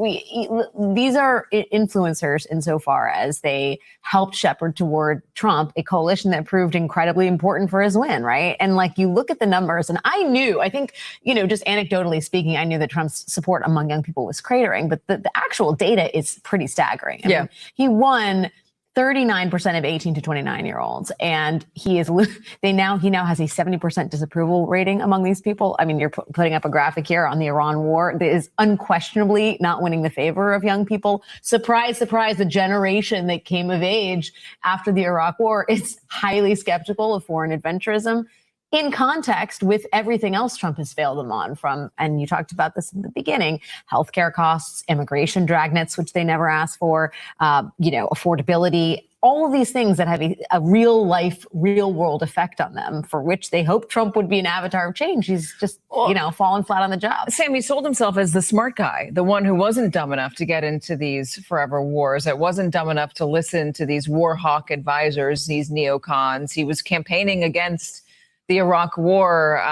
these are influencers insofar as they helped shepherd toward Trump, a coalition that proved incredibly important for his win, right? And like, you look at the numbers, and I think, just anecdotally speaking, I knew that Trump's support among young people was cratering, but the actual data is pretty staggering. I mean, he won 39% of 18 to 29-year-olds, and he now has a 70% disapproval rating among these people. I mean, you're putting up a graphic here on the Iran war that is unquestionably not winning the favor of young people. Surprise, surprise, the generation that came of age after the Iraq war is highly skeptical of foreign adventurism, in context with everything else Trump has failed them on, and you talked about this in the beginning, healthcare costs, immigration dragnets, which they never asked for, affordability, all of these things that have a real life, real world effect on them, for which they hoped Trump would be an avatar of change. He's just, fallen flat on the job. Sam, he sold himself as the smart guy, the one who wasn't dumb enough to get into these forever wars, that wasn't dumb enough to listen to these war hawk advisors, these neocons. He was campaigning against the Iraq war,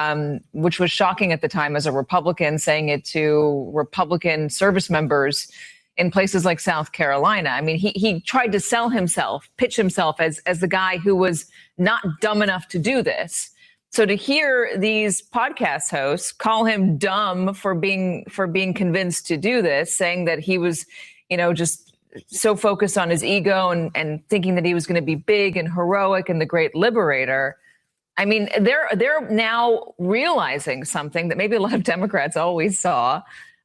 which was shocking at the time as a Republican, saying it to Republican service members in places like South Carolina. I mean, he tried to sell himself, pitch himself as the guy who was not dumb enough to do this. So to hear these podcast hosts call him dumb for being convinced to do this, saying that he was, just so focused on his ego and thinking that he was going to be big and heroic and the great liberator. I mean, they're now realizing something that maybe a lot of Democrats always saw,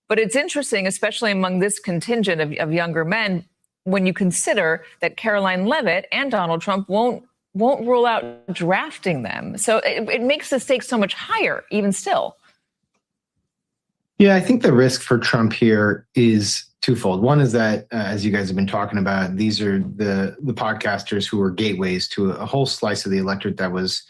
but it's interesting, especially among this contingent of younger men, when you consider that Caroline Leavitt and Donald Trump won't won't rule out drafting them. So it makes the stakes so much higher, even still. Yeah, I think the risk for Trump here is twofold. One is that, as you guys have been talking about, these are the podcasters who were gateways to a whole slice of the electorate that was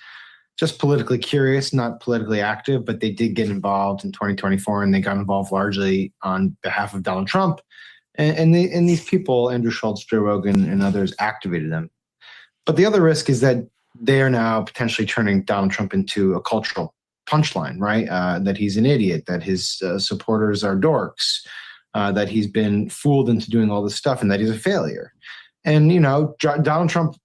just politically curious, not politically active, but they did get involved in 2024, and they got involved largely on behalf of Donald Trump. And these people, Andrew Schultz, Joe Rogan, and others, activated them. But the other risk is that they are now potentially turning Donald Trump into a cultural punchline, right? That he's an idiot, that his supporters are dorks, that he's been fooled into doing all this stuff, and that he's a failure. And, you know, Donald Trump,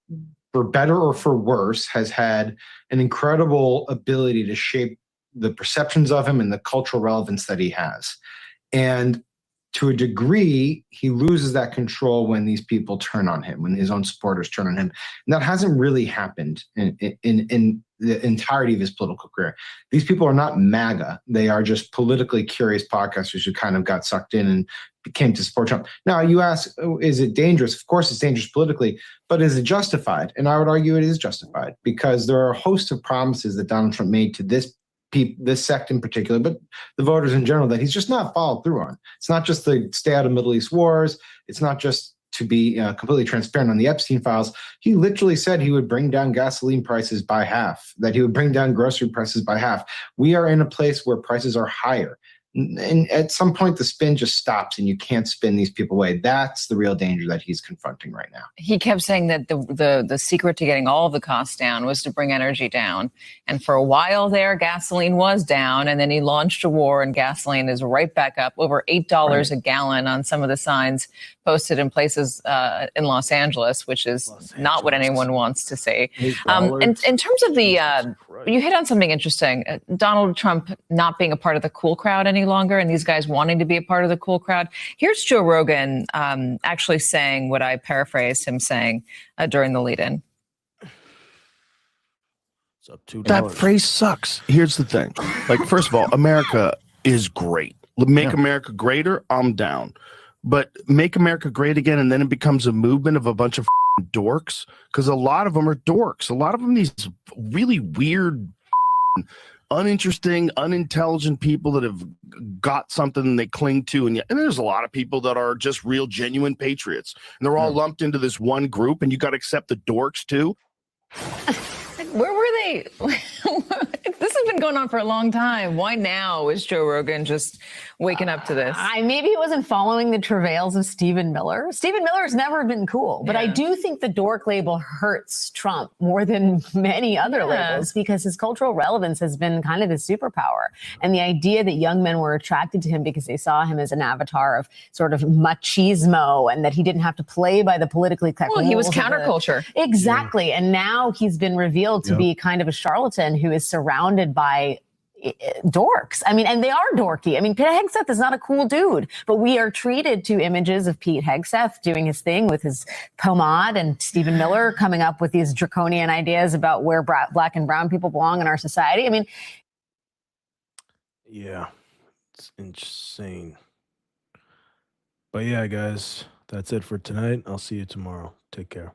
for better or for worse, has had an incredible ability to shape the perceptions of him and the cultural relevance that he has. And to a degree, he loses that control when these people turn on him, when his own supporters turn on him. And that hasn't really happened in the entirety of his political career. These people are not MAGA. They are just politically curious podcasters who kind of got sucked in and came to support Trump. Now, you ask, is it dangerous? Of course, it's dangerous politically, but is it justified? And I would argue it is justified, because there are a host of promises that Donald Trump made to this sect in particular, but the voters in general, that he's just not followed through on. It's not just the stay out of Middle East wars. It's not just to be completely transparent on the Epstein files. He literally said he would bring down gasoline prices by half, that he would bring down grocery prices by half. We are in a place where prices are higher. And at some point, the spin just stops, and you can't spin these people away. That's the real danger that he's confronting right now. He kept saying that the secret to getting all of the costs down was to bring energy down. And for a while there, gasoline was down, and then he launched a war, and gasoline is right back up, over $8 a gallon on some of the signs posted in places in Los Angeles, which is not what anyone wants to see. In terms of the, you hit on something interesting, Donald Trump not being a part of the cool crowd any longer, and these guys wanting to be a part of the cool crowd. Here's Joe Rogan actually saying what I paraphrased him saying during the lead-in. That phrase sucks. Here's the thing. Like, first of all, America is great. Make America greater, I'm down. But make America great again, and then it becomes a movement of a bunch of dorks, because a lot of them are dorks. A lot of them, these really weird, uninteresting, unintelligent people that have got something they cling to. And there's a lot of people that are just real, genuine patriots. And they're all lumped into this one group, and you got to accept the dorks too. Where were they? This has been going on for a long time. Why now is Joe Rogan just waking up to this? Maybe he wasn't following the travails of Stephen Miller. Stephen Miller's never been cool, but I do think the dork label hurts Trump more than many other labels, because his cultural relevance has been kind of his superpower. And the idea that young men were attracted to him because they saw him as an avatar of sort of machismo, and that he didn't have to play by the politically correct rules. Well, he was counterculture. Exactly. Yeah. And now he's been revealed to be kind of a charlatan who is surrounded by dorks. I mean, and they are dorky. I mean, Pete Hegseth is not a cool dude, but we are treated to images of Pete Hegseth doing his thing with his pomade, and Stephen Miller coming up with these draconian ideas about where black and brown people belong in our society. I mean, yeah, it's insane. But yeah, guys, that's it for tonight. I'll see you tomorrow. Take care.